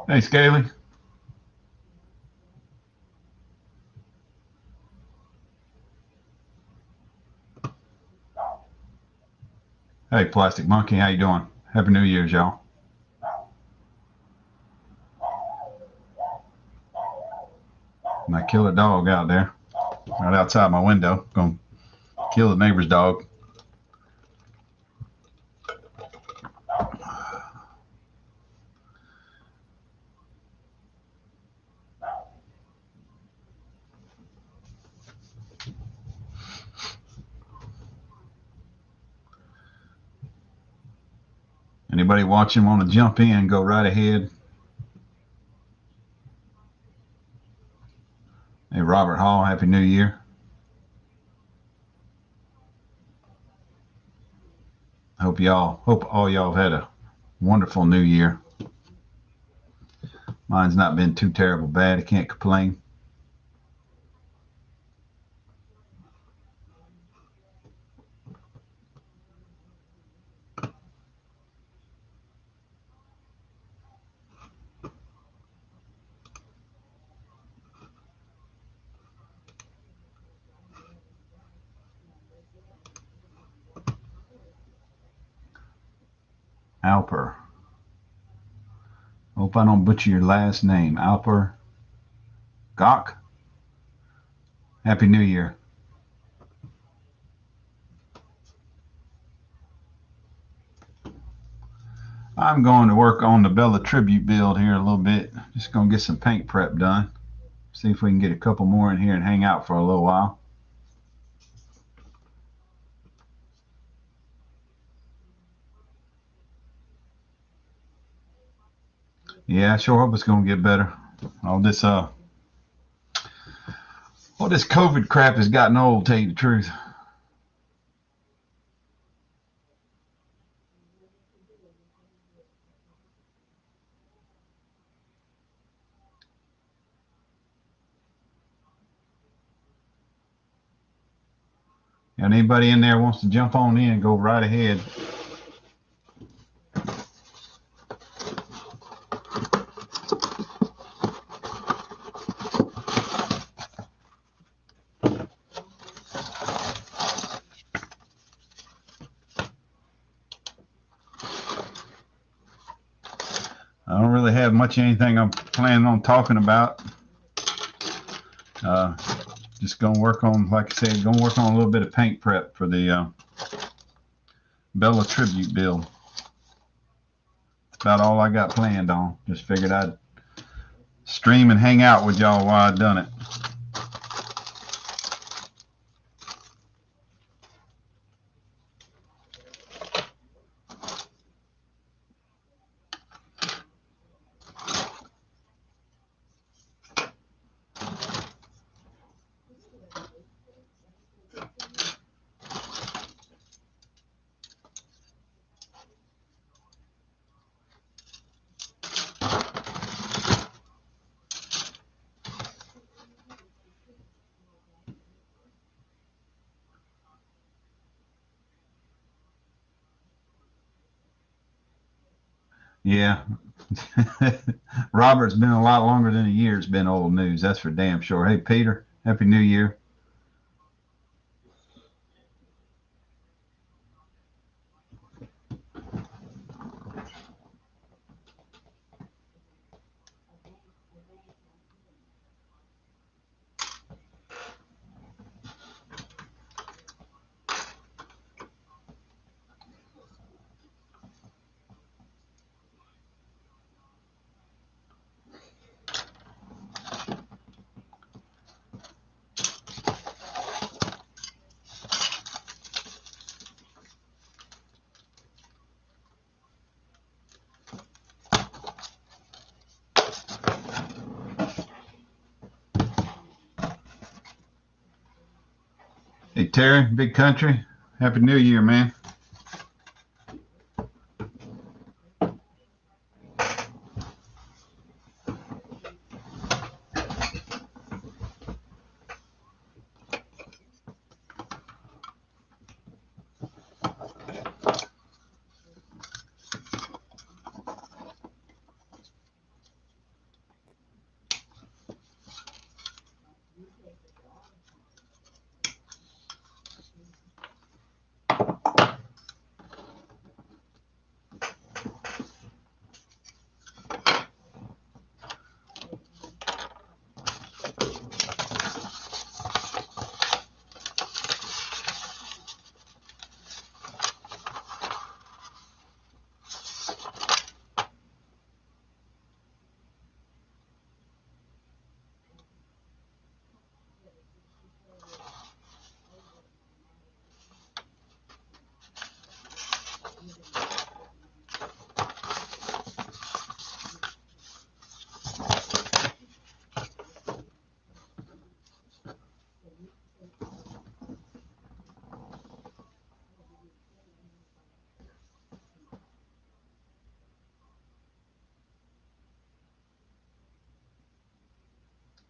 Hey, Scaly. Hey, Plastic Monkey. How you doing? Happy New Year's, y'all. My killer dog out there, right outside my window. Gonna kill the neighbor's dog. Anybody watching want to jump in? Go right ahead. Hey, Robert Hall. Happy New Year. Hope all y'all have had a wonderful New Year. Mine's not been too terrible bad. I can't complain. Alper. Hope I don't butcher your last name. Alper Gok. Happy New Year. I'm going to work on the Bella Tribute build here a little bit. Just gonna get some paint prep done. See if we can get a couple more in here and hang out for a little while. Yeah, I sure hope it's gonna get better. All this uh all this COVID crap has gotten old, to tell you the truth. And anybody in there wants to jump on in, go right ahead. I don't really have much anything I'm planning on talking about. Uh, just gonna work on, like I said, gonna work on a little bit of paint prep for the Bella Tribute build. That's about all I got planned on. Just figured I'd stream and hang out with y'all while I done it. Yeah. Robert's been a lot longer than a year. It's been old news. That's for damn sure. Hey, Peter, Happy New Year. Hey, Terry, Big Country, Happy New Year, man.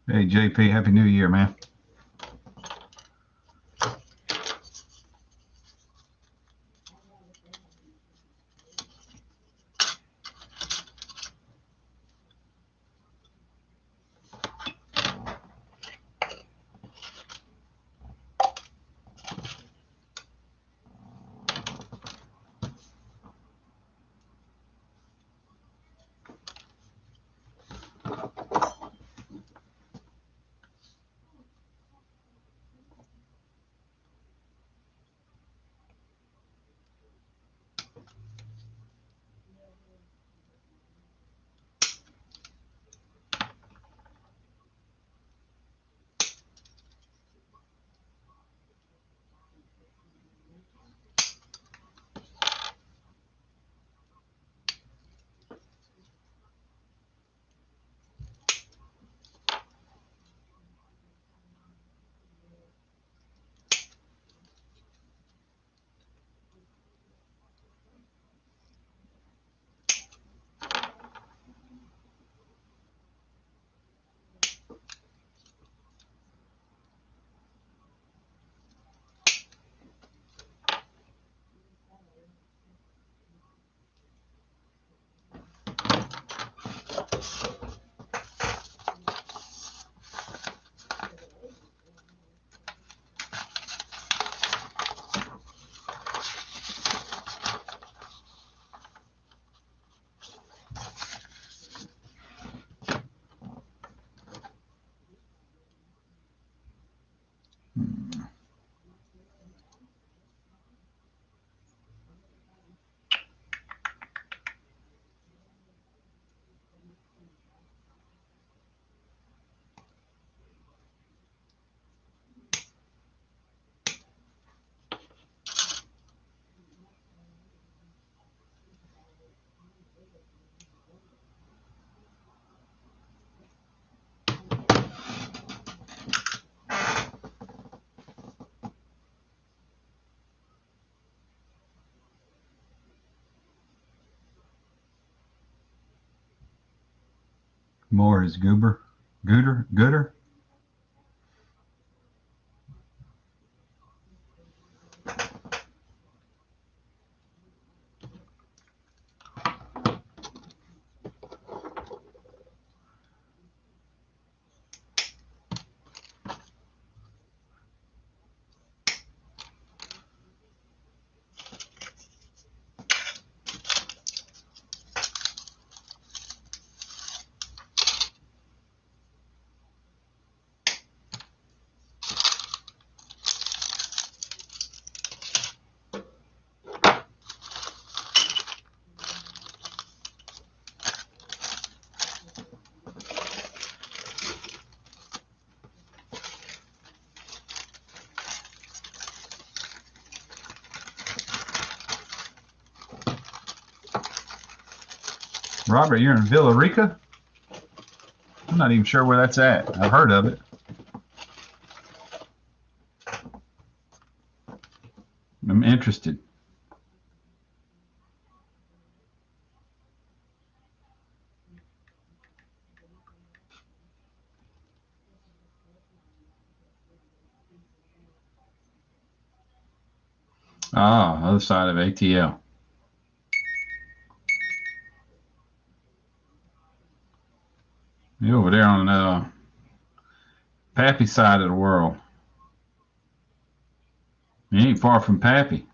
Hey, JP, Happy New Year, man. More is Gooder. Robert, you're in Villa Rica? I'm not even sure where that's at. I've heard of it. I'm interested. Ah, other side of ATL. You're over there on the Pappy side of the world. You ain't far from Pappy.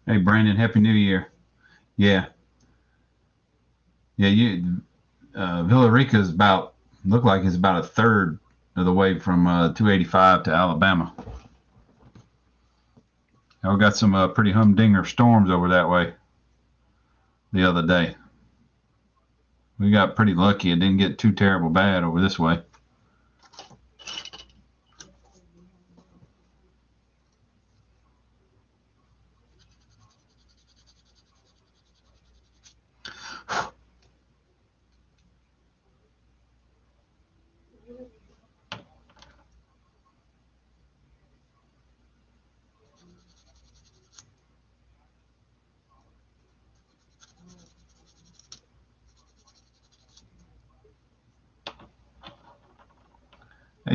Hey, Brandon, Happy New Year. Yeah, yeah. Villa Rica is look like it's about a third of the way from 285 to Alabama. I got some pretty humdinger storms over that way the other day. We got pretty lucky. It didn't get too terrible bad over this way.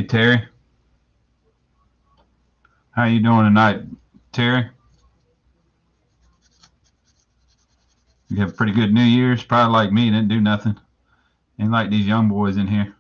Hey, Terry. How you doing tonight, Terry? You have a pretty good New Year's? Probably like me, didn't do nothing. Ain't like these young boys in here.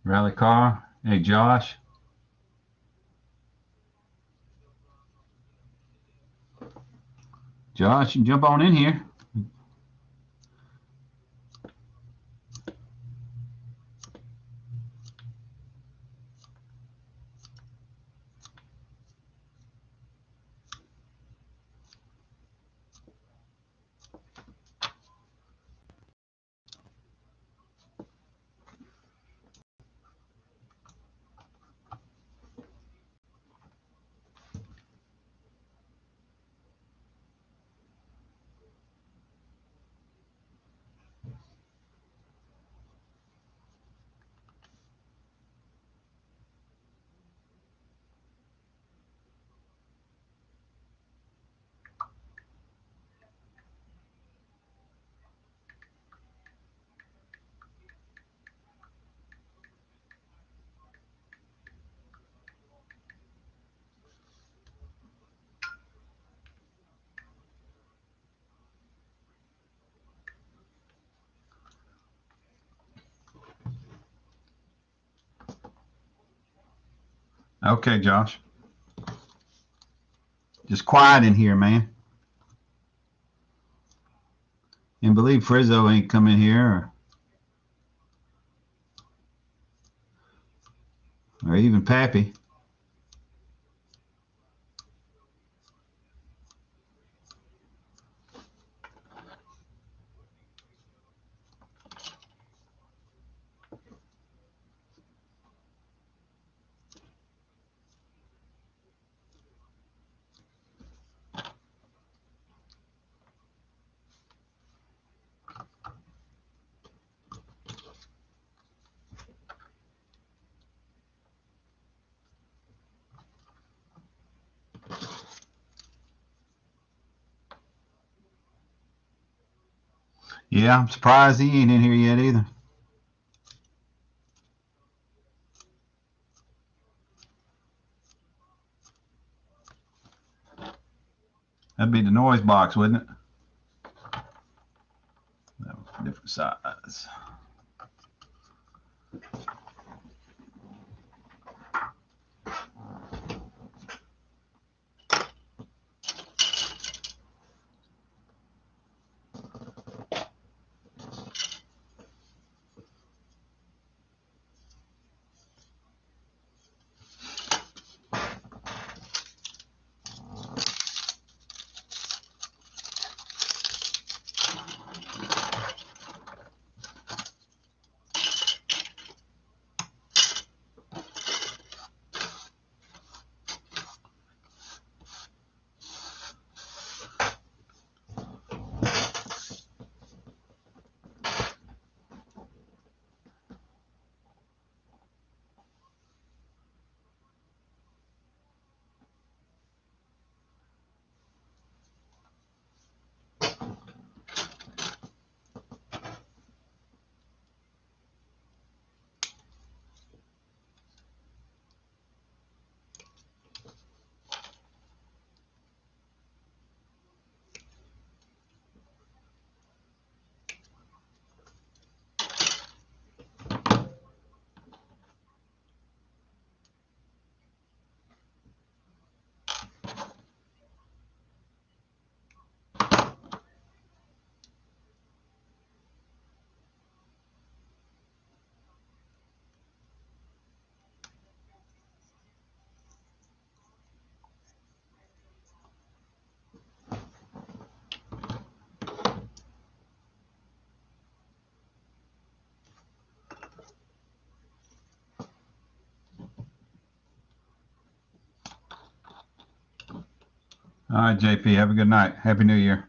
Rally car. Hey, Josh. Josh, you jump on in here. Okay, Josh. Just quiet in here, man. And believe Frizzo ain't coming here or even Pappy. Yeah, I'm surprised he ain't in here yet either. That'd be the noise box, wouldn't it? That was a different size. All right, JP. Have a good night. Happy New Year.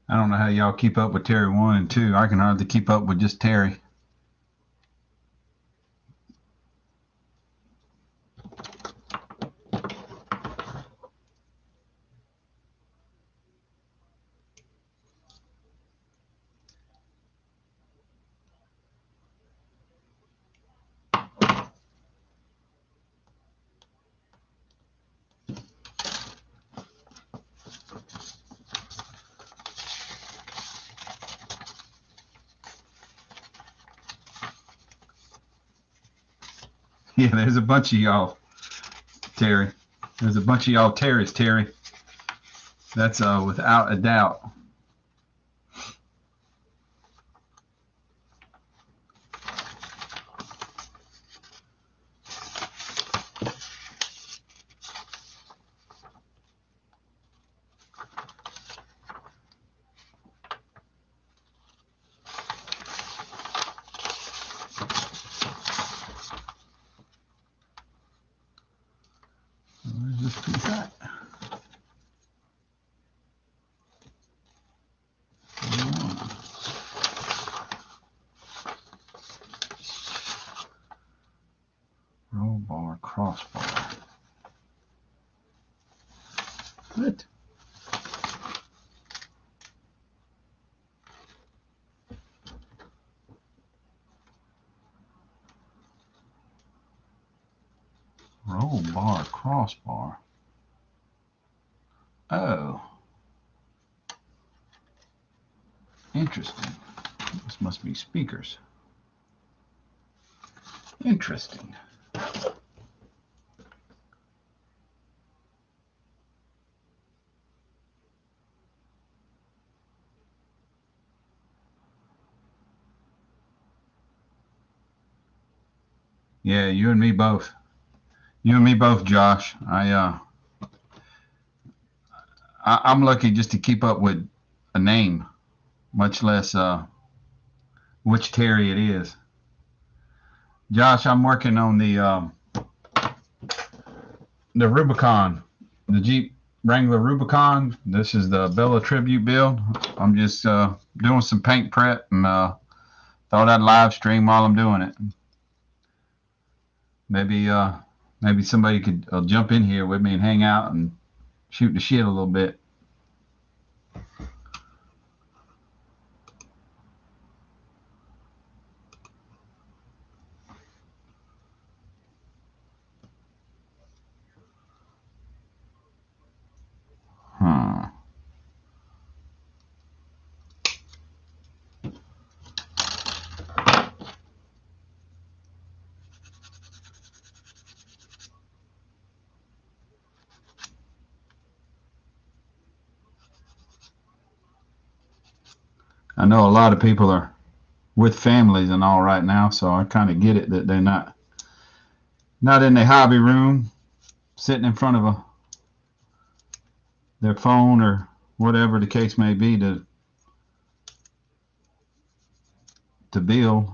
I don't know how y'all keep up with Terry 1 and 2. I can hardly keep up with just Terry. Yeah, there's a bunch of y'all, Terry. There's a bunch of y'all Terrys, Terry. That's without a doubt. Where's this piece at? Roll bar, crossbar. What? Roll bar, crossbar. Oh. Interesting. This must be speakers. Interesting. Yeah, you and me both. You and me both, Josh. I'm lucky just to keep up with a name, much less which Terry it is. Josh, I'm working on the Rubicon, the Jeep Wrangler Rubicon. This is the Bella Tribute build. I'm just doing some paint prep and thought I'd live stream while I'm doing it. Maybe somebody could jump in here with me and hang out and shoot the shit a little bit. I know a lot of people are with families and all right now, so I kind of get it that they're not in the hobby room sitting in front of their phone or whatever the case may be to build.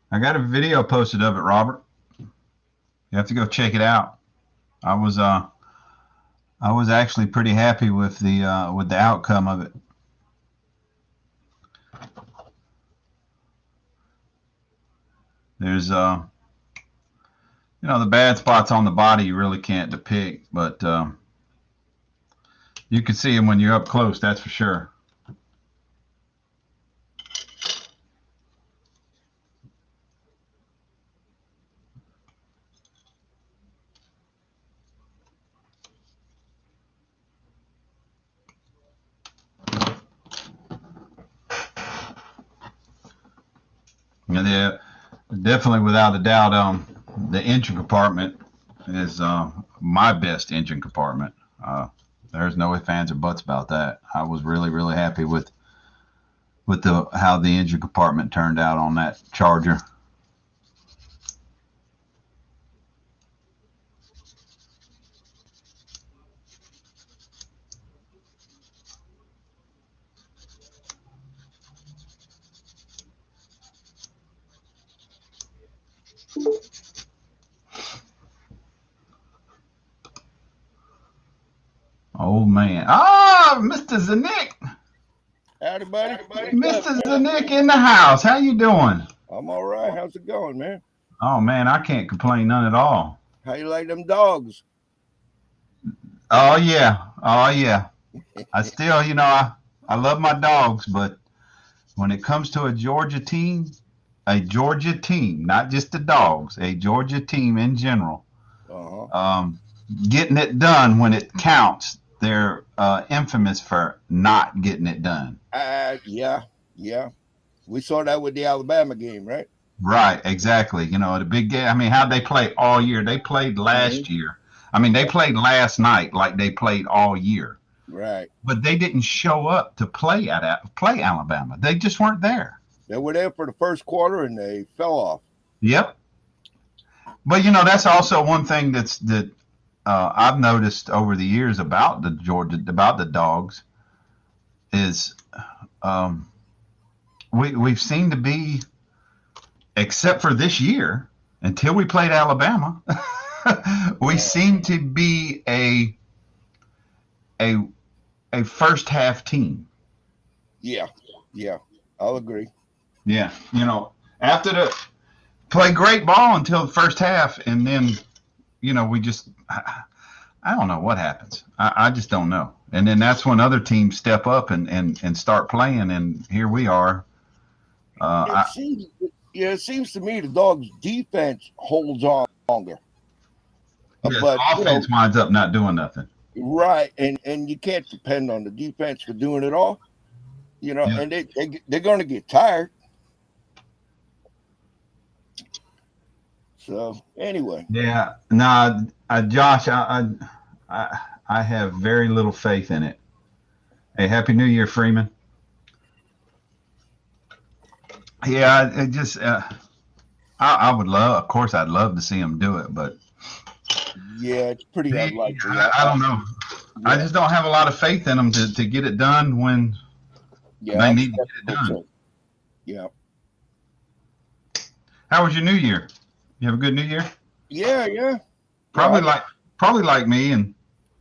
I got a video posted of it, Robert. You have to go check it out. I was actually pretty happy with the outcome of it. There's the bad spots on the body you really can't depict, but you can see them when you're up close, that's for sure. Yeah, definitely, without a doubt, the engine compartment is my best engine compartment. There's no ifs, ands, or buts about that. I was really, really happy with how the engine compartment turned out on that Charger. Oh man! Ah, Mr. Zanik. Howdy, buddy. Mr. Zanik in the house. How you doing? I'm all right. How's it going, man? Oh man, I can't complain none at all. How you like them dogs? Oh yeah, oh yeah. I still, I love my dogs, but when it comes to a Georgia team, not just the dogs, a Georgia team in general, getting it done when it counts, they're infamous for not getting it done. Yeah. We saw that with the Alabama game, right? Right, exactly. The big game. I mean, how'd they play all year? They played last year. I mean, they played last night like they played all year. Right. But they didn't show up to play Alabama. They just weren't there. They were there for the first quarter and they fell off. Yep. But that's also one thing that I've noticed over the years about the dogs is we've seemed to be, except for this year, until we played Alabama, we seem to be a first half team. Yeah, I'll agree. Yeah, after the play great ball until the first half, and then we just, I don't know what happens. I just don't know. And then that's when other teams step up and start playing, and here we are. It seems to me the Dogs' defense holds on longer. Yes, but offense winds up not doing nothing. Right, and you can't depend on the defense for doing it all. And they're going to get tired. So anyway. Yeah, no, Josh, I have very little faith in it. Hey, Happy New Year, Freeman. Yeah, it just I would love, of course, I'd love to see them do it, but yeah, it's pretty unlikely. I don't know. Yeah. I just don't have a lot of faith in them to get it done when they need to get it done. So. Yeah. How was your New Year? You have a good New Year? Yeah. Probably like me, and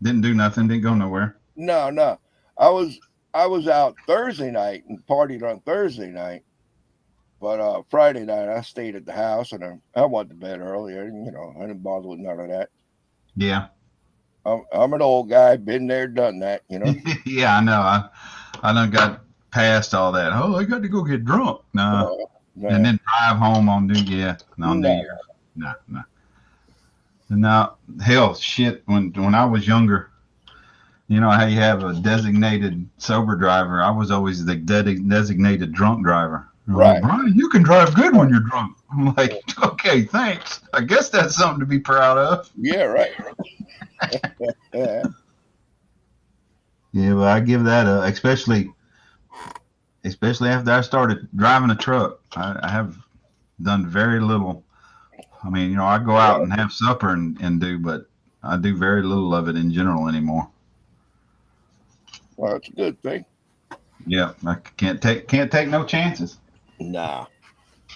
didn't do nothing, didn't go nowhere. No. I was out Thursday night and partied on Thursday night. But Friday night, I stayed at the house, and I went to bed earlier. I didn't bother with none of that. Yeah. I'm an old guy, been there, done that, Yeah, I know. I done got past all that. Oh, I got to go get drunk. No. And then drive home on New Year. No. No. Hell, shit, when I was younger, how you have a designated sober driver. I was always the designated drunk driver. Right. Brian, you can drive good when you're drunk. I'm like, okay, thanks. I guess that's something to be proud of. Yeah, right. Yeah, well, I give that especially after I started driving a truck. I have done very little. I mean, I go out Yeah. and have supper and do, but I do very little of it in general anymore. Well, that's a good thing. Yeah, I can't take no chances. Nah.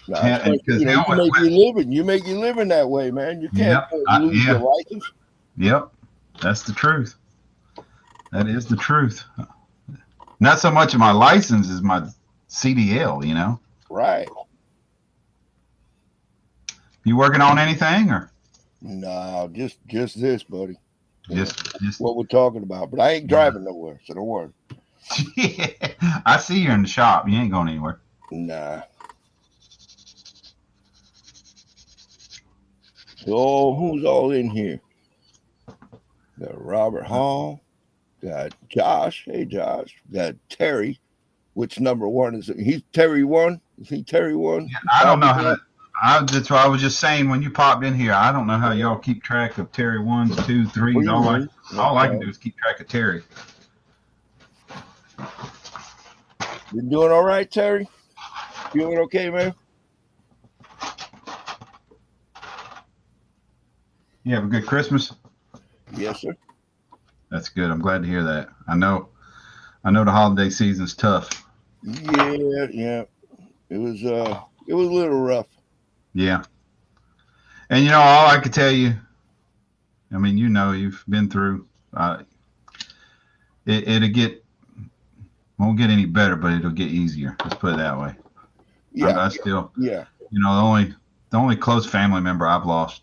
Nah, And especially, because hell you make your living. You make your living that way, man. You can't yep, lose your yeah, license. yep, that's the truth. That is the truth. Not so much of my license as my CDL. Right. You working on anything or Nah, just this, buddy. You know just what we're talking about. But I ain't yeah. driving nowhere, so don't worry. I see you in the shop. You ain't going anywhere. Nah. So who's all in here? Got Robert Hall. Got Josh. Hey, Josh. Got Terry. Which number one is it? He's Terry one. Is he Terry one? I don't know how. That's what I was just saying when you popped in here. I don't know how y'all keep track of Terry ones, two, What threes. do you mean? All I can Okay. do is keep track of Terry. You doing all right, Terry? Feeling okay, man? You have a good Christmas. Yes, sir. That's good. I'm glad to hear that. I know the holiday season's tough. Yeah. It was a little rough. Yeah. And all I could tell you, I mean, you've been through. It'll won't get any better, but it'll get easier. Let's put it that way. Yeah. I still, Yeah. the only close family member I've lost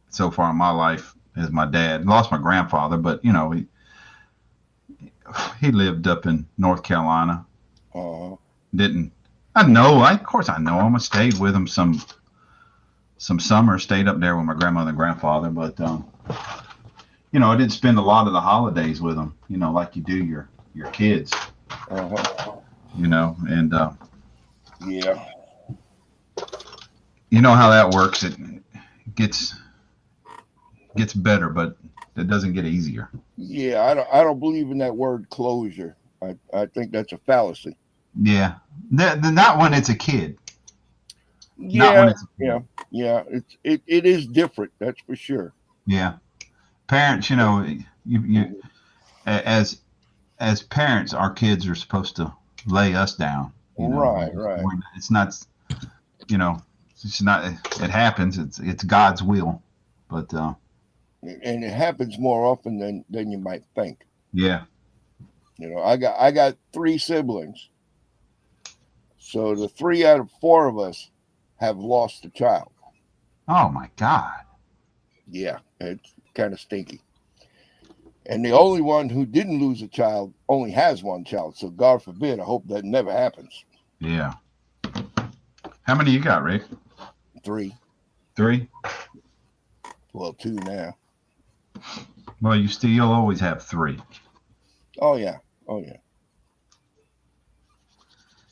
so far in my life is my dad. Lost my grandfather, but he lived up in North Carolina. Uh-huh. Didn't Of course I know him. I stayed with him some summer. Stayed up there with my grandmother and grandfather, but I didn't spend a lot of the holidays with them. Like you do your kids. Uh-huh. And Yeah. you know how that works. It gets better, but it doesn't get easier. Yeah. I don't believe in that word closure. I think that's a fallacy. Yeah, not when it's a kid. Not Yeah. when it's a Yeah. kid. Yeah. It is different, that's for sure. Yeah, parents. You Mhm. as parents, our kids are supposed to lay us down. Right, right. It's not. You know, it's not. It happens. It's God's will. But And it happens more often than you might think. yeah. I got three siblings. So the three out of four of us have lost a child. Oh my God. Yeah, it's kind of stinky. And the only one who didn't lose a child only has one child. So God forbid, I hope that never happens. Yeah. How many you got, Rick? Three. 3. Well, two now. Well, you'll always have 3. Oh yeah. Oh yeah.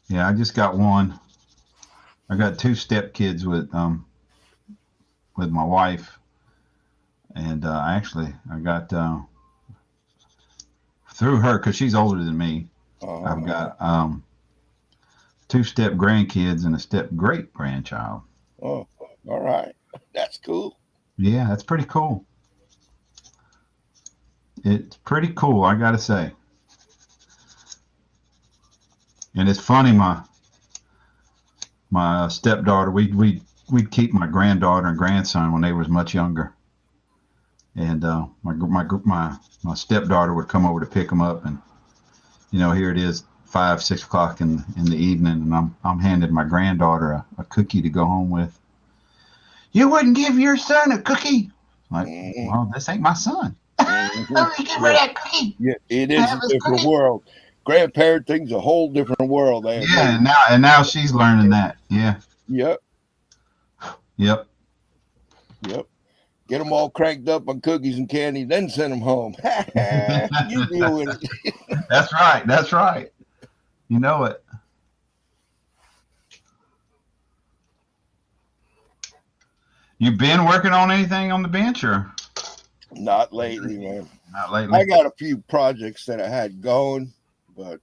Yeah, I just got one. I got 2 step kids with my wife, and I got through her because she's older than me. Uh-huh. I've got 2 step grandkids and a step great grandchild. Oh, all right. That's cool. Yeah, that's pretty cool. It's pretty cool, I gotta say. And it's funny, my stepdaughter, we'd keep my granddaughter and grandson when they was much younger, and my stepdaughter would come over to pick them up, and here it is 5, 6 o'clock in the evening, and I'm handing my granddaughter a cookie to go home with. You wouldn't give your son a cookie? Like, Mhm. well, this ain't my son. Mhm. Let me give her that cookie. Yeah, it To is a have his different cookie. world. Grandparenting's a whole different world. I Yeah, admit. and now she's learning that. Yeah. Yep. Yep. Yep. Get them all cranked up on cookies and candy, then send them home. You deal with it. That's right. That's right. You know it. You been working on anything on the bench or? Not lately, man. Not lately. I got a few projects that I had going, but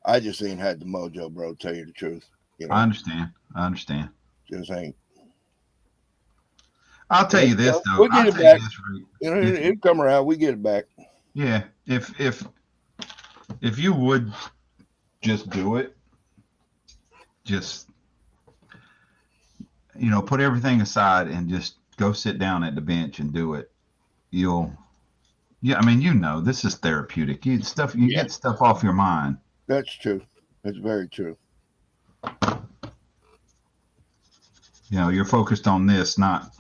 I just ain't had the mojo, bro. Tell you the truth, I understand. just ain't. I'll tell you this though. We'll get I'll it tell you back. this, Rick. It'll come around. We get it back. Yeah, if you would just do it, just put everything aside and just go sit down at the bench and do it. I mean, this is therapeutic. You get stuff off your mind. That's true. That's very true. You're focused on this, not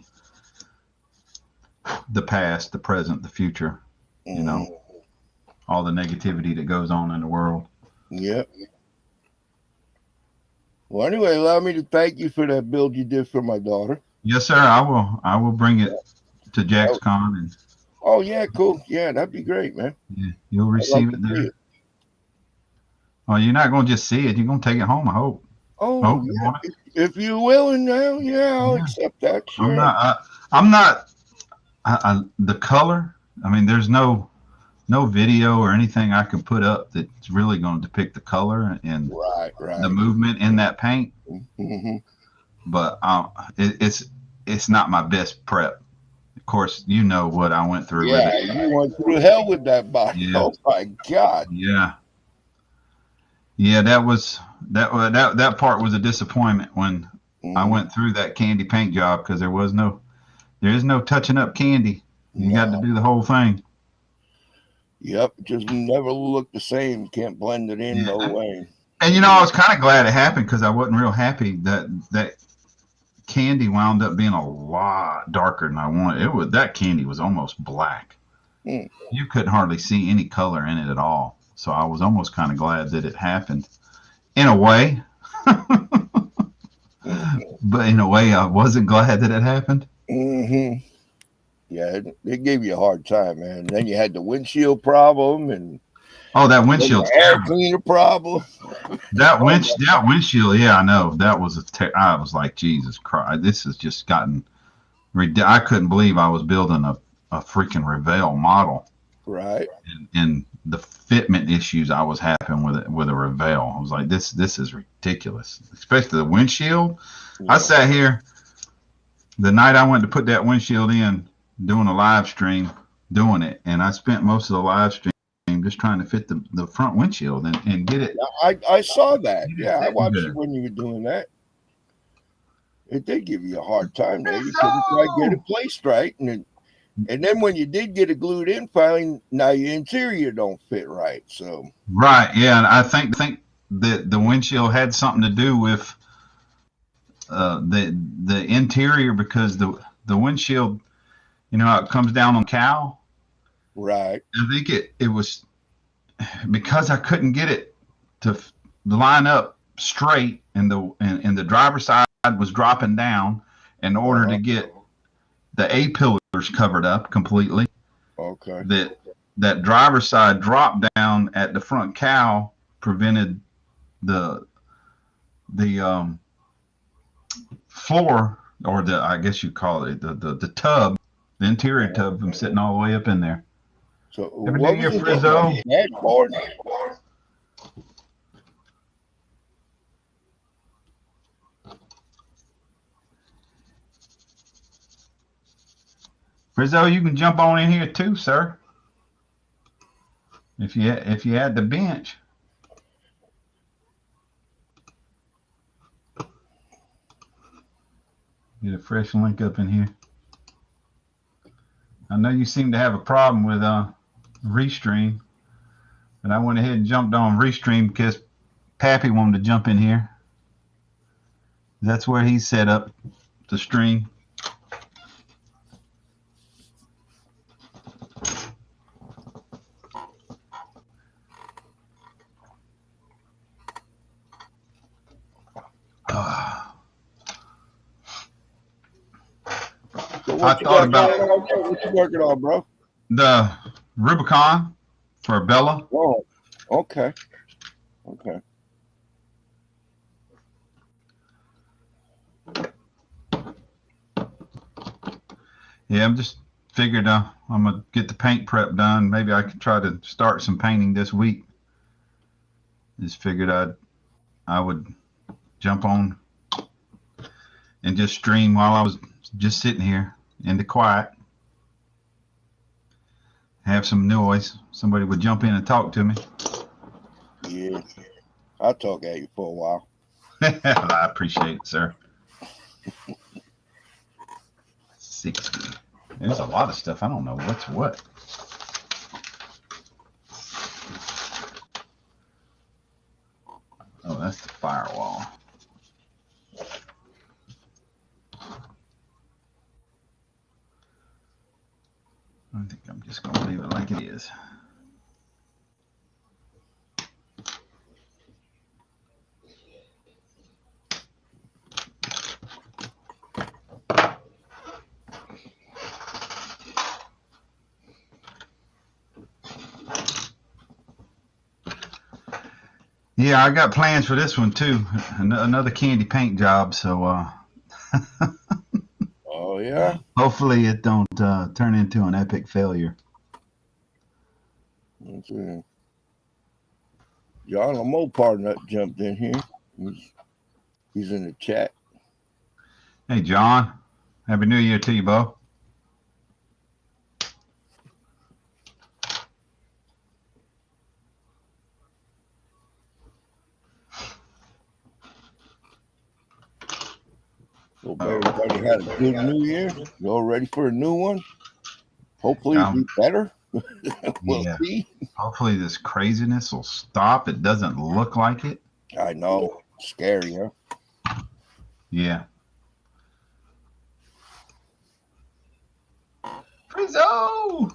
the past, the present, the future. All the negativity that goes on in the world. Yep. Well, anyway, allow me to thank you for that build you did for my daughter. Yes, sir. I will bring it to JaxCon and. Oh yeah, cool. Yeah, that'd be great, man. Yeah, you'll receive it there. Oh, you're not gonna just see it. You're gonna take it home. I hope. Oh, yeah. If you're willing now, I'll accept that. Sure. I'm not. The color. I mean, there's no video or anything I can put up that's really going to depict the color and the movement in that paint. Mm-hmm. But it's not my best prep. Of course, what I went through. Yeah, with it. You went through hell with that body. Yeah. Oh my God. Yeah. Yeah, that part was a disappointment when I went through that candy paint job because there is no touching up candy. You got to do the whole thing. Yep, just never look the same. Can't blend it in no way. And I was kind of glad it happened because I wasn't real happy that candy wound up being a lot darker than I wanted. That candy was almost black. You couldn't hardly see any color in it at all. So I was almost kind of glad that it happened, in a way. But in a way, I wasn't glad that it happened. Mm-hmm. Yeah, it gave you a hard time, man. And then you had the windshield problem and that windshield air cleaner problem. That windshield, yeah, I know. That was I was like, Jesus Christ, this has just gotten I couldn't believe I was building a freaking Revell model. Right. And the fitment issues I was having with a Revell. I was like, this is ridiculous. Especially the windshield. Yeah. I sat here the night I went to put that windshield in, doing a live stream, doing it, and I spent most of the live stream just trying to fit the front windshield and get it. I saw that. Yeah, I watched you when you were doing that. It did give you a hard time there. You couldn't quite get it placed right, and then when you did get it glued in, finally, now your interior don't fit right. So right, yeah, and I think that the windshield had something to do with the interior because the windshield, how it comes down on cowl. Right. I think it was because I couldn't get it to line up straight, and the driver's side was dropping down in order to get the A-pillars covered up completely. Okay. That driver's side drop down at the front cowl prevented the floor, or I guess you call it the tub, the interior tub, from sitting all the way up in there. So what was your Frizzo? Frizzo, you can jump on in here too, sir. If you had the bench. Get a fresh link up in here. I know you seem to have a problem with Restream, but I went ahead and jumped on Restream because Pappy wanted to jump in here. That's where he's set up to stream. I thought about what you working on, bro? The Rubicon for Bella. Oh, okay. Yeah, I'm just figured I'm gonna get the paint prep done. Maybe I could try to start some painting this week. Just figured I would jump on and just stream while I was just sitting here in the quiet. Have some noise. Somebody would jump in and talk to me. Yeah, I'll talk at you for a while. I appreciate it, sir. 60. There's a lot of stuff. I don't know what's what. Oh, that's the firewall. I think I'm just going to leave it like it is. Yeah, I got plans for this one too. Another candy paint job. So Oh yeah. hopefully it don't turn into an epic failure. Let's see. John Lamo partner jumped in here. He's in the chat. Hey, John. Happy New Year to you, Bo. Hope everybody had a good New Year. You all ready for a new one? Hopefully it'll be better. We'll see. Hopefully this craziness will stop. It doesn't look like it. I know. Scary, huh? Yeah. Rizzo!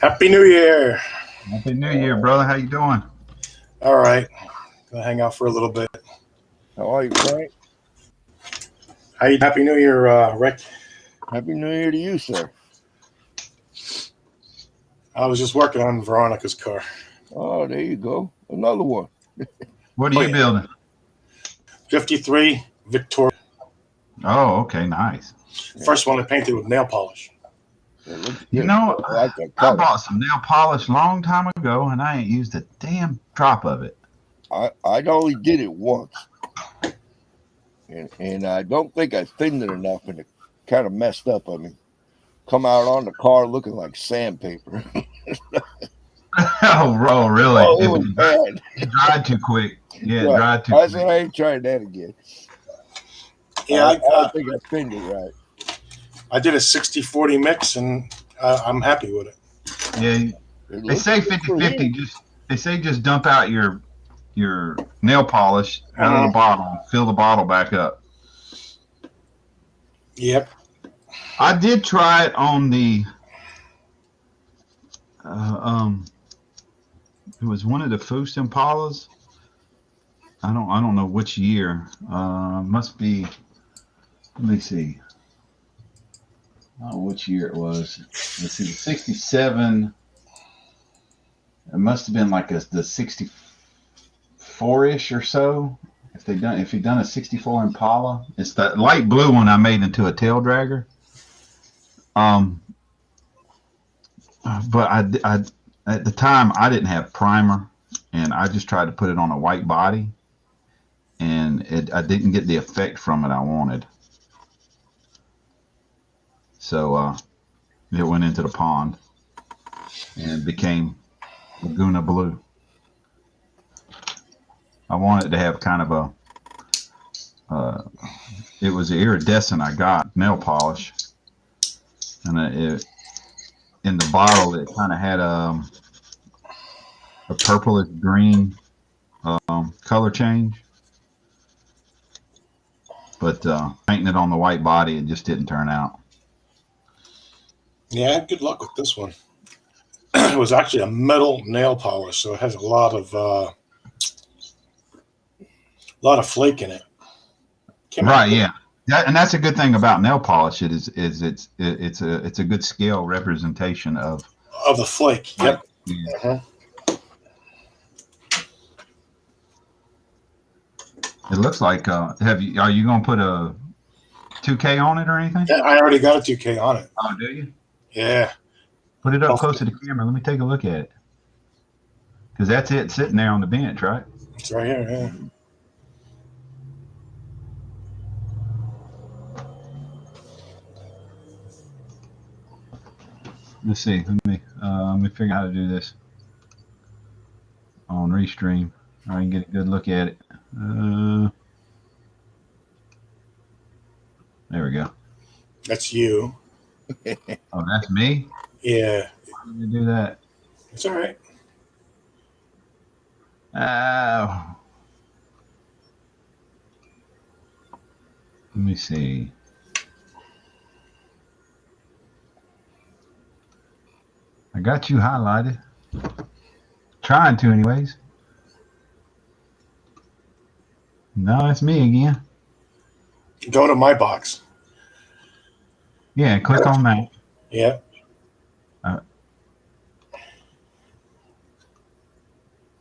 Happy New Year. Happy New Year, brother. How you doing? All right. Gonna hang out for a little bit. How are you, Frank? Happy New Year, Rick. Happy New Year to you, sir. I was just working on Veronica's car. Oh, there you go. Another one. What are you building? 53 Victoria. Oh, okay, nice. First one I painted with nail polish. You know, I bought some nail polish long time ago, and I ain't used a damn drop of it. I only did it once. And I don't think I thinned it enough, and it kind of messed up on me. Come out on the car looking like sandpaper. Oh, really? Oh, it was bad. It dried too quick. Yeah, it dried too I quick. said I ain't trying that again. Yeah, I don't think I thinned it right. I did a 60-40 mix, and I'm happy with it. Yeah, they say 50-50. Just dump out your nail polish out of the bottle and fill the bottle back up. Yep. I did try it on the it was one of the Fust Impalas. I don't know which year. Must be, let me see. I don't know which year it was. Let's see, 67. It must have been like the 64-ish or so. If you've done a 64 Impala, it's that light blue one I made into a tail dragger. But I at the time I didn't have primer, and I just tried to put it on a white body, and I didn't get the effect from it I wanted. So it went into the pond and became Laguna Blue. I wanted to have kind of it was the iridescent I got, nail polish. And in the bottle, it kind of had a purplish green color change. But painting it on the white body, it just didn't turn out. Yeah, I had good luck with this one. It was actually a metal nail polish, so it has a lot of flake in it. Right, yeah. And that's a good thing about nail polish. It's a good scale representation of the flake. Yep. Yeah. It looks like are you going to put a 2K on it or anything? Yeah, I already got a 2K on it. Oh, do you? Yeah. Put it up Oh. close to the camera. Let me take a look at it. Because that's it sitting there on the bench, right? It's right here. Yeah. Let's see. Let me figure out how to do this on Restream. I can get a good look at it. There we go. That's you. Oh, that's me? Yeah. How do you do that? It's all right. Let me see. I got you highlighted. Trying to, anyways. No, it's me again. Go to my box. Yeah, click on that. Yeah.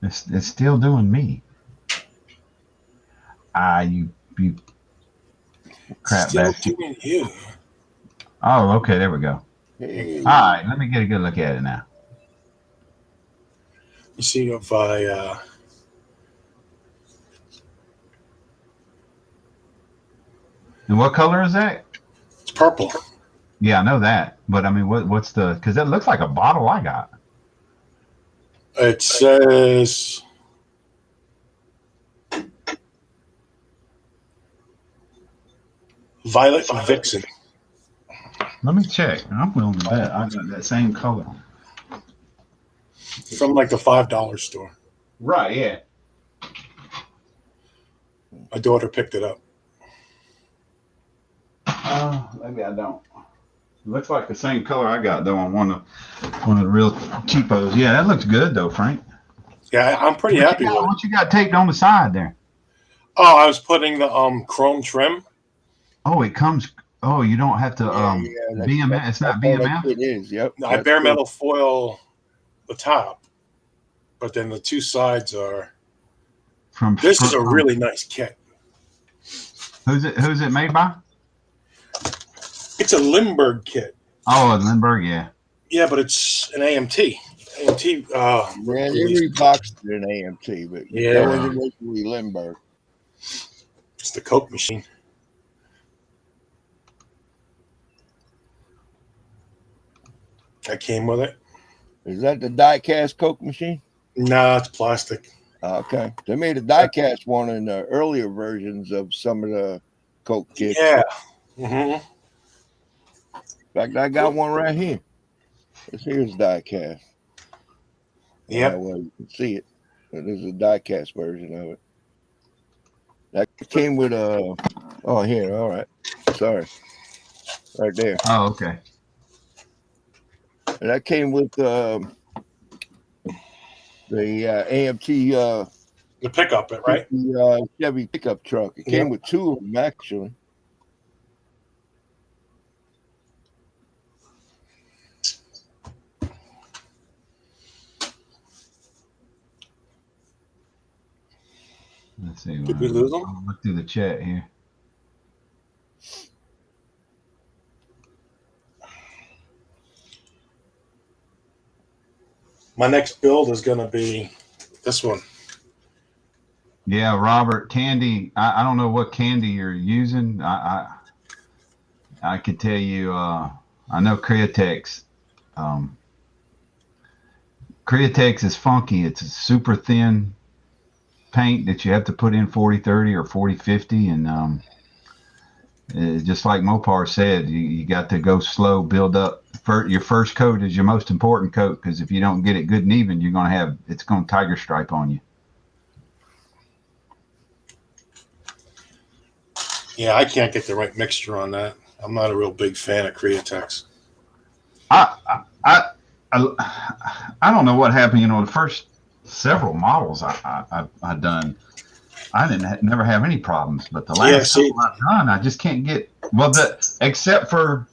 It's still doing me. You crap Still bastard. doing you. Oh, okay, there we go. Hey. All right, let me get a good look at it now. You see if I And what color is that? it's purple. Yeah, I know that. But I mean, what's the? Because that looks like a bottle I got. It says Violet Vixen. Let me check. I'm willing to bet I got that same color. From like the $5 store. Right. Yeah. My daughter picked it up. Maybe I don't. It looks like the same color I got though on one of the real cheapos. Yeah, that looks good though, Frank. Yeah, I'm pretty happy with it. What you got taped on the side there? Oh, I was putting the chrome trim. Oh, it comes. Oh, you don't have to BMF. It's not BMF. It is. Yep. I bare metal foil the top, but then the two sides are. This is a really nice kit. Who's it made by? It's a Limburg kit. Oh, Lindbergh, yeah. Yeah, but it's an AMT. AMT. Yeah, they reboxed it in AMT, but Yeah. that was originally Lindbergh. It's the Coke machine. That came with it. Is that the die-cast Coke machine? Nah, it's plastic. Okay. They made a die-cast one in the earlier versions of some of the Coke kits. Yeah. Mm-hmm. In fact, I got one right here. Here's die-cast. Yep. Well, you can see it. But there's a die-cast version of it. That came with a. Oh, here. All right. Sorry. Right there. Oh, okay. And that came with the AMT. The pickup, right? The Chevy pickup truck. It came with two of them, actually. Let's see. Did we lose them? I'll look through the chat here. My next build is going to be this one. Yeah, Robert, candy. I don't know what candy you're using. I could tell you. I know Createx. Createx is funky. It's a super thin paint that you have to put in 40-30 or 40-50, and just like Mopar said, you got to go slow, build up. Your first coat is your most important coat, because if you don't get it good and even, it's going to tiger stripe on you. Yeah, I can't get the right mixture on that. I'm not a real big fan of Createx. I don't know what happened. The first several models I done, I never have any problems. But the last couple I've done, I just can't get except for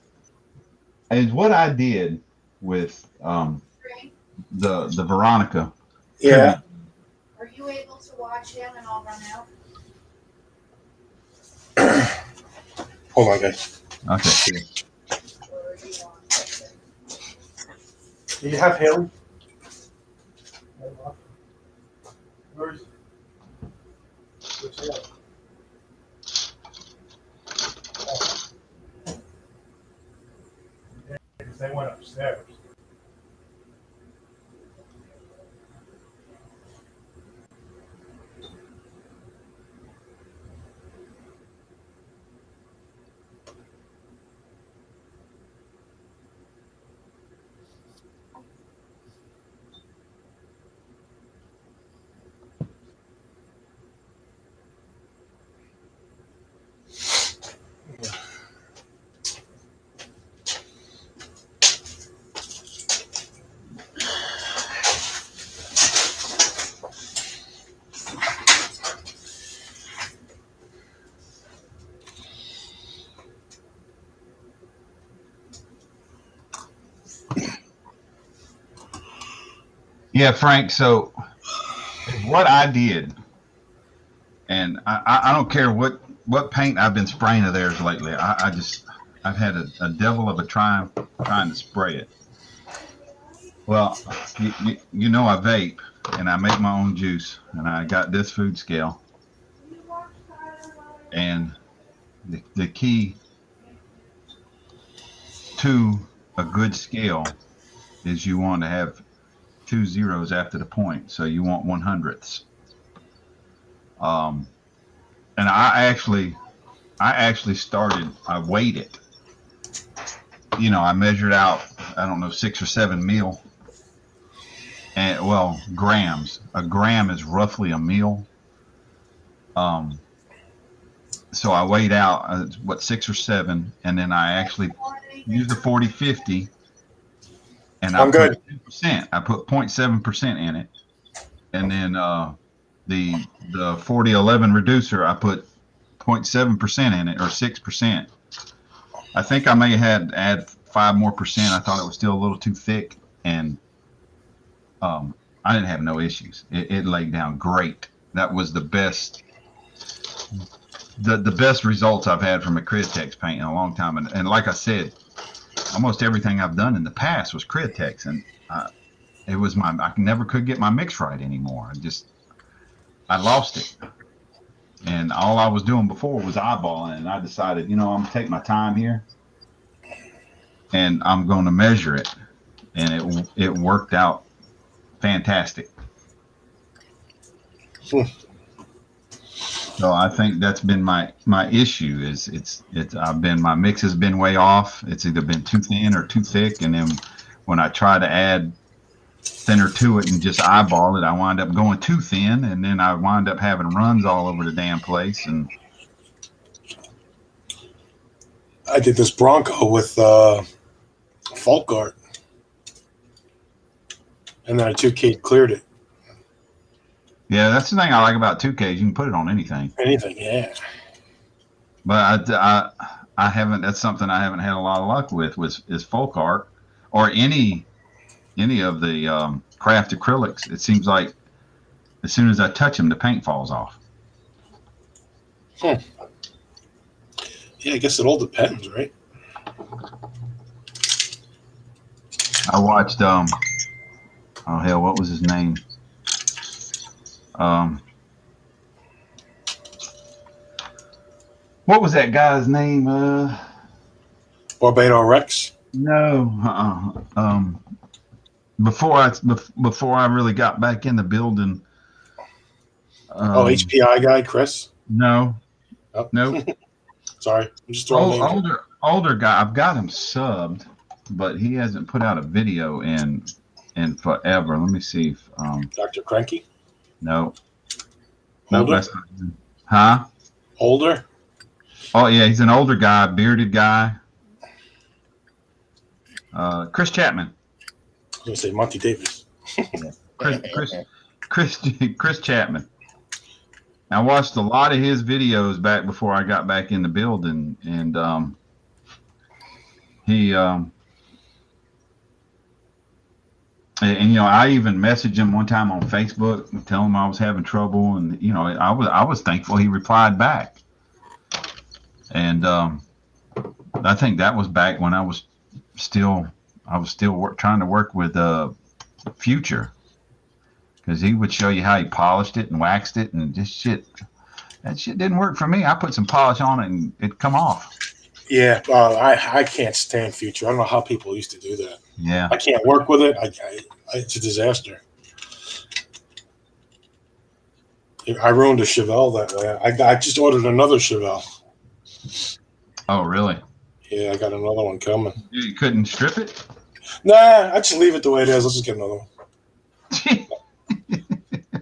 is what I did with the Veronica. Yeah. Are you able to watch him and I'll run out? Hold on, guys. Okay. Do you have Haley? Where's Haley? Because they went upstairs. Yeah, Frank. So what I did, and I don't care what paint I've been spraying of theirs lately. I've had a devil of a time trying to spray it. Well, you know I vape and I make my own juice, and I got this food scale. And the key to a good scale is you want to have 2 zeros after the point, so you want 1/100ths. And I actually started. I weighed it. You know, I measured out, I don't know, 6 or 7 meal, and well, grams. A gram is roughly a meal. So I weighed out 6 or 7, and then I actually used the 40/50. And I put 2%. I put 0.7% in it, and then the 40/11 reducer, I put 0.7% in it, or 6%. I think I may have add 5 more percent. I thought it was still a little too thick, and I didn't have no issues. It laid down great. That was the best. The best results I've had from a Critex paint in a long time, and like I said, almost everything I've done in the past was Critex, and it was I never could get my mix right anymore. I lost it, and all I was doing before was eyeballing, and I decided, I'm gonna take my time here, and I'm going to measure it, and it worked out fantastic. So I think that's been my issue is my mix has been way off. It's either been too thin or too thick, and then when I try to add thinner to it and just eyeball it, I wind up going too thin, and then I wind up having runs all over the damn place. And I did this Bronco with Fault Guard, and then I 2K cleared it. Yeah, that's the thing I like about 2Ks. You can put it on anything. Anything, yeah. But I haven't. That's something I haven't had a lot of luck with. Is Folk Art or any of the craft acrylics. It seems like as soon as I touch them, the paint falls off. Yeah, I guess it all depends, right? I watched oh hell, what was his name? What was that guy's name? Barbados Rex? No. Before I really got back in the building. HPI guy, Chris? No. Oh. Nope. Sorry, I'm just throwing older guy. I've got him subbed, but he hasn't put out a video in forever. Let me see if Dr. Cranky? No. Older? No, that's not him. Huh? Older? Oh yeah, he's an older guy, bearded guy. Chris Chapman. I was gonna say Monty Davis. Chris Chapman. I watched a lot of his videos back before I got back in the building, and he and I even messaged him one time on Facebook and tell him I was having trouble, and I was thankful he replied back. And I think that was back when I was still trying to work with Future, because he would show you how he polished it and waxed it and just shit. That shit didn't work for me. I put some polish on it and it come off. Yeah, I can't stand Future. I don't know how people used to do that. Yeah, I can't work with it. It's a disaster. I ruined a Chevelle that way. I just ordered another Chevelle. Oh, really? Yeah, I got another one coming. You couldn't strip it? Nah, I just leave it the way it is. Let's just get another one.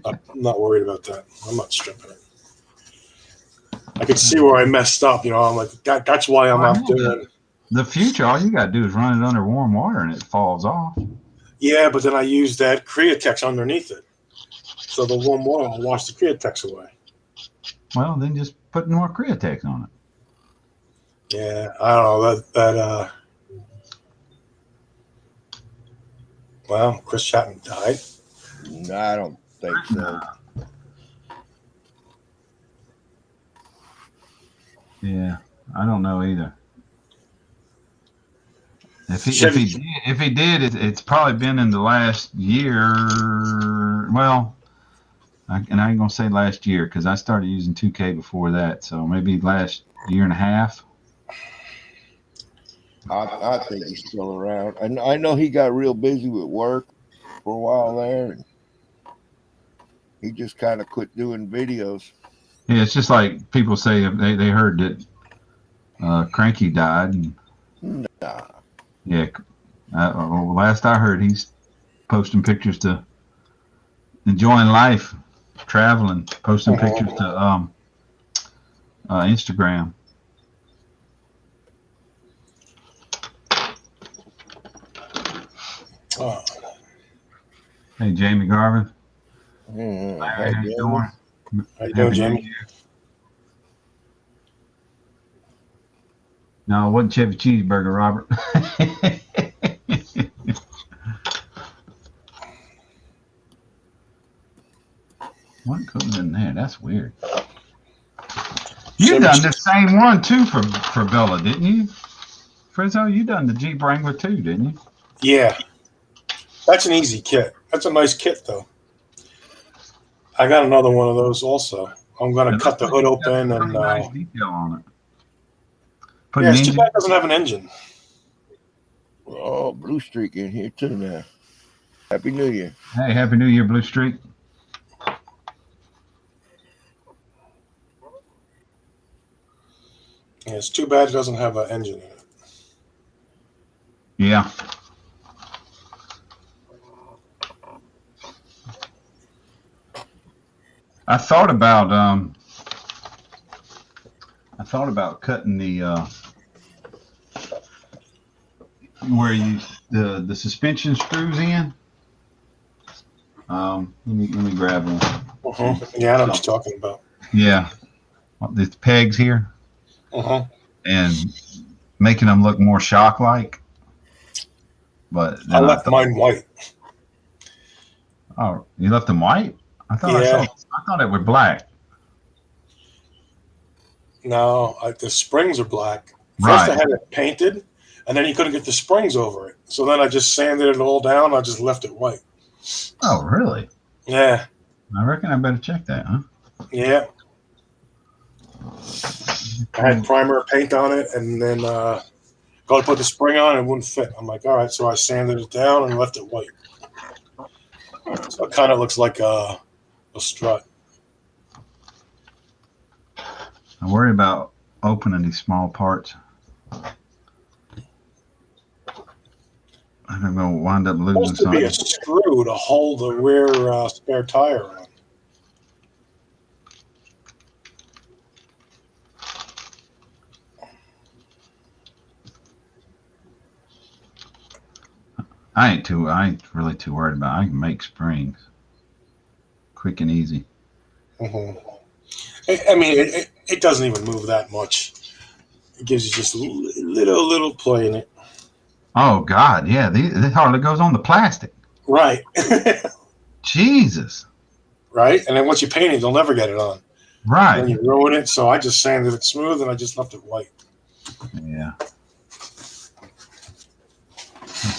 I'm not worried about that. I'm not stripping it. I could see where I messed up. I'm like, that's why I'm not doing it. The Future, all you got to do is run it under warm water and it falls off. Yeah, but then I use that Createx underneath it. So the warm water will wash the Createx away. Well, then just put more Createx on it. Yeah, I don't know. Well, Chris Chapman died. No, I don't think so. Yeah, I don't know either. If he did, it's probably been in the last year. Well, I ain't gonna say last year because I started using 2K before that, so maybe last year and a half. I think he's still around. I know he got real busy with work for a while there, and he just kind of quit doing videos. Yeah, it's just like people say if they heard that Cranky died. Nah. Yeah, last I heard, he's posting pictures to enjoying life, traveling, posting pictures to Instagram. Oh. Hey, Jamie Garvin. How you doing? How you doing, Jamie? No, it wasn't Chevy Cheeseburger, Robert. What goes in there? That's weird. You done the same one too for Bella, didn't you? Frizzo, you done the Jeep Wrangler too, didn't you? Yeah. That's an easy kit. That's a nice kit though. I got another one of those also. I'm gonna cut the hood open and nice detail on it. Yeah, it's too bad it doesn't have an engine. Oh, Blue Streak in here too now. Happy New Year. Hey, Happy New Year, Blue Streak. Yeah, it's too bad it doesn't have an engine in it. Yeah. I thought about cutting the where you the suspension screws in. Let me grab one. Yeah, I know what you're talking about. Yeah, these pegs here. And making them look more shock-like. But I left mine white. Oh, you left them white? I thought it was black. No, the springs are black. Right. First I had it painted, and then you couldn't get the springs over it. So then I just sanded it all down. I just left it white. Oh, really? Yeah. I reckon I better check that, huh? Yeah. I had primer paint on it, and then go to put the spring on, and it wouldn't fit. I'm like, all right, so I sanded it down and left it white. So it kind of looks like a strut. I worry about opening these small parts. I'm going to wind up losing something. It's supposed to be a screw to hold the rear spare tire on. I ain't really too worried about it. I can make springs quick and easy. Mm-hmm. I mean, it doesn't even move that much. It gives you just a little play in it. Oh God, yeah, it hardly goes on the plastic. Right. Jesus. Right, and then once you paint it, you'll never get it on. Right. And then you ruin it. So I just sanded it smooth, and I just left it white. Yeah.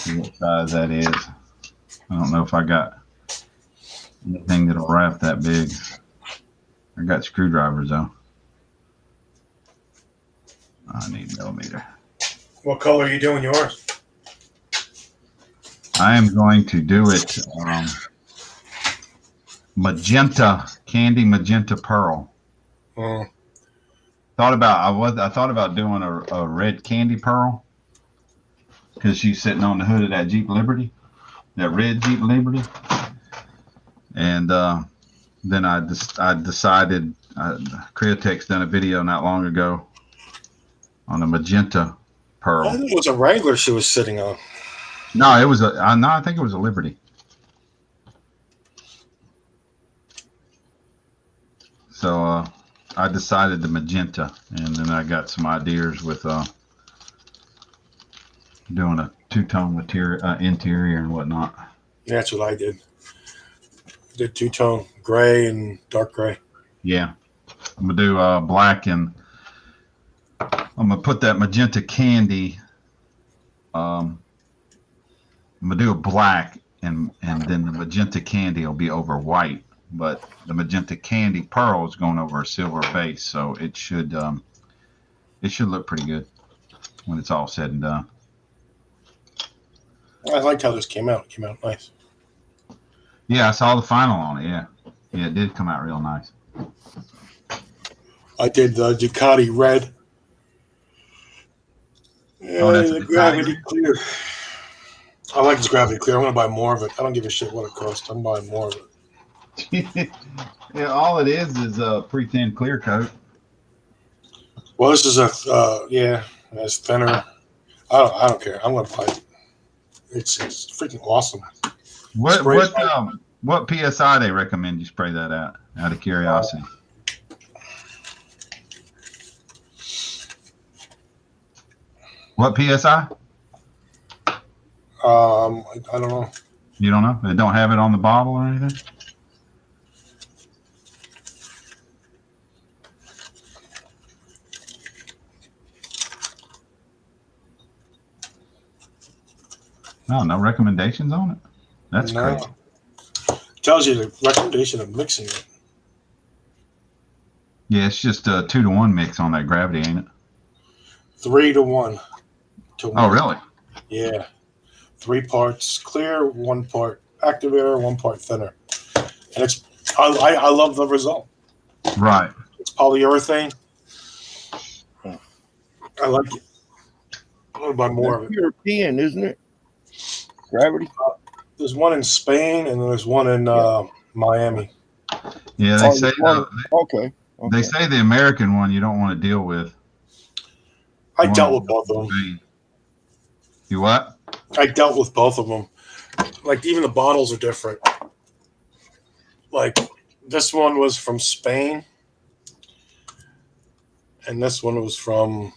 See what size that is. I don't know if I got anything that'll wrap that big. I got screwdrivers though. I need millimeter. What color are you doing yours? I am going to do it magenta, candy magenta pearl. Mm. I thought about doing a red candy pearl because she's sitting on the hood of that Jeep Liberty, that red Jeep Liberty, and then I decided. Createx done a video not long ago on a magenta pearl. I think it was a Wrangler she was sitting on. No, it was I think it was a Liberty. So I decided the magenta, and then I got some ideas with doing a two-tone material interior and whatnot. That's what I did. Did two-tone gray and dark gray. Yeah, I'm gonna do black, and I'm gonna put that magenta candy. I'm gonna do a black, and then the magenta candy will be over white, but the magenta candy pearl is going over a silver base, so it should look pretty good when it's all said and done. I liked how this came out. It came out nice. Yeah, I saw the final on it. Yeah, it did come out real nice. I did the Ducati red. Yeah, Oh, that's the a Ducati gravity red? clear. I like this gravity clear. I'm gonna buy more of it. I don't give a shit what it costs. I'm buying more of it. Yeah, all it is a pre-thin clear coat. Well, this is it's thinner. I don't care. I'm gonna buy it. It's freaking awesome. What PSI they recommend you spray that out of curiosity? What PSI? I don't know. You don't know? They don't have it on the bottle or anything? No recommendations on it? That's No. crazy. Tells you the recommendation of mixing it. Yeah, it's just a 2-to-1 mix on that gravity, ain't it? 3-to-1. Oh, really? Yeah. 3 parts clear, 1 part activator, 1 part thinner. And it's I love the result. Right. It's polyurethane. I like it. I'm gonna buy more of it. European, isn't it? Gravity. There's one in Spain and there's one in Miami. Yeah, they Oh, say Okay. they say the American one you don't want to deal with. I dealt with both of them. You what? I dealt with both of them. Like even the bottles are different. Like this one was from Spain, and this one was from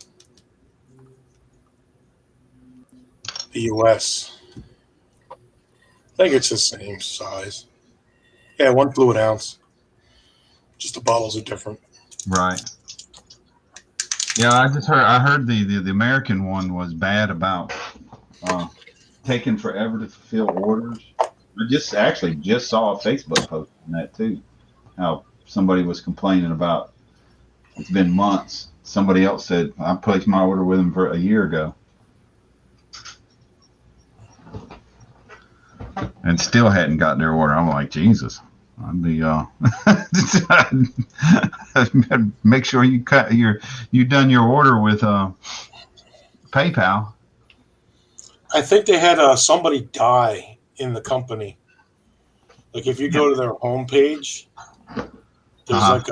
the U.S. I think it's the same size. Yeah, 1 fluid ounce. Just the bottles are different. Right. Yeah, I heard the American one was bad about taking forever to fulfill orders. I just saw a Facebook post on that too. How somebody was complaining about it's been months. Somebody else said I placed my order with them for a year ago, and still hadn't got their order. I'm like, Jesus. I'd be make sure you done your order with PayPal. I think they had somebody die in the company. Like if you go to their homepage, there's like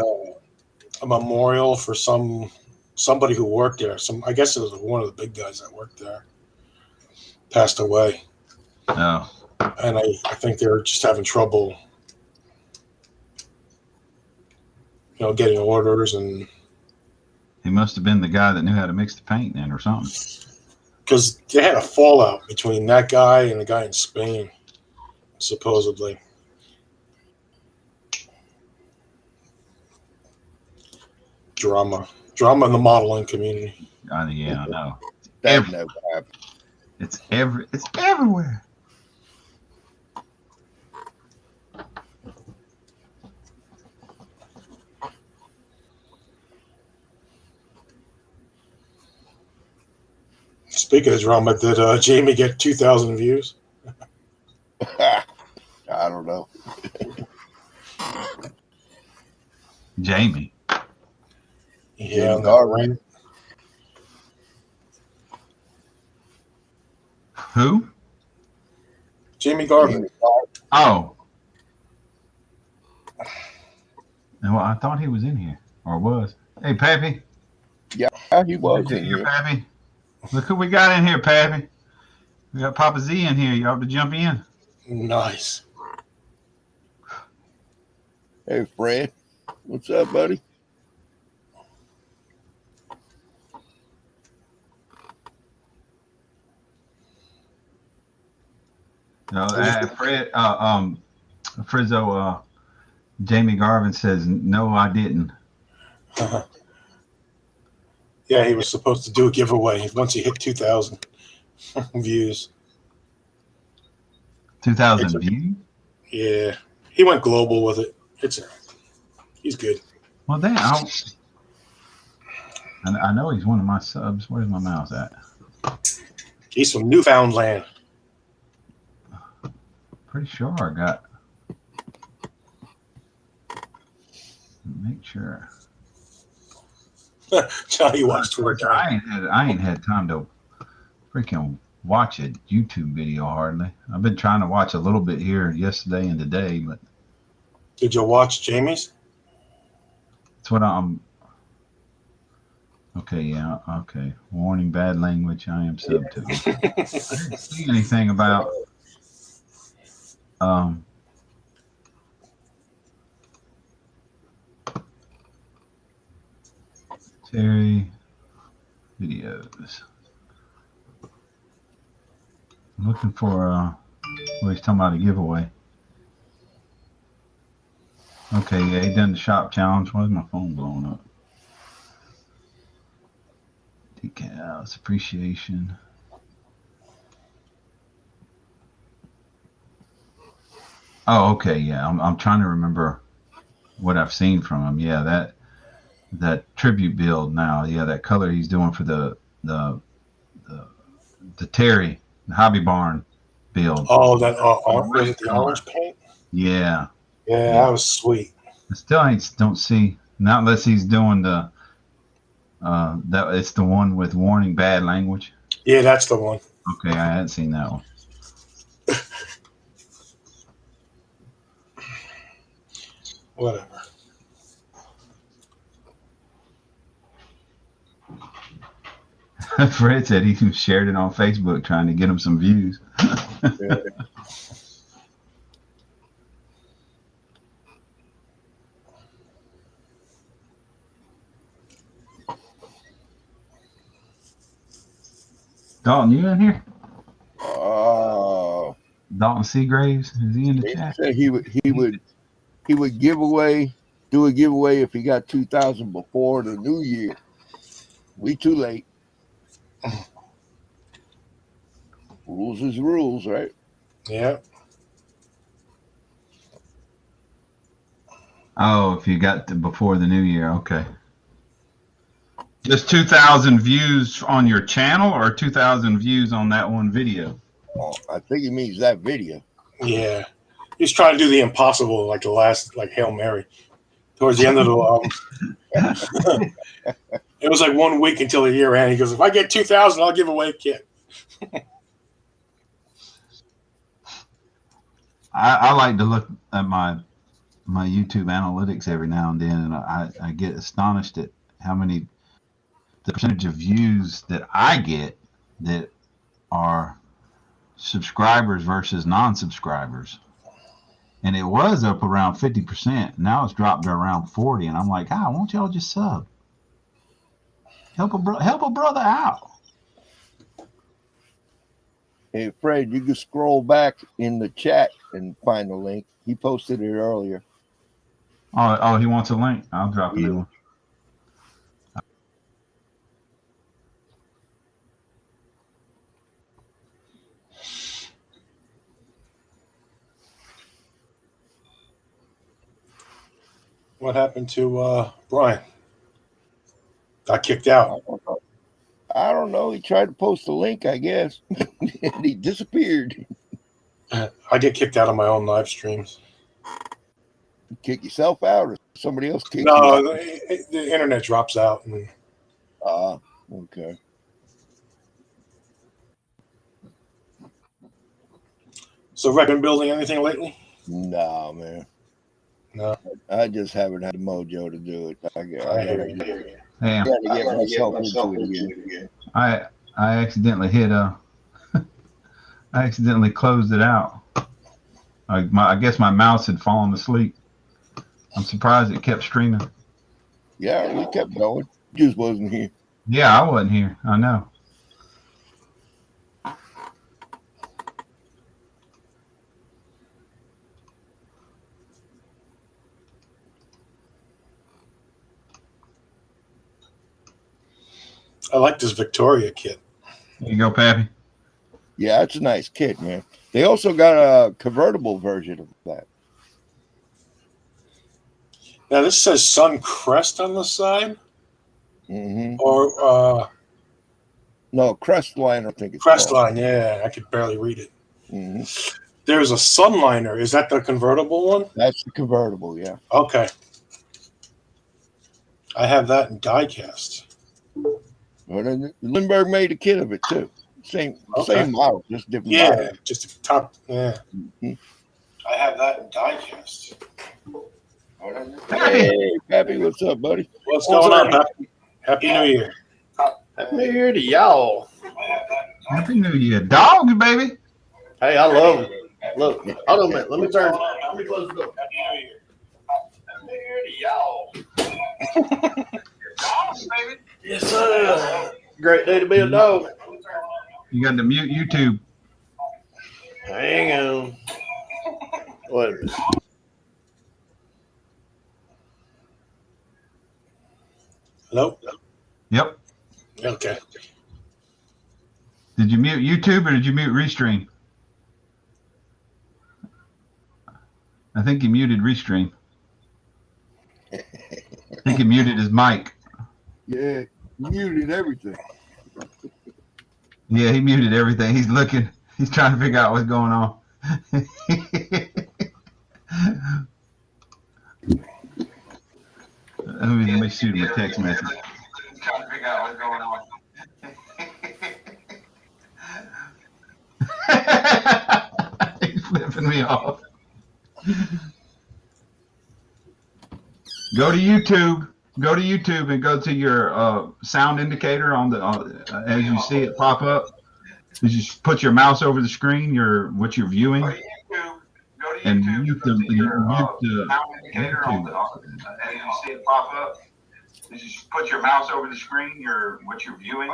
a memorial for somebody who worked there. I guess it was one of the big guys that worked there. Passed away. Oh. And I think they're just having trouble, getting orders, and He must have been the guy that knew how to mix the paint then or something. because they had a fallout between that guy and the guy in Spain, supposedly. Drama in the modeling community. Yeah, I know. That never happened. It's everywhere. Speaking of drama, did Jamie get 2,000 views? I don't know. Jamie. Yeah, on that Garvin. rant. Who? Jamie Garvin. Oh. Well, I thought he was in here, or was. Hey, Pappy. Yeah, he was Good to in hear, here. Pappy. Look who we got in here, Pappy. We got Papa Z in here. You ought to jump in. Nice. Hey, Fred. What's up, buddy? No, Fred. Frizzo. Jamie Garvin says no, I didn't. Yeah, he was supposed to do a giveaway once he hit 2,000 views. 2,000 views. Yeah, he went global with it. He's good. Well, damn. I know he's one of my subs. Where's my mouse at? He's from Newfoundland. Pretty sure I got. Make sure. Johnny watched Twitter. I ain't had time to freaking watch a YouTube video hardly. I've been trying to watch a little bit here yesterday and today, but Did you watch Jamie's? that's what I'm. Okay, yeah, okay. Warning: bad language. I am sub to. I didn't see anything about. Terry videos. I'm looking for where he's talking about a giveaway. Okay, yeah, he done the shop challenge. Why is my phone blowing up? Decals, appreciation. Oh, okay, yeah. I'm trying to remember what I've seen from him. Yeah, that tribute build now. Yeah, that color he's doing for the Terry the Hobby Barn build. Oh, that was it the orange paint? Yeah. Yeah, that was sweet. I still don't see, not unless he's doing the that it's the one with warning bad language. Yeah, that's the one. Okay, I hadn't seen that one. Whatever. Fred said he shared it on Facebook trying to get him some views. Yeah. Dalton, you in here? Dalton Seagraves, is he in the chat? Said he would do a giveaway if he got 2,000 before the new year. We too late. Rules is rules, right? Yeah. Oh, if you got before the new year, okay. Just 2,000 views on your channel or 2,000 views on that one video? Oh, I think he means that video. Yeah. He's trying to do the impossible, like the last, like Hail Mary. Towards the end of the it was like 1 week until the year end. He goes, if I get 2,000, I'll give away a kit. I like to look at my YouTube analytics every now and then, and I get astonished at how many the percentage of views that I get that are subscribers versus non-subscribers. And it was up around 50%. Now it's dropped to around 40%. And I'm like, why won't y'all just sub? Help a brother out. Hey, Fred, you can scroll back in the chat and find the link. He posted it earlier. Oh, he wants a link. I'll drop a new one. What happened to Brian? Got kicked out. I don't know. He tried to post a link, I guess, and he disappeared. I get kicked out of my own live streams. You kick yourself out, or somebody else kick you No, out? the internet drops out. And Okay. so, Rick, been building anything lately? Nah, man. No. I just haven't had the mojo to do it. I gotta Damn. get myself into it again. I accidentally hit I accidentally closed it out. I guess my mouse had fallen asleep. I'm surprised it kept streaming. Yeah, we kept going. Just wasn't here. Yeah, I wasn't here. I know. I like this Victoria kit. There you go, Pappy. Yeah, it's a nice kit, man. They also got a convertible version of that. Now, this says Suncrest on the side, Mm-hmm. or No, Crestline, I think it's Crestline. Yeah, I could barely read it. Mm-hmm. There's a Sunliner. Is that the convertible one? That's the convertible, yeah. Okay. I have that in diecast. Well, then Lindbergh made a kit of it too. Same model, just different Yeah, model. just a top. Yeah. Mhm. I have that in diecast. Hey, Pappy, what's up, buddy? What's going on, Pappy? Happy New Year. Happy New Year to y'all. Happy New Year. Dog, baby. Hey, I love them. Look, hold on a minute. Let me close the door. Happy New Year to y'all. Yes, sir. Great day to be a dog. You got to mute YouTube. Hang on. Wait a minute. Hello? Yep. Okay. Did you mute YouTube or did you mute Restream? I think he muted Restream. I think he muted his mic. Yeah, muted everything. Yeah, he muted everything. He's looking. He's trying to figure out what's going on. Let me shoot him a text message. Trying to figure out what's going on. He's flipping me off. Go to YouTube. Go to YouTube and go to your sound indicator on the as you see it pop up. You just put your mouse over the screen. What you're viewing, and mute the sound indicator on the as you see it pop up. You just put your mouse over the screen. What you're viewing,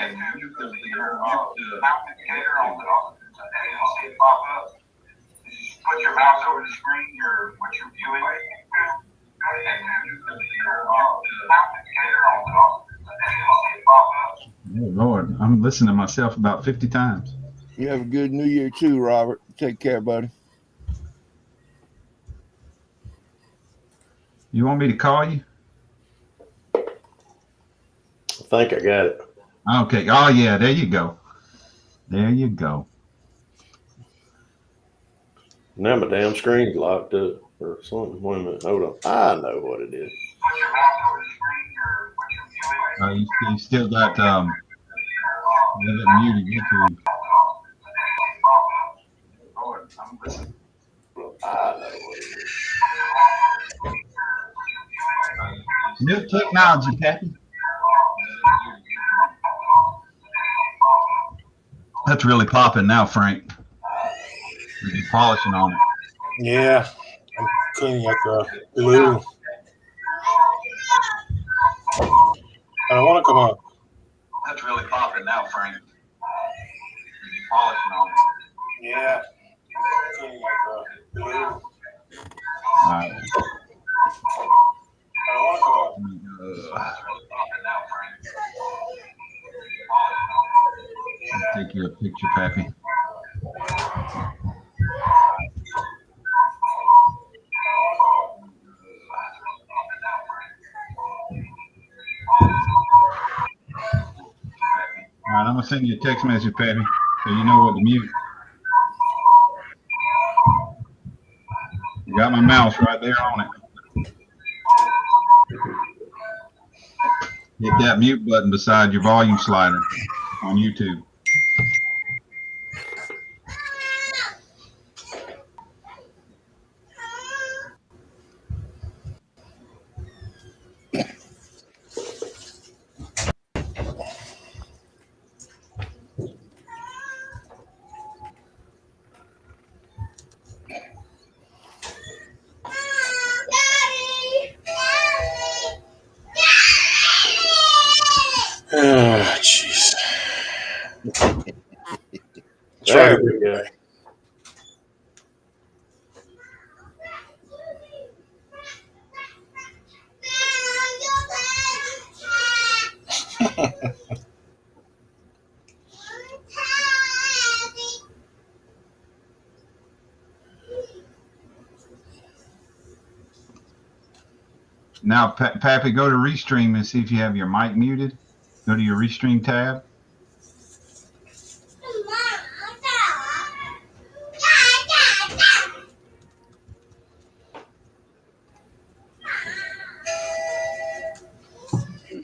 and mute the sound indicator on the as you see it pop up. You just put your mouse over the screen. What you're viewing. Oh Lord, I'm listening to myself about 50 times. You have a good New Year too, Robert. Take care, buddy. You want me to call you? I think I got it. Okay. Oh yeah, there you go. There you go. Now my damn screen's locked up or something. Wait a minute. Hold on. I know what it is. You still got muted YouTube. I know what it is. New technology, Pappy. That's really popping now, Frank. You're polishing on it. Yeah. I'm cleaning up the glue. I don't want to come up. That's really popping now, Frank. You're polishing on it. Yeah. I'm cleaning up the glue. All right. I don't want to come up. I'll take you a picture, Pappy. right, I'm gonna send you a text message, Pappy, so you know what to mute. You got my mouse right there on it. Hit that mute button beside your volume slider on YouTube. Ah, jeez. There we go. Now, Pappy, go to Restream and see if you have your mic muted. Go to your Restream tab.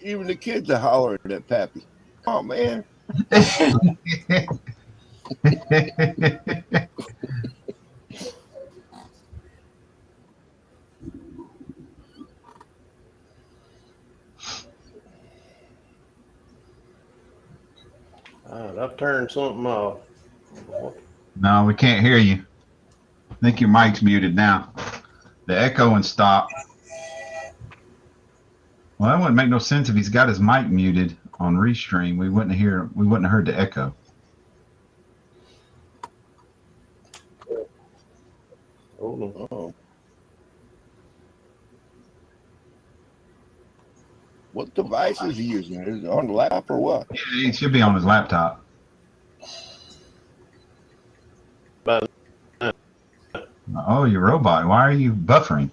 Even the kids are hollering at Pappy. Oh man. All right, I've turned something off. No, we can't hear you. I think your mic's muted now. The echoing stopped. Well, that wouldn't make no sense if he's got his mic muted on Restream. We wouldn't have heard the echo. Hold on. Oh. What device is he using? Is it on the laptop or what? He should be on his laptop. But Oh, your robot. Why are you buffering?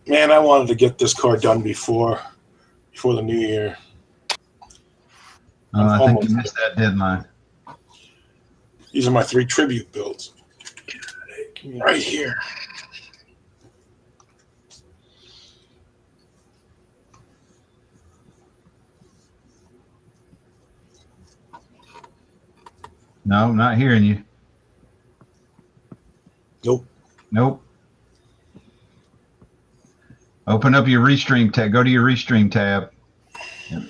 Man, I wanted to get this car done before the new year. I think you missed that deadline. These are my 3 tribute builds. Right here. No, I'm not hearing you. Nope. Nope. Open up your Restream tab. Go to your Restream tab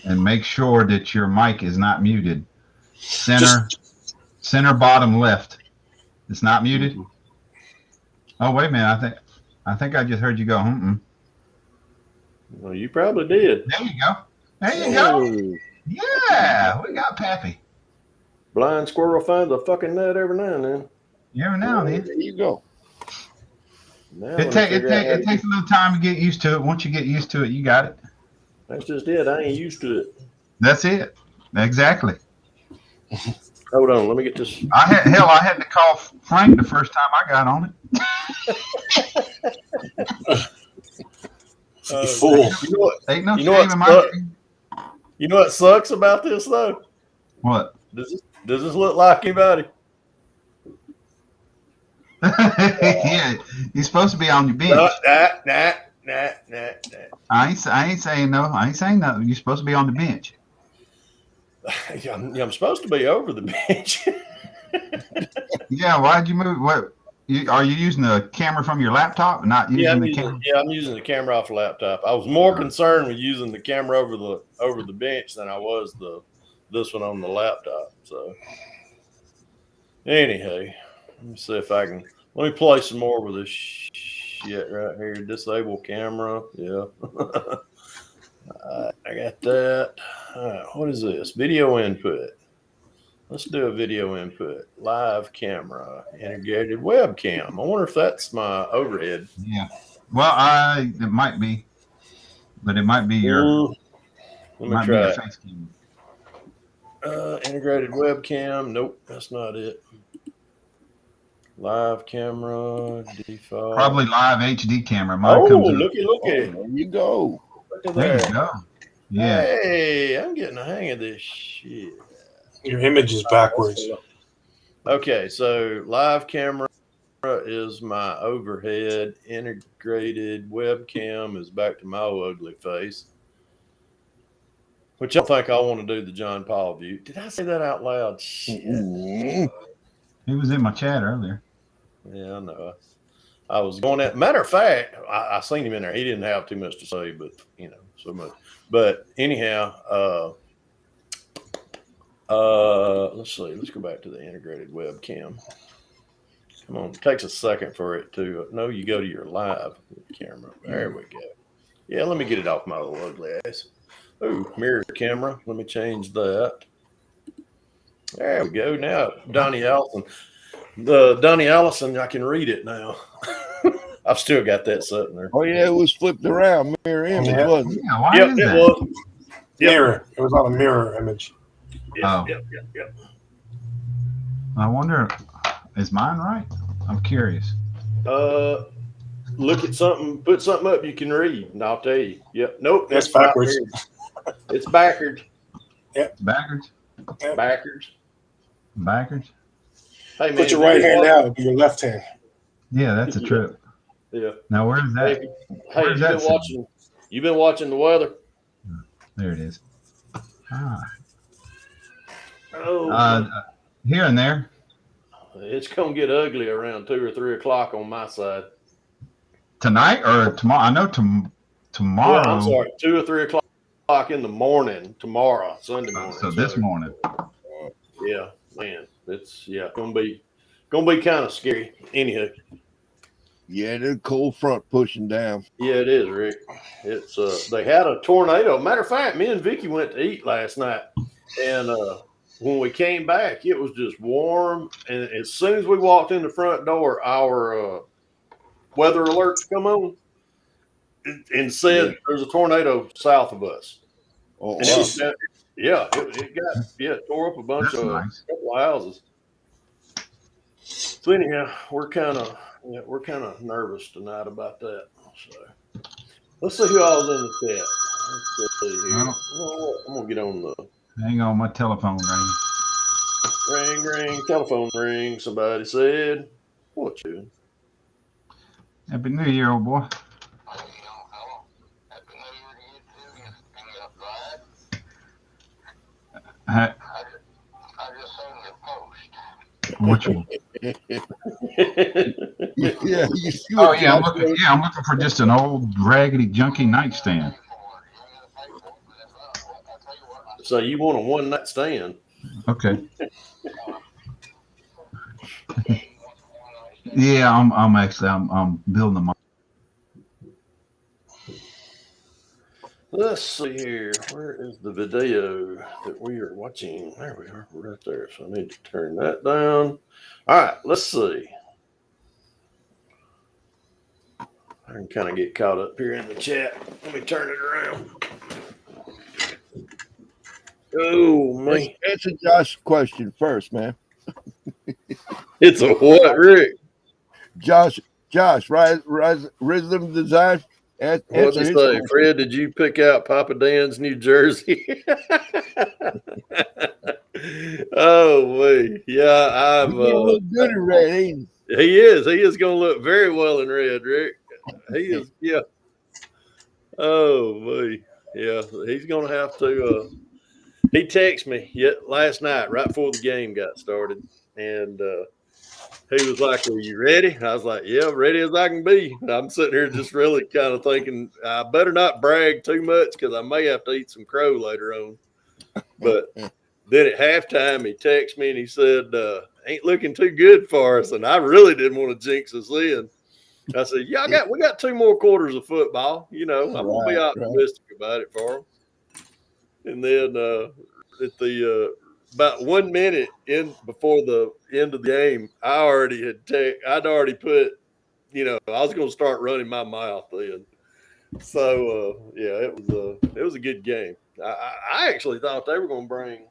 and make sure that your mic is not muted. Center bottom left. It's not muted. Oh, wait a minute. I think I just heard you go. well, you probably did. There you go. There you go. Yeah, we got Pappy. Blind squirrel finds a fucking nut every now and then. Every now and then. There you go. Now It takes a little time to get used to it. Once you get used to it, you got it. That's just it. I ain't used to it. That's it. Exactly. Hold on, let me get this. I had to call Frank the first time I got on it. You fool. You know what? Ain't no You know shame in what's my. You know what sucks about this though? What? Does this look like anybody? Yeah, you're supposed to be on your bench. Nah. I ain't saying no. I ain't saying no. You're supposed to be on the bench. I'm supposed to be over the bench. Yeah, why'd you move? What? Are you using the camera from your laptop? Not using the camera? I'm using the camera off the laptop. I was more concerned with using the camera over the bench than I was this one on the laptop. So anyhow, let me see if I can. Let me play some more with this shit right here. Disable camera. Yeah. I got that. All right, what is this? Video input. Let's do a video input. Live camera. Integrated webcam. I wonder if that's my overhead. Yeah. Well, it might be, but it might be your. Let me try it. Face camera. Integrated webcam. Nope, that's not it. Live camera default. Probably live HD camera. Mine Oh, comes up. looky. There you go. Look at There you that. go. Yeah. Hey, I'm getting the hang of this shit. Your image is backwards. Okay, so live camera is my overhead. Integrated webcam is back to my ugly face. Which I don't think I want to do the John Paul view. Did I say that out loud? Shit. He was in my chat earlier. Yeah, I know. I was going at. Matter of fact, I seen him in there. He didn't have too much to say, but so much. But anyhow, let's see. Let's go back to the integrated webcam. Come on, it takes a second for it to. No, you go to your live camera. There we go. Yeah, let me get it off my little ugly ass. Oh, mirror camera. Let me change that. There we go. Now, Donnie Allison. Donnie Allison, I can read it now. I've still got that sitting there. Oh yeah, it was flipped around, mirror image, Yeah. wasn't it? Yeah, why Yep, is it that? was. Mirror. It was on a mirror image. Oh. Yep. I wonder, is mine right? I'm curious. Look at something, put something up you can read, and I'll tell you. Yep. Nope. That's backwards. It's backwards. Backwards? Backwards. Hey, man. Put your right hand out, it'll be your left hand. Yeah, that's a trip. Yeah. Now, where's that? Hey, you've been watching the weather? There it is. Oh. Here and there. It's going to get ugly around 2 or 3 o'clock on my side. Tonight or tomorrow? I know tomorrow. Well, I'm sorry, 2 or 3 o'clock in the morning tomorrow, Sunday morning. So this morning. Yeah, man, it's gonna be kind of scary. Anyhow, Yeah, the cold front pushing down. yeah, it is, Rick. It's they had a tornado. Matter of fact, me and Vicky went to eat last night, and when we came back, it was just warm. And as soon as we walked in the front door, our weather alerts come on and said there's a tornado south of us. Oh, And it tore up a bunch That's of nice. couple of houses. So anyhow, we're kind of nervous tonight about that. So let's see who all's in the chat. Let's see here. I'm gonna get on the Hang on, my telephone ring. ring, telephone ring. Somebody said, "What you?" Happy New Year, old boy. I just seen your post. Which one? yeah, you see Oh what yeah, I'm Josh looking. Yeah, I'm looking for just an old raggedy, junky nightstand. So you want a one night stand? Okay. Yeah, I'm building them. Let's see here. Where is the video that we are watching? There we are, right there. So I need to turn that down. All right, let's see. I can kind of get caught up here in the chat. Let me turn it around. Oh, man. Answer Josh's question first, man. It's a what, Rick? Josh, Rhythm Design. What'd you say? Question. Fred, did you pick out Papa Dan's New Jersey? Oh, wait. Yeah, He's gonna look good in red, ain't he? He is. He is going to look very well in red, Rick. He is. Yeah. Oh, boy. Yeah. He's going to have to. He texted me last night, right before the game got started. And he was like, "Are you ready?" I was like, "Yeah, ready as I can be." And I'm sitting here just really kind of thinking, I better not brag too much because I may have to eat some crow later on. But then at halftime, he texted me and he said, "Ain't looking too good for us." And I really didn't want to jinx us in. I said, "Yeah, we got 2 more quarters of football. I'm gonna be optimistic about it for them." And then at the about 1 minute in before the end of the game, I'd already put, I was going to start running my mouth then. So it was a good game. I actually thought they were going to bring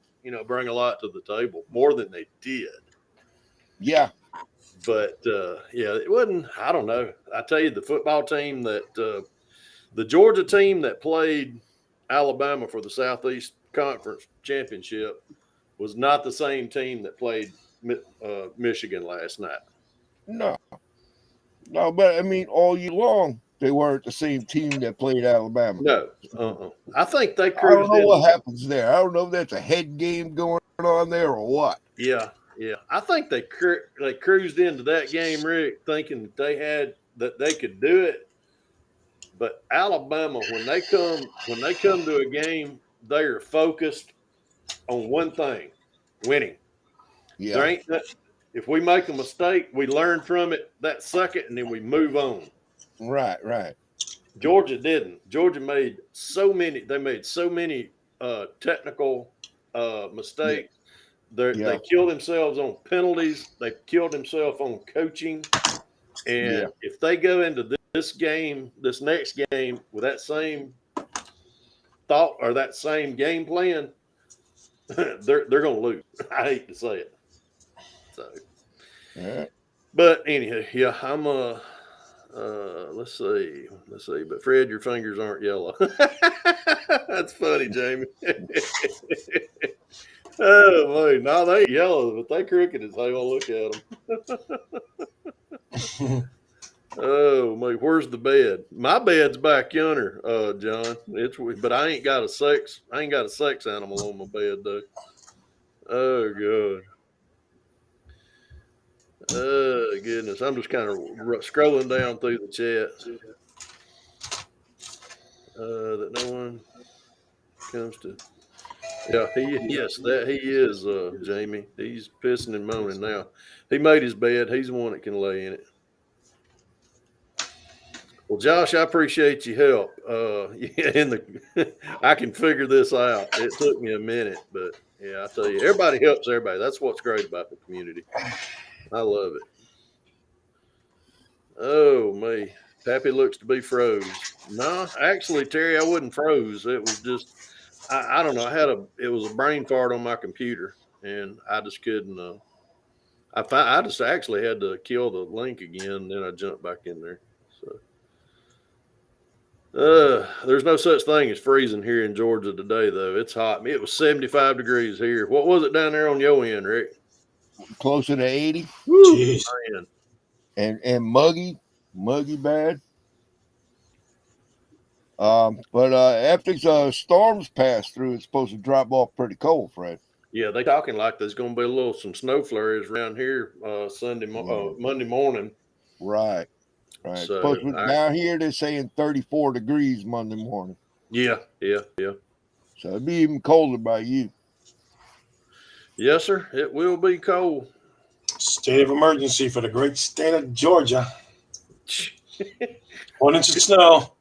bring a lot to the table, more than they did. Yeah. But it wasn't. I don't know. I tell you, the football team the Georgia team that played Alabama for the Southeast Conference Championship was not the same team that played Michigan last night. No, but I mean, all year long they weren't the same team that played Alabama. No, I think they I cruised. don't know what happens there. I don't know if that's a head game going on there or what. Yeah. I think they cruised into that game, Rick, thinking that they could do it. But Alabama, when they come to a game, they are focused on one thing: winning. Yeah. There ain't that. If we make a mistake, we learn from it that second, and then we move on. Right. Georgia didn't. Georgia made so many. They made so many technical mistakes. They killed themselves on penalties. They killed themselves on coaching. And if they go into this next game, with that same thought or that same game plan, they're going to lose. I hate to say it. So, but anyhow, yeah, I'm let's see. But Fred, your fingers aren't yellow. That's funny, Jamie. Oh boy, no, they ain't yellow, but they crooked as hell. Look at them. Oh my, where's the bed? My bed's back yonder, John. But I ain't got a sex animal on my bed though. Oh god. Oh goodness, I'm just kind of scrolling down through the chat. That no one comes to. Yeah, he is, Jamie. He's pissing and moaning now. He made his bed. He's the one that can lay in it. Well, Josh, I appreciate your help. I can figure this out. It took me a minute, but yeah, I tell you, everybody helps everybody. That's what's great about the community. I love it. Oh, me. Pappy looks to be froze. No, actually, Terry, I wasn't froze. It was just, I don't know. It was a brain fart on my computer, and I just couldn't. I just actually had to kill the link again, and then I jumped back in there. So, there's no such thing as freezing here in Georgia today, though. It's hot. It was 75 degrees here. What was it down there on your end, Rick? Closer to 80. Jeez. Man. And muggy bad. But after storms pass through, it's supposed to drop off pretty cold, Fred. Yeah, they talking like there's going to be some snow flurries around here Monday morning. Right. So, down here they're saying 34 degrees Monday morning. Yeah. So it'd be even colder by you. Yes, sir. It will be cold. State of emergency for the great state of Georgia. 1 inch of snow.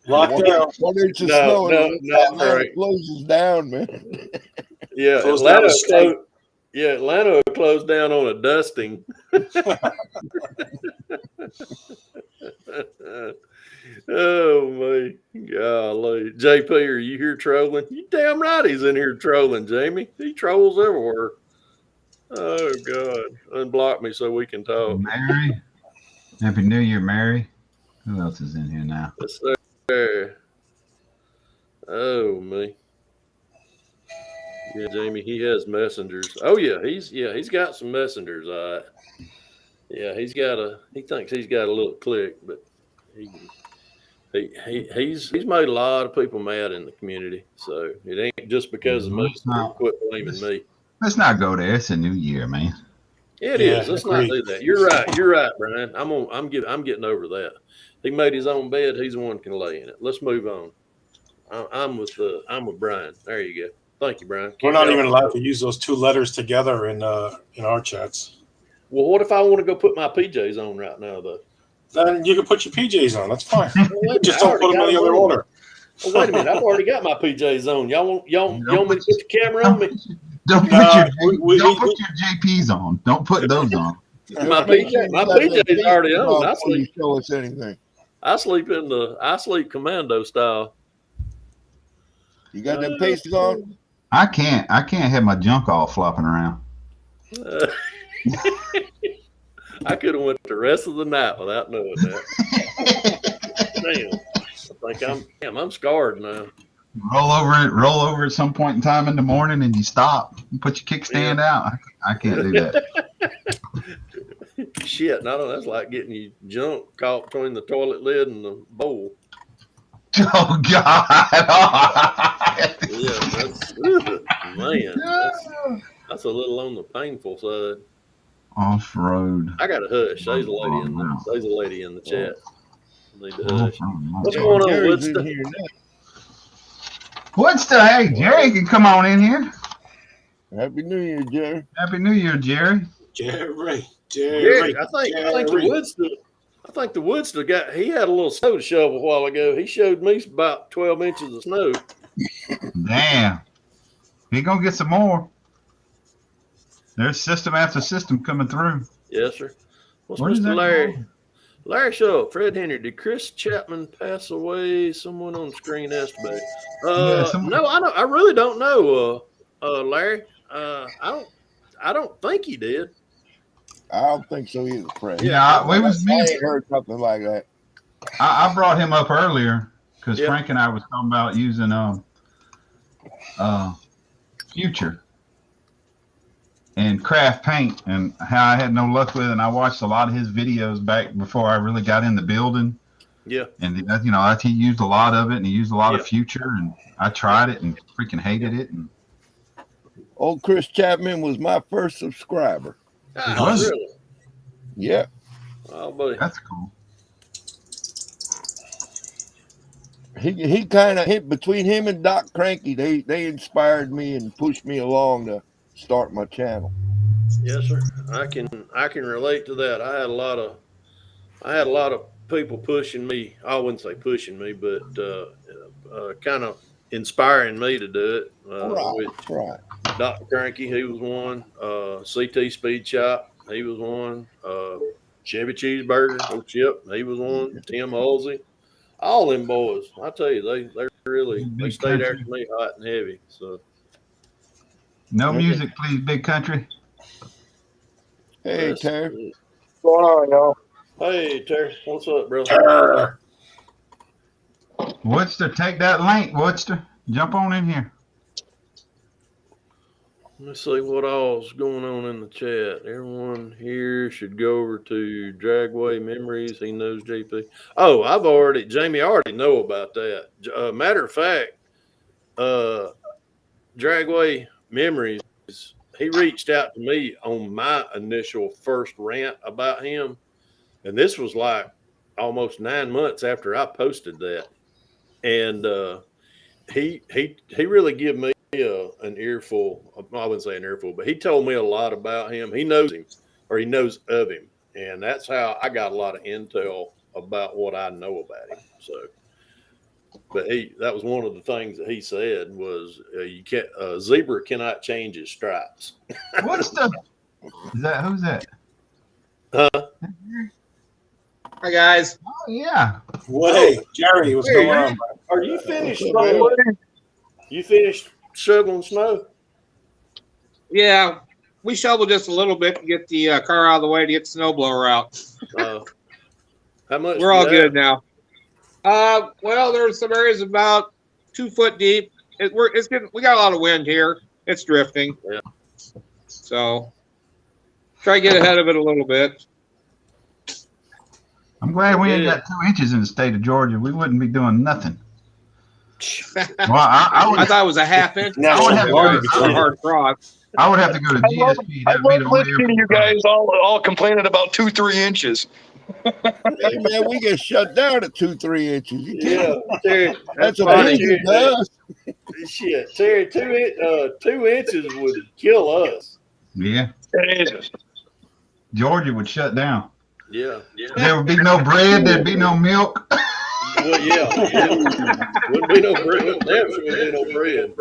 Lockdown. 1 inch of snow. No, right. Closes down, man. Yeah, Atlanta will close down on a dusting. Oh my golly. JP, are you here trolling? You damn right he's in here trolling, Jamie. He trolls everywhere. Oh God. Unblock me so we can talk. Mary. Happy New Year, Mary. Who else is in here now? Yes, sir. Oh me. Yeah, Jamie, he has messengers. Oh yeah, he's got some messengers. Yeah, he thinks he's got a little click, but he's made a lot of people mad in the community. So it ain't just because of me. Quit blaming me. Let's not go there. It's a new year, man. It is. Let's not do that. You're right, Brian. I'm getting over that. He made his own bed. He's the one who can lay in it. Let's move on. I'm with Brian. There you go. Thank you, Brian. We're not even allowed to use those two letters together in our chats. Well, what if I want to go put my PJs on right now, though? Then you can put your PJs on. That's fine. Just don't put them in the other order. Well, wait a minute. I've already got my PJs on. Y'all want me to put the camera on me? Don't put your JPs on. Don't put those on. My PJs already on. Show us anything. I sleep commando style. You got them pasties on? I can't have my junk all flopping around. I could have went the rest of the night without knowing that. Damn. I think I'm scarred now. Roll over at some point in time in the morning, and you stop. You put your kickstand out. I can't do that. Shit, no, that's like getting your junk caught between the toilet lid and the bowl. Oh God! Yeah, that's a little on the painful side. Off road. I got to hush. There's a lady in the chat. I need to hush. What's What's going on, Jerry's in Woodstock? here now. Hey, Jerry can come on in here. Happy New Year, Jerry. Happy New Year, Jerry. Jerry. I think the Woodstock he had a little snow to shovel a while ago. He showed me about 12 inches of snow. Damn. He gonna get some more. There's system after system coming through. Yes, sir. What's What is Mr. that Larry? called? Larry, show up. Fred Henry. Did Chris Chapman pass away? Someone on the screen asked me. No, I really don't know. Larry. I don't think he did. I don't think so either, Fred. Yeah, we I was ain't heard something like that. I brought him up earlier because Yeah. Frank and I was talking about using Future and craft paint and how I had no luck with it. And I watched a lot of his videos back before I really got in the building. Yeah. And he used a lot of it, and he used a lot Yeah. of Future, and I tried it and freaking hated it. And Old Chris Chapman was my first subscriber. Was it? Really? Yeah. Oh, buddy. that's cool. He kind of hit between him and Doc Cranky. They inspired me and pushed me along to start my channel. Yes, sir. I can relate to that. I had a lot of people pushing me. I wouldn't say pushing me, but kind of inspiring me to do it. Right. Dr. Cranky, he was one. CT Speed Shop, he was one. Chevy Cheeseburger, Chip, he was one. Tim Halsey, all them boys. I tell you, they really they stayed after me hot and heavy. So No music, please, Big Country. Hey, yes. Terry. What's going on, y'all? Hey Terry, what's up, brother? Woodster, take that link, Woodster. Jump on in here. Let's see what all's going on in the chat. Everyone here should go over to Dragway Memories. He knows JP. Oh, Jamie already know about that. Matter of fact, Dragway Memories, he reached out to me on my initial first rant about him. And this was like almost 9 months after I posted that. And he really gave me an earful. I wouldn't say an earful, but he told me a lot about him. He knows him, or he knows of him, and that's how I got a lot of intel about what I know about him. So, but that was one of the things that he said was zebra cannot change his stripes. Woodster. Who's that? Hi, guys. Oh yeah. Hey, Jerry, what's going on? Are you finished? You finished shoveling snow? Yeah, we shoveled just a little bit to get the car out of the way to get the snowblower out. How much? We're all good now. Well, there's some areas about 2 foot deep. We got a lot of wind here. It's drifting. Yeah. So try to get ahead of it a little bit. I'm glad we ain't got 2 inches in the state of Georgia. We wouldn't be doing nothing. Well, I thought it was a half inch. No, I would have to for a hard cross. I would have to go to GSP. I That'd be love the only listening to you guys all complaining about 2-3 inches. Hey, man, we get shut down at 2-3 inches. You can't- Terry, That's a funny. big to us. Shit, Terry, 2 inches would kill us. Yeah, Jesus. Georgia would shut down. Yeah. There would be no bread. There'd be no milk. Well, yeah. Wouldn't be no bread. There wouldn't be no bread.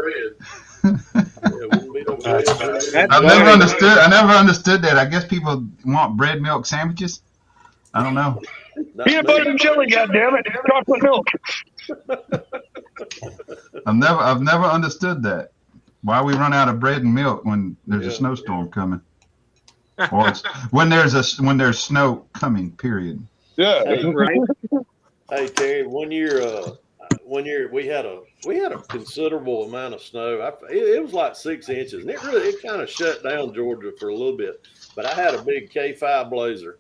Yeah, wouldn't be no bread. I never understood that. I guess people want bread milk sandwiches. I don't know. Not Peanut me. butter and jelly, goddammit. Chocolate milk. I've never understood that. Why we run out of bread and milk when there's a Yeah. snowstorm coming? Or it's, when there's snow coming, period. Yeah. Hey, Right? hey Terry, one year we had a considerable amount of snow. It was like 6 inches, and it kind of shut down Georgia for a little bit. But I had a big K5 Blazer,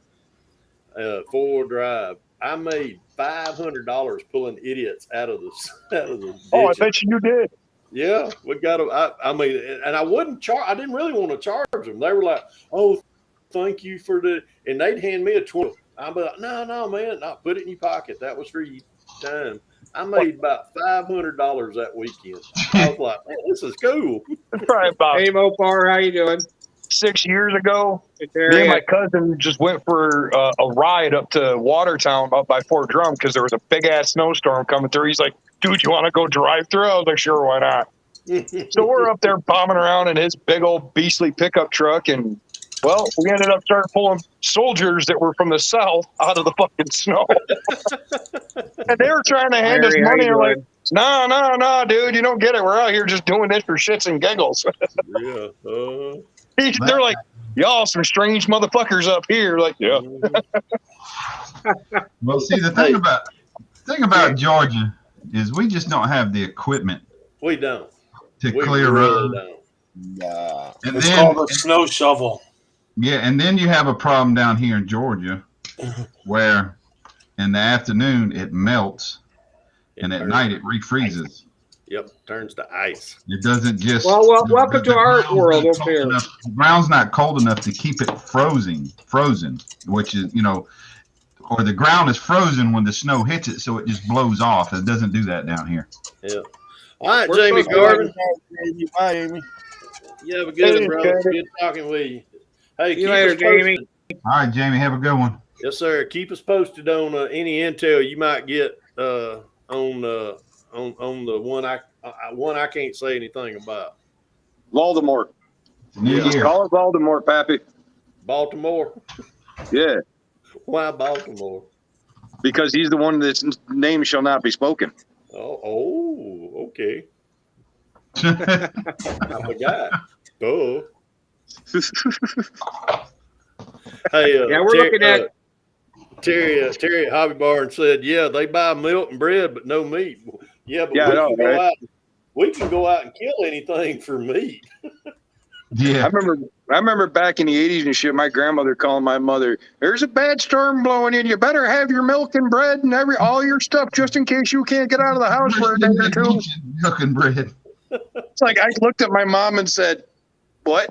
4-wheel drive. I made $500 pulling idiots out of the ditches. Oh, I bet you did. Yeah, we got them. I mean, and I wouldn't charge. I didn't really want to charge them. They were like, "Oh, thank you for the," and they'd hand me a 20. I'm like, "No, man, no, put it in your pocket. That was for your time." I made about $500 that weekend. I was like, "Man, this is cool." Probably about Hey, Mopar, how you doing? 6 years ago, Hey, me Terry. and my cousin just went for a ride up to Watertown up by Fort Drum because there was a big ass snowstorm coming through. He's like, "Dude, you want to go drive through?" I was like, "Sure, why not?" So we're up there bombing around in his big old beastly pickup truck, and well, we ended up starting pulling soldiers that were from the south out of the fucking snow, and they were trying to hand us Terry, how money. you We're like, doing? no, dude, you don't get it. We're out here just doing this for shits and giggles. Yeah. They're like, y'all some strange motherfuckers up here. Like, yeah. Well, see, the thing about Georgia is we just don't have the equipment We don't. to We clear really roads. don't. Nah. And It's then, called a snow shovel. yeah, and then you have a problem down here in Georgia where in the afternoon it melts and at night it refreezes. Yep, turns to ice. It doesn't just. Well, welcome to our ground's world not up cold here. enough- The ground's not cold enough to keep it frozen, which is, or the ground is frozen when the snow hits it, so it just blows off. It doesn't do that down here. Yeah. All right, We're Jamie supposed to Garvin. Bye, Amy. You have a good Hey, one, brother. Jamie. Good talking with you. Hey, See you keep later, us posted. Jamie. All right, Jamie, have a good one. Yes, sir. Keep us posted on any intel you might get on the one I can't say anything about. Voldemort. New Yeah. Year. Call it Voldemort, Pappy. Baltimore. Yeah, Why Baltimore? because he's the one that's name shall not be spoken. Oh, okay. I forgot. Oh. Hey, Yeah, we're looking at. Terry at Hobby Barn said, "Yeah, they buy milk and bread, but no meat." Yeah, but Yeah, I know, can go right? out. We can go out and kill anything for meat. Yeah. I remember back in the 80s and shit, my grandmother calling my mother, "There's a bad storm blowing in. You better have your milk and bread and all your stuff just in case you can't get out of the house for a day or two." Cooking bread. It's like I looked at my mom and said, "What?"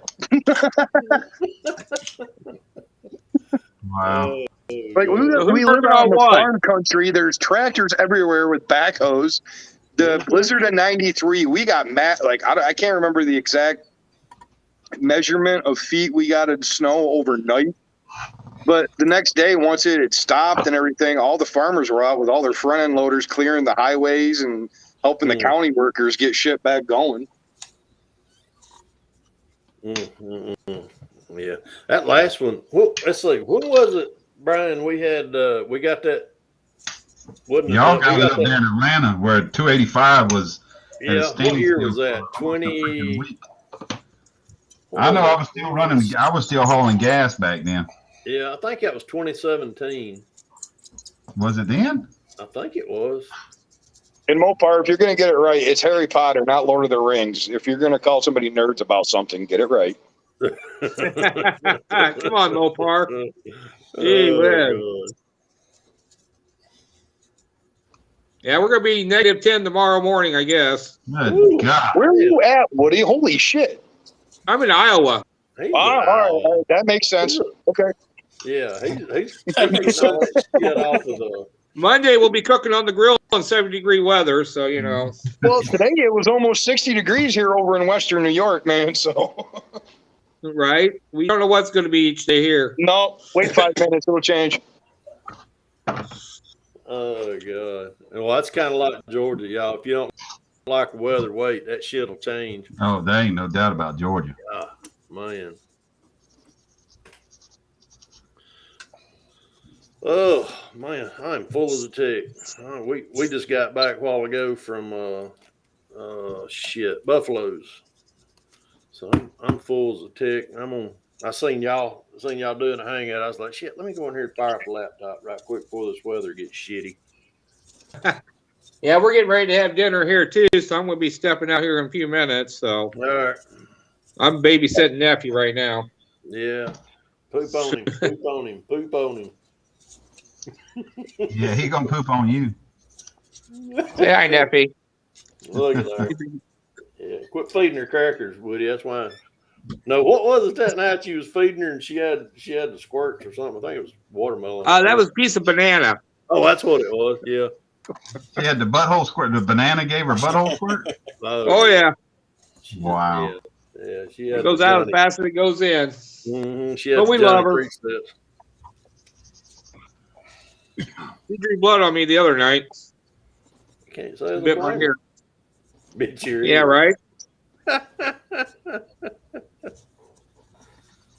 Wow. Like we Who's live working out on in the what? farm country. There's tractors everywhere with backhoes. The blizzard of '93, we got like I can't remember the exact measurement of feet we got of snow overnight. But the next day, once it had stopped and everything, all the farmers were out with all their front end loaders clearing the highways and helping the county workers get shit back going. Yeah, that last one. Well, let's see. When was it, Brian? We got that. Wasn't Y'all it? got We it up there in Atlanta where 285 was. at a Yeah. What standstill year was for that? almost a 20. freaking week. I know I was still running. I was still hauling gas back then. Yeah, I think that was 2017. Was it then? I think it was. In Mopar, if you're going to get it right, it's Harry Potter, not Lord of the Rings. If you're going to call somebody nerds about something, get it right. Come on, Mopar. Gee Oh, whiz. God. Yeah, we're gonna be -10 tomorrow morning, I guess. Good Ooh. God. Where are you at, Woody? Holy shit. I'm in Iowa. He's All an right, owl. that makes sense. Okay. Yeah, he's getting all that shit off of the. Monday we'll be cooking on the grill in 70-degree weather, so you know. Well, today it was almost 60 degrees here over in Western New York, man. So, Right? We don't know what's going to be each day here. no, wait 5 minutes, it'll change. Oh God! Well, that's kind of like Georgia, y'all. If you don't like the weather, wait. That shit'll change. Oh, there ain't no doubt about Georgia. Man. Oh man, I'm full of the tick. We just got back a while ago from Buffaloes. So I'm full as a tick. I seen y'all doing a hangout. I was like, shit, let me go in here and fire up the laptop right quick before this weather gets shitty. Yeah, we're getting ready to have dinner here too, so I'm going to be stepping out here in a few minutes. So All right. I'm babysitting nephew right now. Yeah. Poop on him. Poop on him. Poop on him. Yeah, he gonna poop on you. Say hi, nephew. Look at that. Yeah. Quit feeding her crackers, Woody. That's why. No, what was it that night you was feeding her and she had the squirts or something? I think it was watermelon. That was a piece of banana. Oh, that's what it was. Yeah. She had the butthole squirt. The banana gave her butthole squirt. Oh yeah. Wow. Yeah. She had It goes out as fast as it goes in. Mm-hmm. She had But we the love her. 3 steps. He drew blood on me the other night. Can't say Bit my hair. Bit your Yeah, ear. right.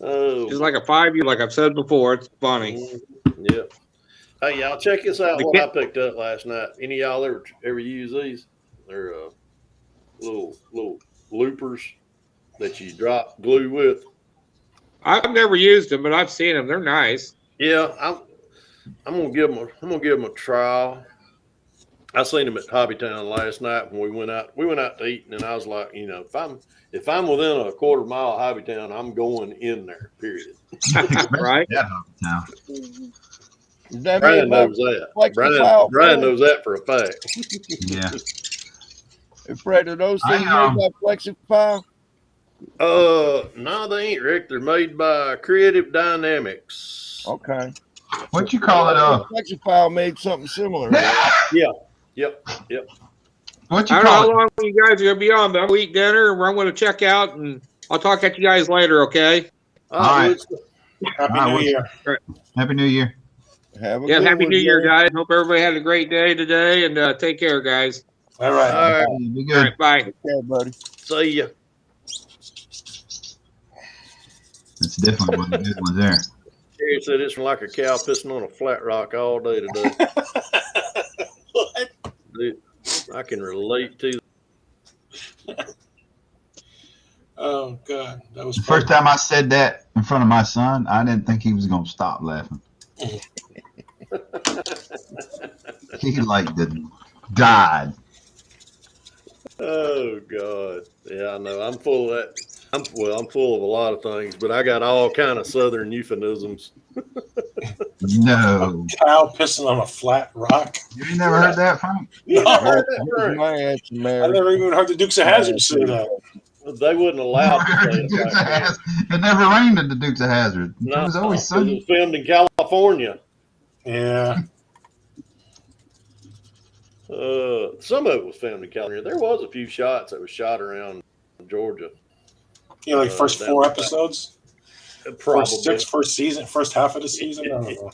Oh. It's like a 5-year, like I've said before. It's funny. Yeah. Hey, y'all, check this out. The What I kid- picked up last night. Any of y'all ever use these? They're little loopers that you drop glue with. I've never used them, but I've seen them. They're nice. Yeah, I'm gonna give them a trial. I seen them at Hobbytown last night when we went out to eat, and I was like, if I'm within a quarter mile of Hobbytown, I'm going in there. Period. Right? Yeah, now. Does that mean Brian about knows that. Flexi-File? Brian knows that for a fact. Yeah. Hey, Fred, are those things I, made by Flexi-File? No, they ain't, Rick. They're made by Creative Dynamics. Okay. What you call it? Flexi-File made something similar. Yep. What I you don't know how call it? long you guys are going to be on, but I'm going to eat dinner and I'm going to check out, and I'll talk at you guys later, okay? All right. Happy All right, New what's- Year. Happy New Year. Have a Yeah, good Happy one, New Year, Joe. guys. Hope everybody had a great day today, and take care, guys. All right. All right. Be All good. right, bye. Yeah, buddy. See ya. That's definitely one of the good ones there. Jerry said it's like a cow pissing on a flat rock all day today. What? Dude, I can relate to. Oh God, that was The first time I said that in front of my son, I didn't think he was gonna stop laughing. He like died. Oh God, yeah, I know. I'm full of that. I'm full of a lot of things, but I got all kind of Southern euphemisms. No. cow pissing on a flat rock. You ain't never heard that, Frank? No, Here's Right. my answer, I Mary. never even heard the Dukes of Hazzard say that. They wouldn't allow to say it Dukes of back then. Hazzard. It never rained at the Dukes of Hazzard. No, It was always 'cause sunny. it was filmed in California. Yeah, Some of it was filmed in California. There was a few shots that was shot around Georgia. like first that 4 was- episodes, Probably. first 6, first season, first half of the season. I don't know.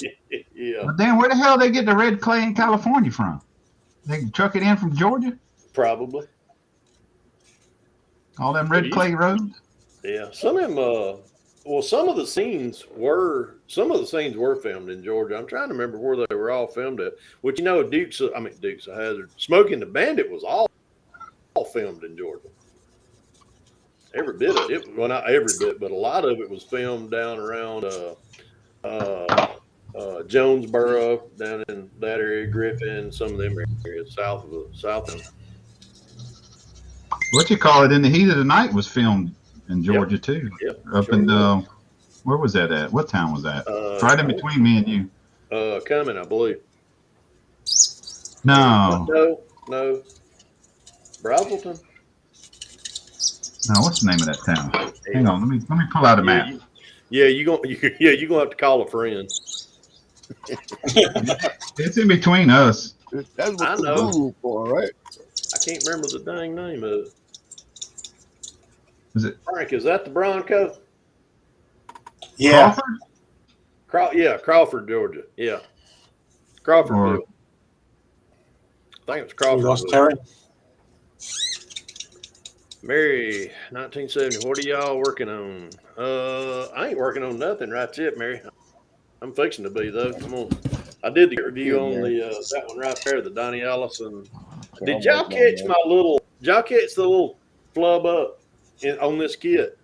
Yeah, But then where the hell they get the red clay in California from? They truck it in from Georgia? probably. All them red clay roads? Yeah, some of them. Some of the scenes were filmed in Georgia. I'm trying to remember where they were all filmed at. Which Dukes of Hazzard, Smoking the Bandit was all filmed in Georgia. Every bit of it. Well, not every bit, but a lot of it was filmed down around Jonesboro, down in that area, Griffin, some of them areas south of them. What you call it in the heat of the night was filmed in Georgia too. Yep, Up sure in was. where was that at? What town was that? Uh, Right in between me and you. Cumming, I believe. No. No. Brazelton. No, what's the name of that town? Hang on, let me pull out a map. You're gonna have to call a friend. It's in between us. That's what I the know. guru for, right? I can't remember the dang name of it. Is it Frank, is that the Bronco? Yeah, Crawford? Crawford, Georgia. Yeah. Crawfordville. Or- I think it we was lost Crawfordville. Terry. Mary, 1970. What are y'all working on? I ain't working on nothing right yet, Mary. I'm fixing to be though. I did the review on that one right there, the Donnie Allison. Did y'all catch the little flub up on this kit.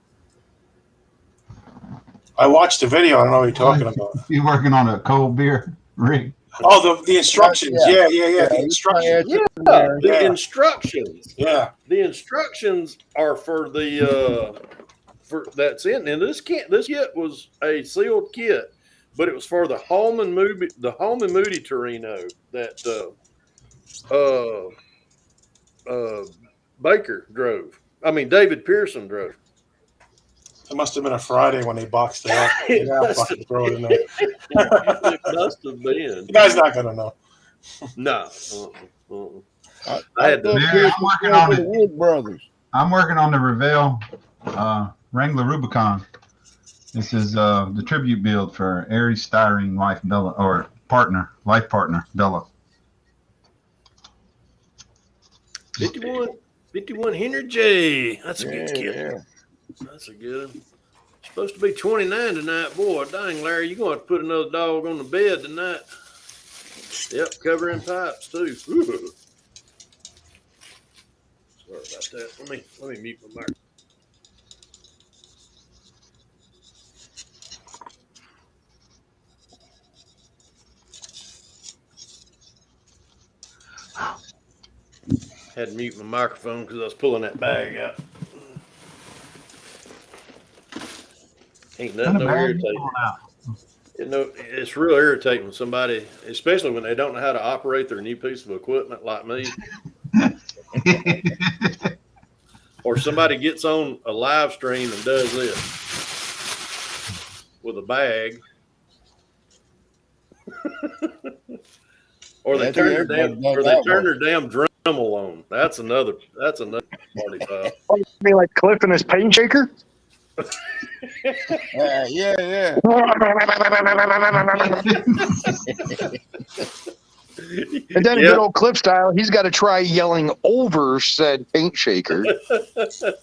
I watched the video. I don't know what you're talking about. You working on a cold beer rig? Oh, the instructions. Yeah. The instructions. The instructions. Yeah. The instructions are for the for that's in. And this kit was a sealed kit, but it was for the Holman Moody Torino that Baker drove. I mean, David Pearson drove. It must have been a Friday when they boxed it up. It Yeah, must fucking have throw it in there. It must have been. You guys not gonna know. No. I had to. Yeah, I'm working on The it. Wood Brothers. I'm working on the Revell Wrangler Rubicon. This is the tribute build for Aries Styrene wife Bella, or life partner Bella. 51 Henry J. That's a good kid. Yeah. That's a good one. Supposed to be 29 tonight. Boy, dang, Larry, you're going to have to put another dog on the bed tonight. Yep, covering pipes, too. Ooh. Sorry about that. Let me mute my mic. Had to mute my microphone because I was pulling that bag out. Ain't nothing no irritating. It's real irritating when somebody, especially when they don't know how to operate their new piece of equipment like me, or somebody gets on a live stream and does this with a bag, or they turn their damn Dremel on. That's another party foul. You mean like Cliff and his paint shaker? Yeah. And then good old Cliff style, he's got to try yelling over said paint shaker.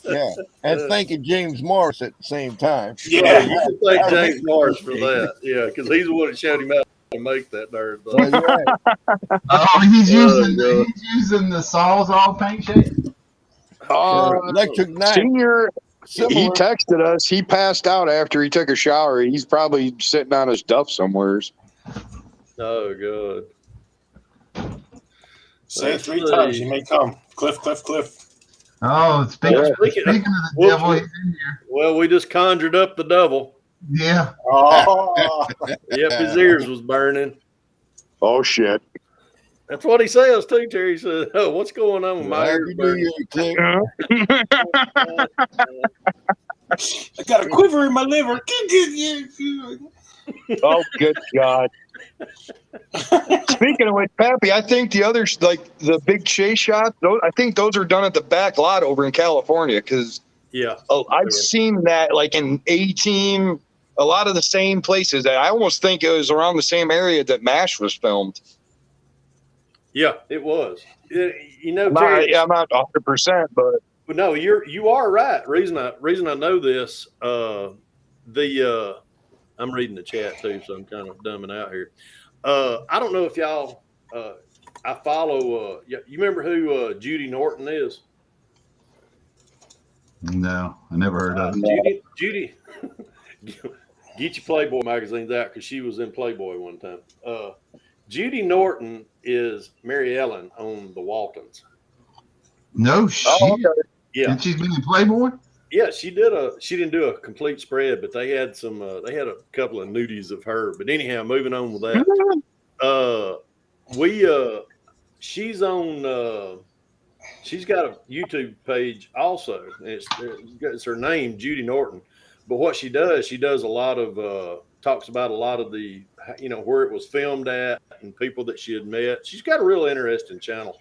Yeah. And thanking James Morris at the same time. Yeah. You can thank James Morris for that. Yeah, because he's the one that showed him how to make that darn thing. That's right. Oh, he's using the Sawzall paint shaker. Electric Knife. Senior, he Similar. texted us. He passed out after he took a shower. He's probably sitting on his duff somewheres. Oh, good. Say it 3 times. You may come. Cliff. Oh, speaking of the devil, he's in here. Well, we just conjured up the devil. Yeah. Oh. Yep, his ears was burning. Oh, shit. That's what he says too, Terry. He said, "Oh, what's going on with my ears Happy New burning?" Year, Cliff. I got a quiver in my liver. Oh, good God. Speaking of which, Pappy, I think the others, like the big chase shots, I think those are done at the back lot over in California because Yeah, I've seen that like in A-Team, a lot of the same places. That I almost think it was around the same area that MASH was filmed. yeah, it was. You know, Terry, I'm not 100%, but no, you are right. Reason I know this, I'm reading the chat too, so I'm kind of dumbing out here. I don't know if y'all, I follow. You remember who Judy Norton is? No, I never heard of it. Judy, get your Playboy magazines out because she was in Playboy one time. Judy Norton is Mary Ellen on the Waltons. No shit. okay. Yeah, And she's been in Playboy? yeah, she didn't do a complete spread, but they had they had a couple of nudies of her. But anyhow, moving on with that. She's on. She's got a YouTube page also. It's her name, Judy Norton. But what she does a lot of talks about a lot of the where it was filmed at and people that she had met. She's got a real interesting channel,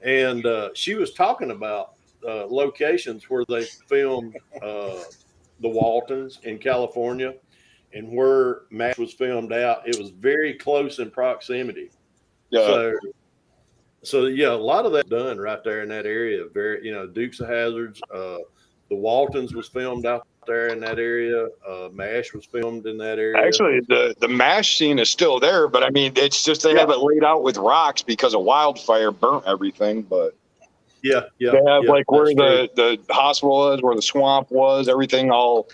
and she was talking about locations where they filmed the Waltons in California, and where MASH was filmed out. It was very close in proximity. Yeah. So yeah, a lot of that done right there in that area. Very, Dukes of Hazzards. The Waltons was filmed out there in that area. MASH was filmed in that area. Actually, the MASH scene is still there, but I mean, it's just they have it laid out with rocks because a wildfire burnt everything. But Yeah, yeah. They have yeah, like where that's true. the hospital was, where the swamp was, everything all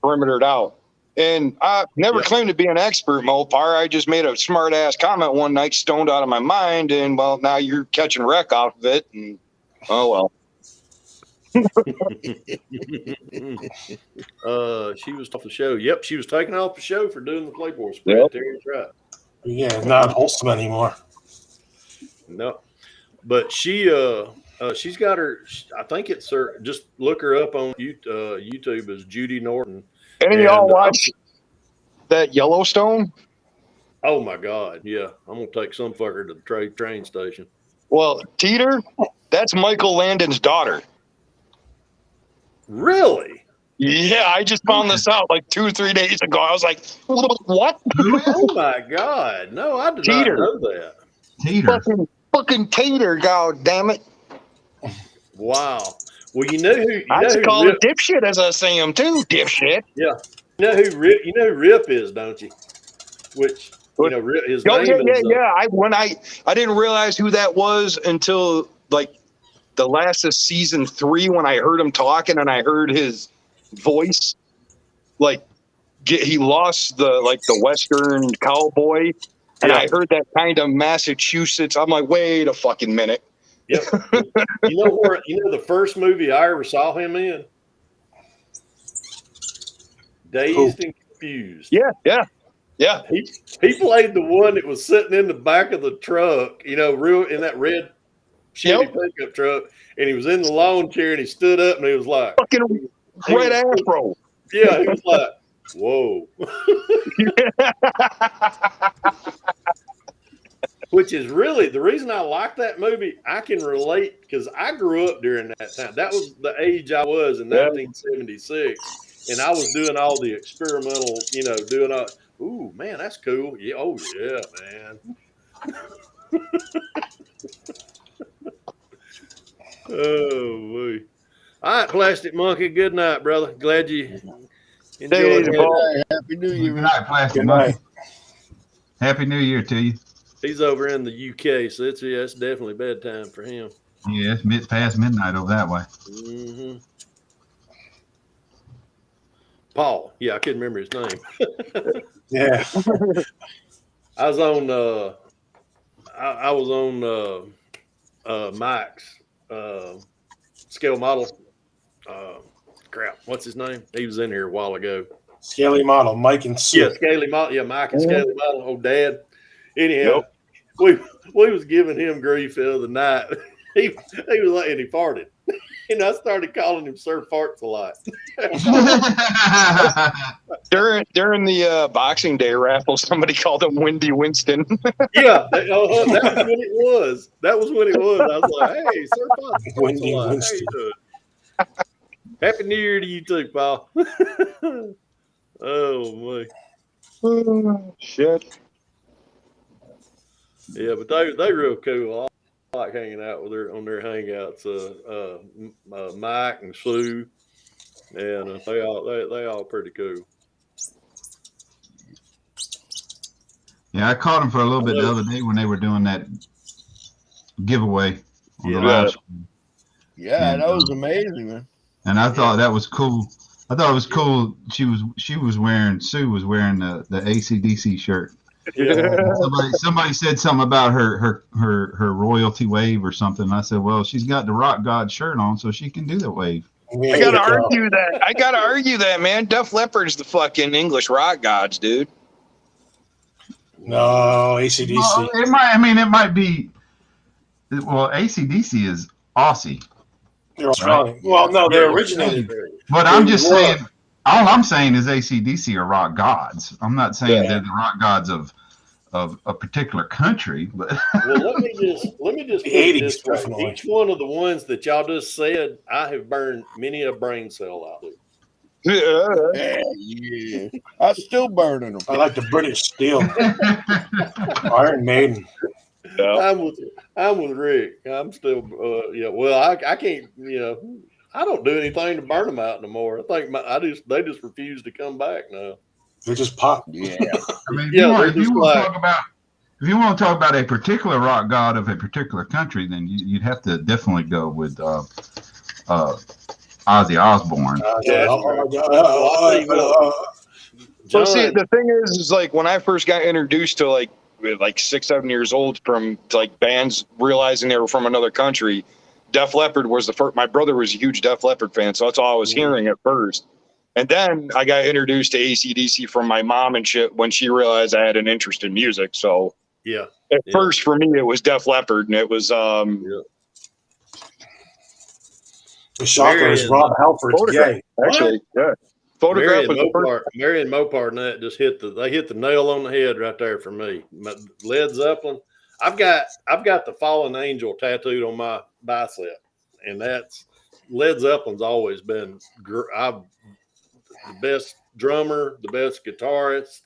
perimetered out. And I never Yeah. claimed to be an expert, Mopar. I just made a smart ass comment one night, stoned out of my mind, and well, now you're catching wreck off of it. And oh well. She was off the show. Yep, she was taken off the show for doing the Playboy spread. Yep. Terry's right. Yeah, it's not wholesome anymore. No, but she's got her. I think it's her. Just look her up on YouTube as Judy Norton. Any of And, y'all watch that Yellowstone? Oh my God! Yeah, I'm gonna take some fucker to the train station. Well, Teeter, that's Michael Landon's daughter. Really? Yeah, I just found this out like 2 or 3 days ago. I was like, what? Oh my God! No, I did Teeter. not know that. Teeter. Fucking Tater, god damn it. Wow. Well, you know who? I know just who call Rip, it dipshit as I say him too, dipshit. You know who Rip? You know who Rip is, don't you? Which you know, Rip, his Oh, name is. yeah. I didn't realize who that was until like the last of season 3 when I heard him talking and I heard his voice. Like he lost the Western cowboy, and I heard that kind of Massachusetts. I'm like, wait a fucking minute. Yep. You know the first movie I ever saw him in? Dazed and Confused. Yeah. He played the one that was sitting in the back of the truck, real in that red shitty pickup truck, and he was in the lawn chair and he stood up and he was like Fucking red afro. Yeah, he was like, whoa. Which is really the reason I like that movie. I can relate because I grew up during that time. That was the age I was in 1976. And I was doing all the experimental, doing all, ooh, man, that's cool. Yeah, oh, yeah, man. Oh, boy. All right, Plastic Monkey, good night, brother. Glad you enjoyed it. Happy New Year. Good night, Plastic Monkey. Happy New Year to you. He's over in the UK, so it's definitely bedtime for him. Yeah, it's past midnight over that way. Mm-hmm. Paul. Yeah, I couldn't remember his name. Yeah. I was on Mike's scale model. Crap, what's his name? He was in here a while ago. Scaly model, Mike and Sue. Yeah, Scaly model. Yeah, Mike and Scaly model. Oh, Dad. Anyhow, we was giving him grief the other night. He was like, and he farted. And I started calling him Sir Farts a lot. During the Boxing Day raffle, somebody called him Windy Winston. Yeah, that was when it was. That was when it was. I was like, hey, Sir Farts Windy a lot. Winston. How you doing? Happy New Year to you too, Paul. Oh, my. Shit. Yeah, but they real cool. I like hanging out with her on their hangouts. Mike and Sue, and they all pretty cool. Yeah, I caught them for a little bit the other day when they were doing that giveaway on the live stream. Yeah, that was amazing, man. And I thought that was cool. I thought it was cool. Sue was wearing the AC/DC shirt. Yeah. Somebody said something about her royalty wave or something. I said, well, she's got the Rock God shirt on, so she can do the wave. I gotta argue that, man. Def Leppard's the fucking English rock gods, dude. No, ACDC. Well, it might be. Well, AC/DC is Aussie. They're Australian. Right? Well, no, they originated. But I'm just saying, all I'm saying is AC/DC are rock gods. I'm not saying they're the rock gods of a particular country. But well, let me just put it this way. Each one of the ones that y'all just said, I have burned many a brain cell out of. Yeah. I'm still burning them. I like the British Steel. Iron Maiden. Yeah. I'm with Rick. I'm still well, I can't, I don't do anything to burn them out no more. I think they just refuse to come back now. They just pop. Yeah. I mean, if you want to If you want to talk about a particular rock god of a particular country, then you'd have to definitely go with Ozzy Osbourne. So see, John, the thing is like when I first got introduced to like 6, 7 years old from like bands realizing they were from another country, Def Leppard was the first. My brother was a huge Def Leppard fan, so that's all I was hearing at first. And then I got introduced to AC/DC from my mom and shit when she realized I had an interest in music. So yeah. at first for me it was Def Leppard, and it was The shocker is Rob Halford's gay. actually, yeah. Photograph was the first. Marion Mopar and that just hit the nail on the head right there for me. Led Zeppelin. I've got the Fallen Angel tattooed on my bicep, and that's Led Zeppelin's always been the best drummer, the best guitarist.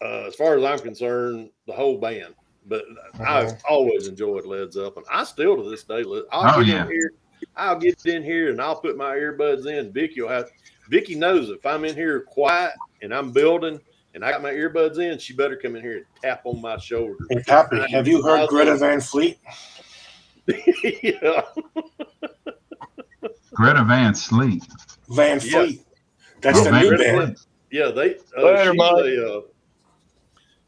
As far as I'm concerned, the whole band. But I've always enjoyed Led Zeppelin. I still to this day. I'll get in here and I'll put my earbuds in. Vicky knows if I'm in here quiet and I'm building and I got my earbuds in, she better come in here and tap on my shoulder. Hey, Pappy, have you heard Greta Van Fleet? Yeah. Greta Van Fleet. Van Fleet. That's the Van new Fleet. band. Yeah,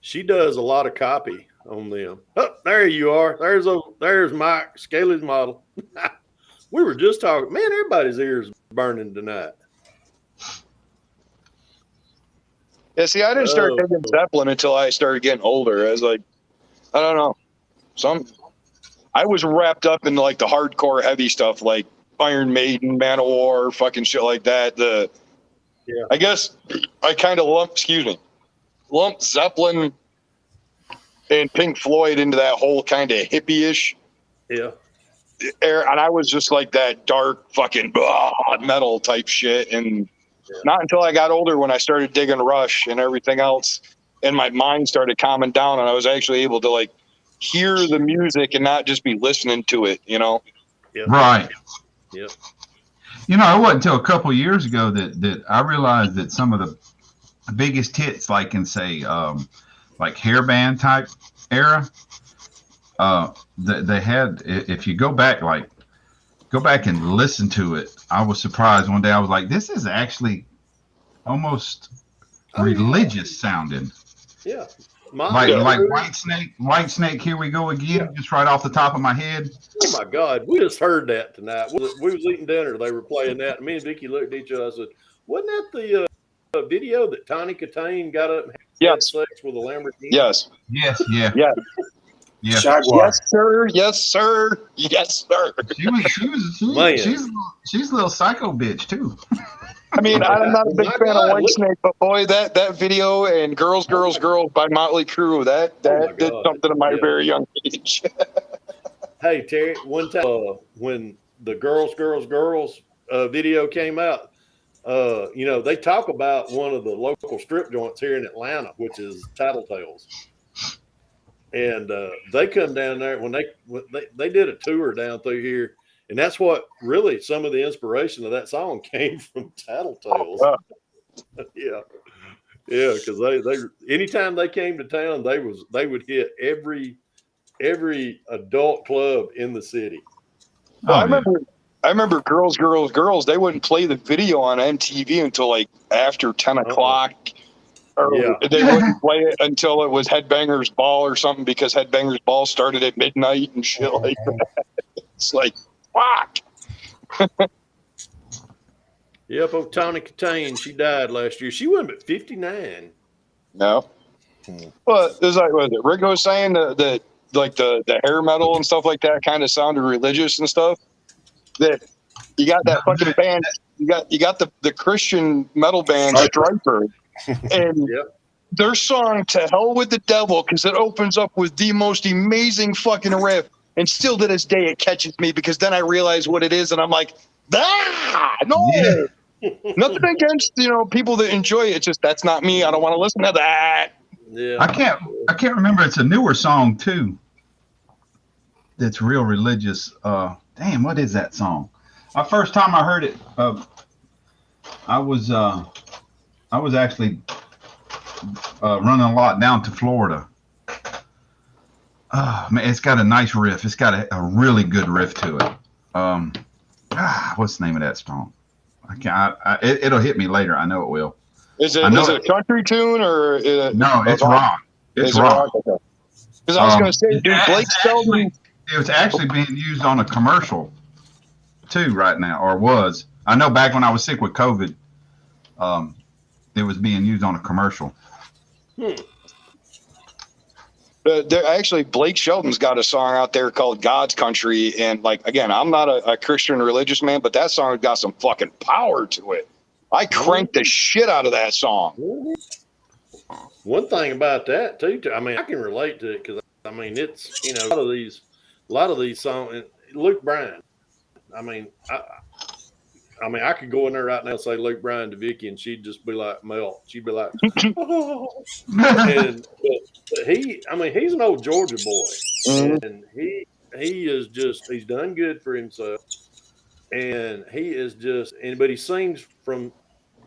she does a lot of copy on them. Oh, there you are. There's Mike, Scaly's model. We were just talking. Man, everybody's ears burning tonight. Yeah, see, I didn't start digging Zeppelin until I started getting older. I was like, I don't know. I was wrapped up in like the hardcore heavy stuff like Iron Maiden, Manowar, fucking shit like that. I guess I kind of lumped Zeppelin and Pink Floyd into that whole kind of hippie-ish Yeah. era, and I was just like that dark fucking metal type shit. And not until I got older when I started digging Rush and everything else, and my mind started calming down, and I was actually able to like hear the music and not just be listening to it, you know? Yep. Right. Yep. You know, it wasn't until a couple of years ago that I realized that some of the biggest hits, like in say, like hair band type era, they had. If you go back and listen to it, I was surprised one day. I was like, this is actually almost religious sounding. Yeah. Like White Snake, Here We Go Again, just right off the top of my head. Oh my God, we just heard that tonight. We was eating dinner. They were playing that, and me and Vicky looked at each other. I said, "Wasn't that the video that Tawny Katane got up and had sex with a Lamborghini?" Yes. Yes. Yeah. Yeah. Yeah. Jaguar. Yes, sir. Yes, sir. Yes, sir. She's a little psycho bitch too. I mean, I'm not a big fan of Whitesnake, but boy, that video and Girls, Girls, Girls by Motley Crue, that did something to my very young age. Hey, Terry, one time when the Girls, Girls, Girls video came out, they talk about one of the local strip joints here in Atlanta, which is Tattletales. And they come down there when they did a tour down through here. And that's what really some of the inspiration of that song came from Tattletales. Oh, wow. Yeah, because they anytime they came to town, they would hit every adult club in the city. Well, I remember Girls, Girls, Girls. They wouldn't play the video on MTV until like after 10 o'clock. They wouldn't play it until it was Headbangers Ball or something because Headbangers Ball started at midnight and shit like that. It's like, fuck. Yep, Tawny Katane, she died last year. She wasn't but 59. No. Well, it's like what Rick was saying that like the hair metal and stuff like that kind of sounded religious and stuff. That you got that fucking band, you got the Christian metal band Striper, and their song "To Hell with the Devil" because it opens up with the most amazing fucking riff, and still to this day it catches me because then I realize what it is and I'm like, no. Nothing against people that enjoy it. It's just that's not me. I don't want to listen to that. Yeah, I can't remember. It's a newer song too. That's real religious. Damn, what is that song? First time I heard it, I was actually running a lot down to Florida, Man, it's got a nice riff. It's got a really good riff to it. What's the name of that song? I can't. It'll hit me later. I know it will. Is it I know a country tune or No, it's rock. It's rock. Because I was going to say, dude, Blake Shelton. It was actually being used on a commercial too right now, or was. I know back when I was sick with COVID, it was being used on a commercial. Actually, Blake Shelton's got a song out there called God's Country. And, like, again, I'm not a Christian religious man, but that song has got some fucking power to it. I cranked the shit out of that song. One thing about that too, I mean, I can relate to it because I mean, it's, you know, a lot of these songs. And Luke Bryan. I mean, I could go in there right now and say Luke Bryan to Vicky, and she'd just be like melt. She'd be like, oh. And but he's an old Georgia boy, and he is just, he's done good for himself, and but he sings from,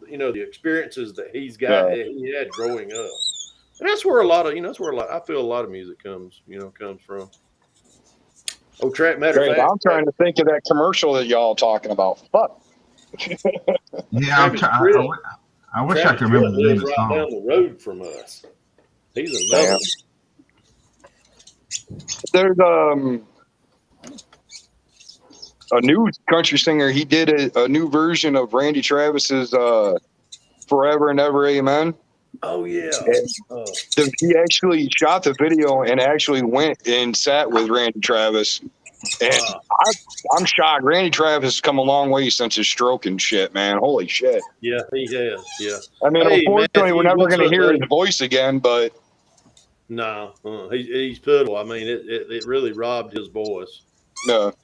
you know, the experiences that he had growing up, and that's where I feel a lot of music comes from. Oh, matter of fact, I'm trying to think of that commercial that y'all talking about. Fuck. Yeah, I wish I could remember the name of the right song. down the road from us. He's another. There's a new country singer. He did a new version of Randy Travis's "Forever and Ever Amen." Oh yeah. He actually shot the video and actually went and sat with Randy Travis. And I'm shocked. Randy Travis has come a long way since his stroke and shit, man. Holy shit. Yeah, he has. Yeah. I mean, unfortunately, Matthew, we're never going to hear buddy? his voice again, but. No, he's pitiful. I mean, it really robbed his voice. No.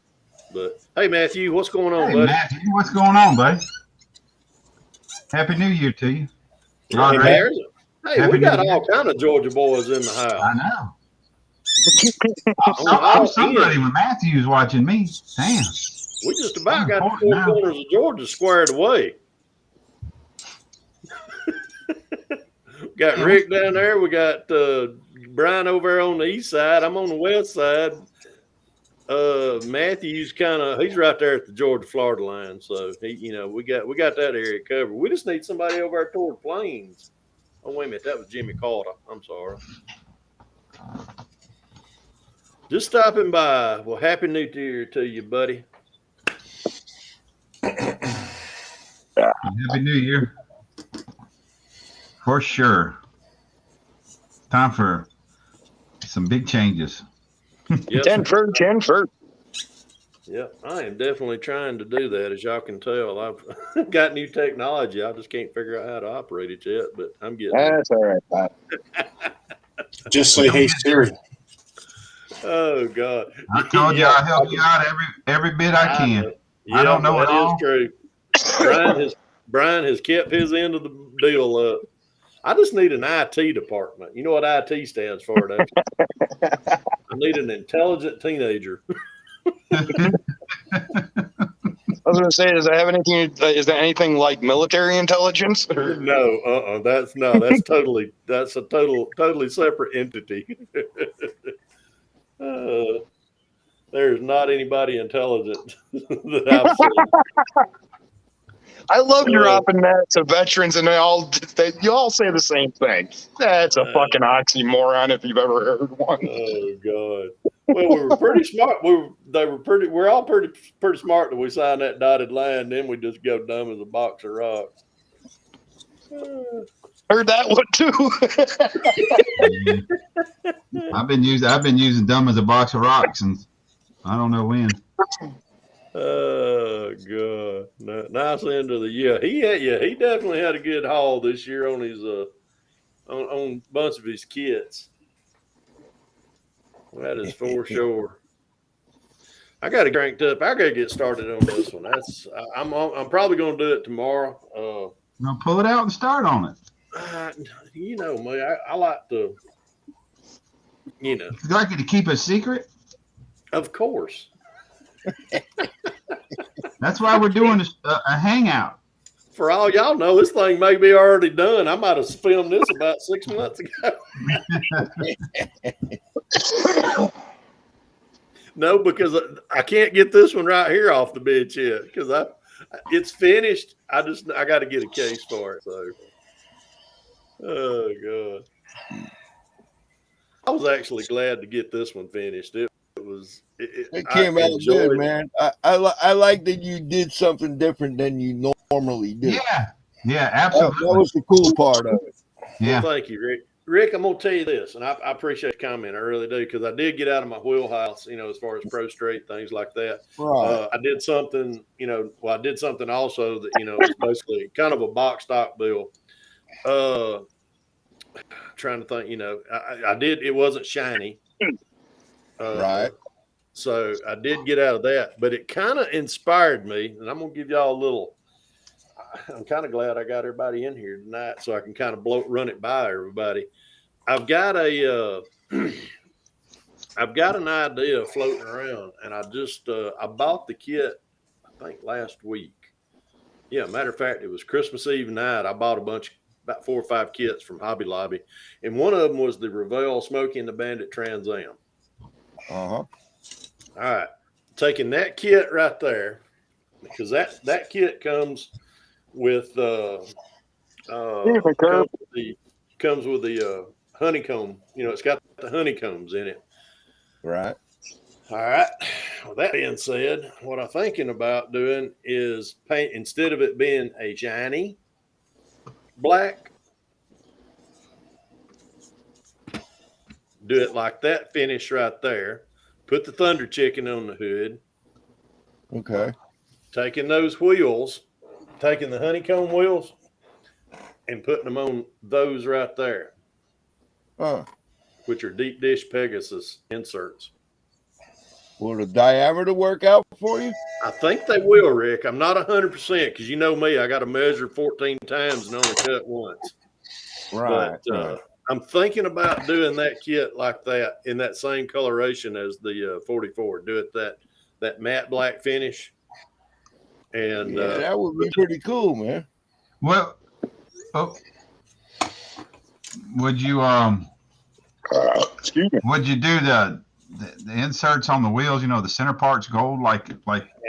But hey, Matthew, what's going on, Hey, buddy? Matthew, what's going on, buddy? Happy New Year to you. Hey, Happy we got New Year. all kind of Georgia boys in the house. I know. I'm somebody when Matthew's watching me. Damn. We just about got the four corners of Georgia squared away. Got Rick down there. We got Brian over there on the east side. I'm on the west side. Matthew's he's right there at the Georgia-Florida line. So we got that area covered. We just need somebody over there toward Plains. Oh, wait a minute. That was Jimmy Carter. I'm sorry. Just stopping by. Well, Happy New Year to you, buddy. Happy New Year. For sure. Time for some big changes. Yep. 10 for. Yep, I am definitely trying to do that. As y'all can tell, I've got new technology. I just can't figure out how to operate it yet, but I'm getting there. That's all right, Pat. Just say, hey, Siri. Oh, God. I told you I'll help you out every bit I can. I don't know it all. That is true. Brian has kept his end of the deal up. I just need an IT department. You know what IT stands for, don't you? I need an intelligent teenager. I was going to say, does it have anything? Is that anything like military intelligence? No, that's a totally separate entity. There's not anybody intelligent that I've seen. I love dropping that to veterans, and you all say the same thing. That's a fucking oxymoron if you've ever heard one. Oh God! Well, we were pretty smart. We're all pretty smart that we signed that dotted line. Then we just go dumb as a box of rocks. Heard that one too. I've been using dumb as a box of rocks since I don't know when. Oh God! Nice end of the year. He definitely had a good haul this year on his on a bunch of his kits. That is for sure. I got it cranked up. I got to get started on this one. I'm probably going to do it tomorrow. Now pull it out and start on it. You know me. I like to. You know. You'd like it to keep a secret? Of course. That's why we're doing a hangout. For all y'all know, this thing may be already done. I might have filmed this about 6 months ago. No, because I can't get this one right here off the bench yet because it's finished. I got to get a case for it. So, oh God, I was actually glad to get this one finished. It came out good, man. I like that you did something different than you normally do. Yeah, absolutely. That was the cool part of it. Yeah. Well, thank you, Rick. Rick, I'm gonna tell you this, and I appreciate the comment. I really do, because I did get out of my wheelhouse, as far as Pro Straight things like that. Right. I did something, I did something also that was basically kind of a box stock bill. Trying to think, I did. It wasn't shiny. Right. So I did get out of that, but it kind of inspired me, and I'm gonna give y'all a little. I'm kind of glad I got everybody in here tonight, so I can kind of run it by everybody. I've got an idea floating around, and I bought the kit, I think last week. Yeah, matter of fact, it was Christmas Eve night. I bought about 4 or 5 kits from Hobby Lobby, and one of them was the Revell Smokey and the Bandit Trans Am. All right, taking that kit right there, because that kit comes with comes with the honeycomb. It's got the honeycombs in it. Right. All right. Well, that being said, what I'm thinking about doing is paint, instead of it being a shiny black, do it like that finish right there. Put the Thunder Chicken on the hood. Okay. Taking those wheels, taking the honeycomb wheels, and putting them on those right there, which are deep dish Pegasus inserts. Will the diameter work out for you? I think they will, Rick. I'm not 100% because you know me. I got to measure 14 times and only cut once. Right. But I'm thinking about doing that kit like that in that same coloration as the 44. Do it that matte black finish. And that would be pretty cool, man. Well, would you excuse me? Would you do the inserts on the wheels? The center parts gold, like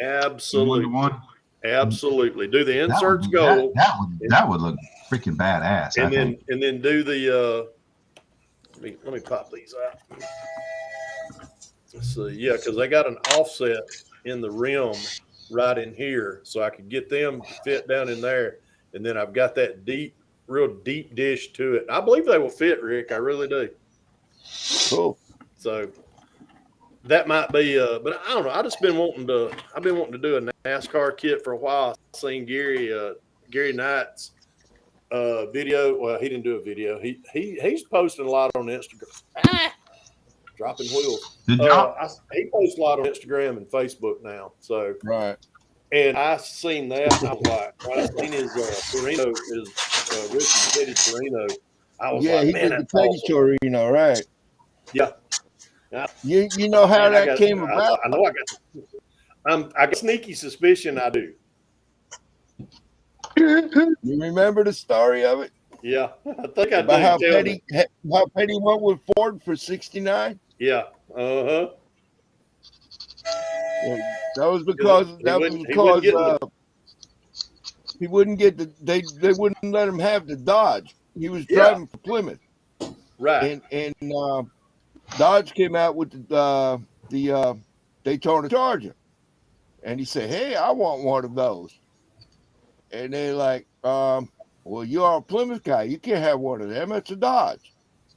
absolutely, one? Absolutely. Do the inserts gold. That would look freaking badass. And then do the let me pop these out. Let's see, yeah, because they got an offset in the rim right in here, so I could get them to fit down in there. And then I've got that real deep dish to it. I believe they will fit, Rick. I really do. Cool. So that might be, but I don't know. I've been wanting to do a NASCAR kit for a while. I've seen Gary Knight's video. Well, he didn't do a video. He's posting a lot on Instagram. Dropping wheels. He posts a lot on Instagram and Facebook now. So right. And I seen that. And I was like, when I seen his Torino, Richard Petty Torino, I was like, he man, did that's the Petty awesome. Torino, right? Yeah. You know how that came about? I know I got sneaky suspicion I do. You remember the story of it? Yeah, I think I about do. How Petty went with Ford for 69? Yeah. That was because he wouldn't get they wouldn't let him have the Dodge. He was driving for Plymouth. Right. And Dodge came out with the Daytona Charger. And he said, "Hey, I want one of those." And they're like, well, you're a Plymouth guy. You can't have one of them. It's a Dodge.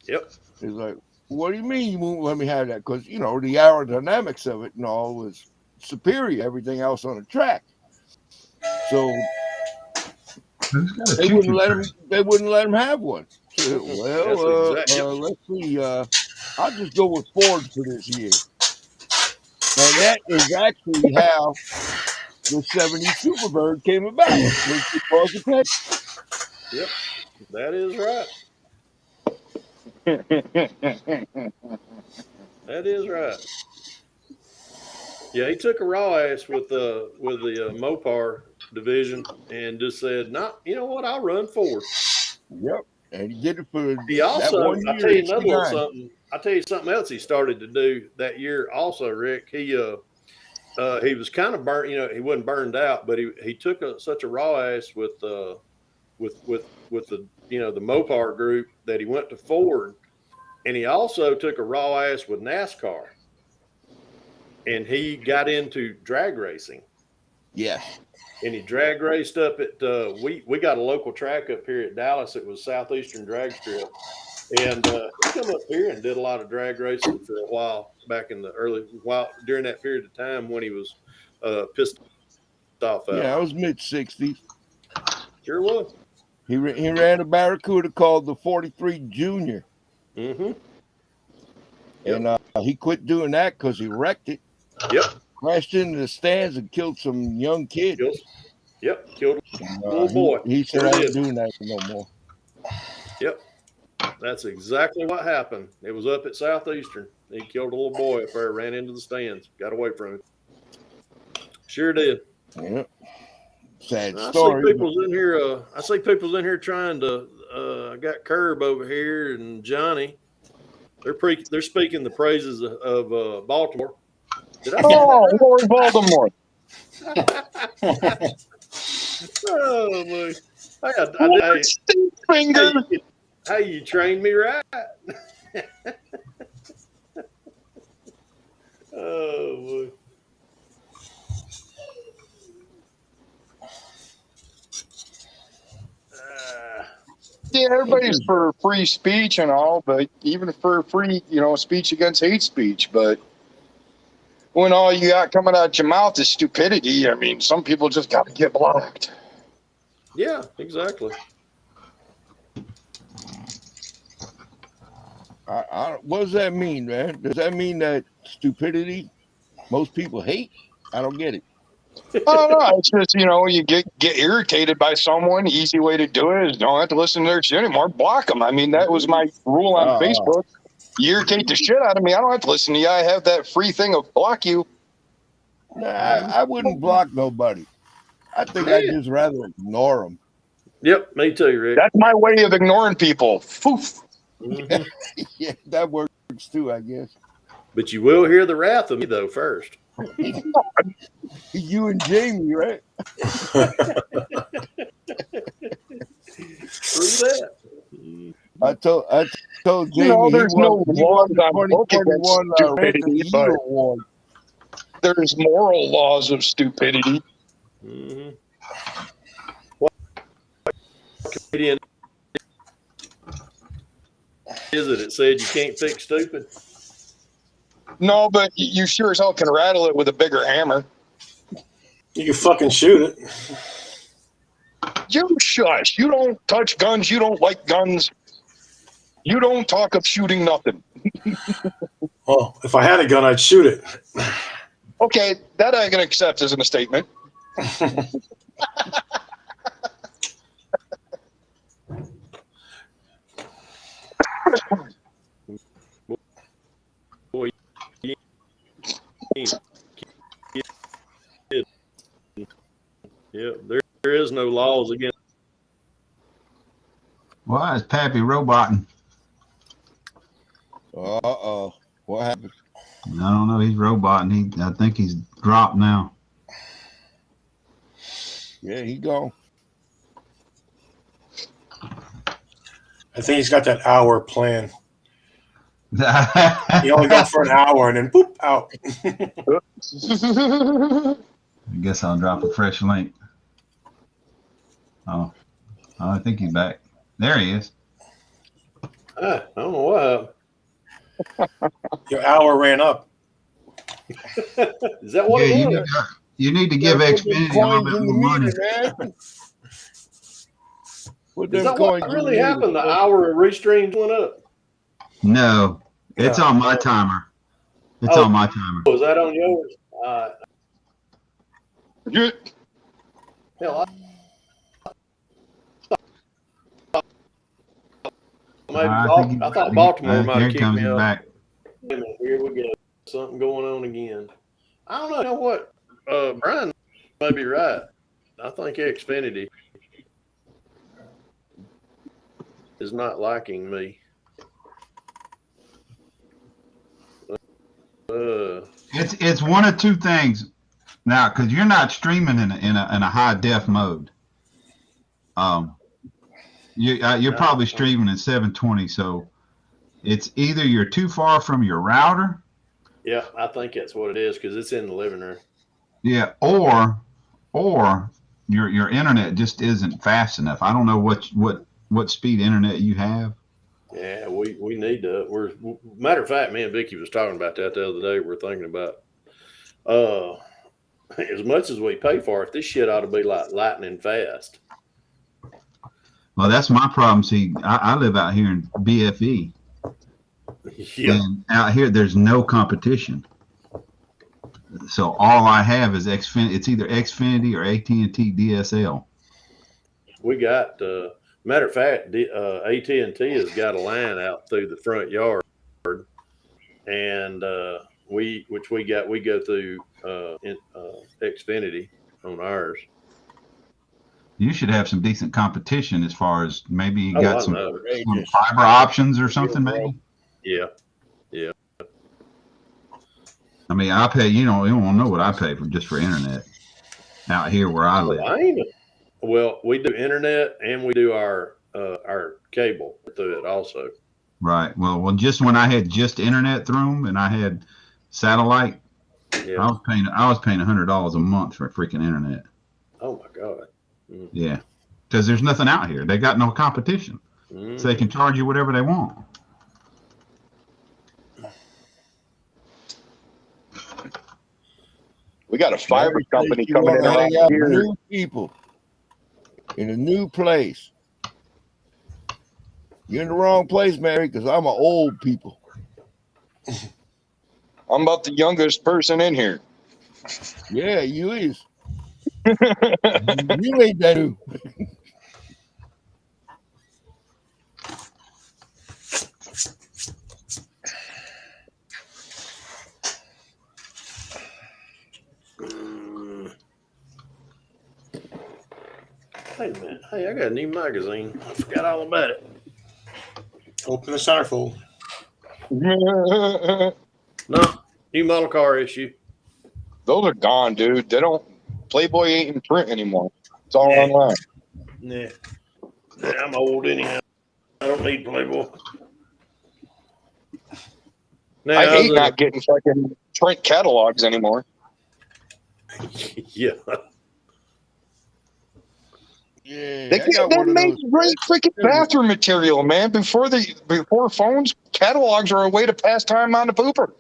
Yep. He's like, what do you mean you won't let me have that? Because, the aerodynamics of it and all was superior, everything else on the track. So they wouldn't let him have one. So, let's see. I'll just go with Ford for this year. And that is actually how the 70 Superbird came about. Because of Petty. Yep, that is right. That is right. Yeah, he took a raw ass with the Mopar division and just said, "No, you know what? I'll run Ford." Yep. And he did it for He that also, one I'll year. tell you another little 69. something. I'll tell you something else he started to do that year also, Rick. He was kind of burnt, he wasn't burned out, but he took such a raw ass with the the Mopar group that he went to Ford, and he also took a raw ass with NASCAR, and he got into drag racing. Yeah. And he drag raced up at we got a local track up here at Dallas. It was Southeastern Drag Strip, and he come up here and did a lot of drag racing for a while back in the during that period of time when he was pissed off out. Yeah, I was mid-60s. Sure was. He ran a Barracuda called the 43 Junior. Mm-hmm. And he quit doing that because he wrecked it. Yep. Crashed into the stands and killed some young kid. Killed a little boy. He said, Sure I did. ain't doing that no more. Yep. That's exactly what happened. It was up at Southeastern. He killed a little boy up there, ran into the stands, got away from him. Sure did. Yep. Sad I story. see people's in here. I see people's in here trying to. I got Curb over here and Johnny. They're speaking the praises of Baltimore. Did I say Oh, Lord Voldemort. Oh boy! Lord Stinkfinger. Hey, you trained me right. Oh boy! Yeah, everybody's for free speech and all, but even for free, speech against hate speech. But when all you got coming out your mouth is stupidity, I mean, some people just got to get blocked. Yeah, exactly. What does that mean, man? Does that mean that stupidity most people hate? I don't get it. Oh no, it's just you get irritated by someone. Easy way to do it is don't have to listen to their shit anymore. Block them. I mean, that was my rule on Facebook. You irritate the shit out of me, I don't have to listen to you. I have that free thing of block you. Nah, I wouldn't block nobody. I think I'd just rather ignore them. Yep, me too, Rick. That's my way of ignoring people. Foof. Mm-hmm. Yeah, that works too, I guess. But you will hear the wrath of me though first. You and Jamie, right? True that. I told Jamie there's no laws on book against 2021 stupidity, but award. there's moral laws of stupidity. Mm-hmm. What comedian is it? It said you can't fix stupid. No, but you sure as hell can rattle it with a bigger hammer. You can fucking shoot it. You shush. You don't touch guns. You don't like guns. You don't talk of shooting nothing. Well, if I had a gun, I'd shoot it. Okay, that I can accept as a statement. Boy, yeah, there is no laws against. Why is Pappy roboting? Uh-oh. What happened? I don't know. He's roboting. I think he's dropped now. Yeah, he gone. I think he's got that hour plan. He only go for an hour and then boop out. I guess I'll drop a fresh link. Oh, I think he's back. There he is. I don't know what happened. Your hour ran up. Is that what Yeah, it was? you need to give Xfinity a little bit more money. Put Is them that coins what in really the meter. happened? The hour of restreams went up. No, it's on my timer. It's on my timer. Was that on yours? Hell, I thought Baltimore might Here have kicked comes me he out. back. Wait a minute, here we go. Something going on again. I don't know what. Brian may be right. I think Xfinity is not liking me. It's one of two things now, because you're not streaming in a high def mode. You're probably streaming in 720, so it's either you're too far from your router. Yeah, I think that's what it is because it's in the living room. Yeah, or your internet just isn't fast enough. I don't know what speed internet you have. Yeah, we need to. Matter of fact, me and Vicky was talking about that the other day. We're thinking about as much as we pay for it, this shit ought to be like lightning fast. Well, that's my problem. See, I live out here in BFE. Yeah. And out here, there's no competition. So all I have is Xfinity. It's either Xfinity or AT&T DSL. We got, matter of fact, AT&T has got a line out through the front yard, and we go through Xfinity on ours. You should have some decent competition as far as maybe you got some Outrageous. fiber options or something, maybe. Yeah. I mean, I pay. You don't know what I pay for internet out here where I live. Well, we do internet and we do our cable through it also. Right. Well, just when I had just internet through them and I had satellite, Yeah. I was paying $100 a month for freaking internet. Oh my God. Yeah, because there's nothing out here. They got no competition, so they can charge you whatever they want. We got a fiber company You coming in wanna around hang out with here. new people in a new place. You're in the wrong place, Mary, because I'm an old people. I'm about the youngest person in here. Yeah, you is. You ain't that new. Hey man, hey, I got a new magazine. I forgot all about it. Open the centerfold. No, new model car issue. Those are gone, dude. They don't. Playboy ain't in print anymore. It's all online. Yeah, I'm old anyhow. I don't need Playboy. Now, I hate not getting fucking print catalogs anymore. Yeah. Yeah, They made great freaking bathroom material, man. Before phones, catalogs are a way to pass time on the pooper.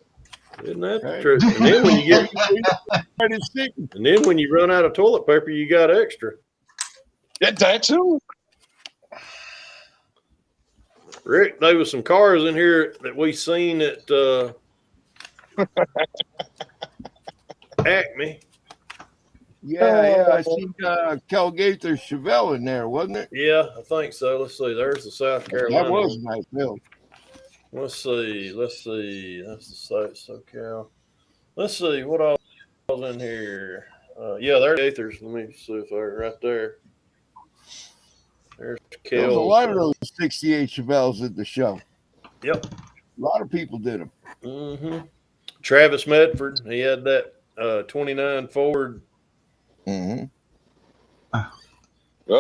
Isn't that the Right. truth? And then when you run out of toilet paper, you got extra. That too. Rick, there was some cars in here that we seen at Acme. Yeah, I seen Cal Gaither Chevelle in there, wasn't it? Yeah, I think so. Let's see. There's the South Carolina. That was a nice build. Let's see. That's the SoCal. Let's see what else was in here. Yeah, there's Gaithers. Let me see if they're right there. There's There was a Kel. lot of those 68 Chevelles at the show. Yep. A lot of people did them. Mm-hmm. Travis Medford. He had that 29 Ford. Mm-hmm. Well,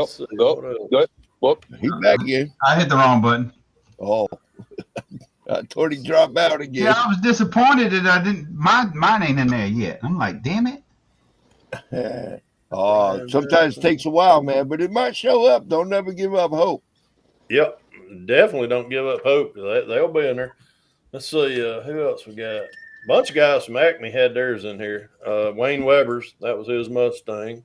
Let's see, what else? good. Whoop. He back in. I hit the wrong button. Oh, I thought he dropped out again. Yeah, I was disappointed that I didn't. Mine ain't in there yet. I'm like, damn it. Oh, sometimes it takes a while, man, but it might show up. Don't never give up hope. Yep, definitely don't give up hope. They'll be in there. Let's see, who else we got? A bunch of guys from Acme had theirs in here. Wayne Weber's, that was his Mustang.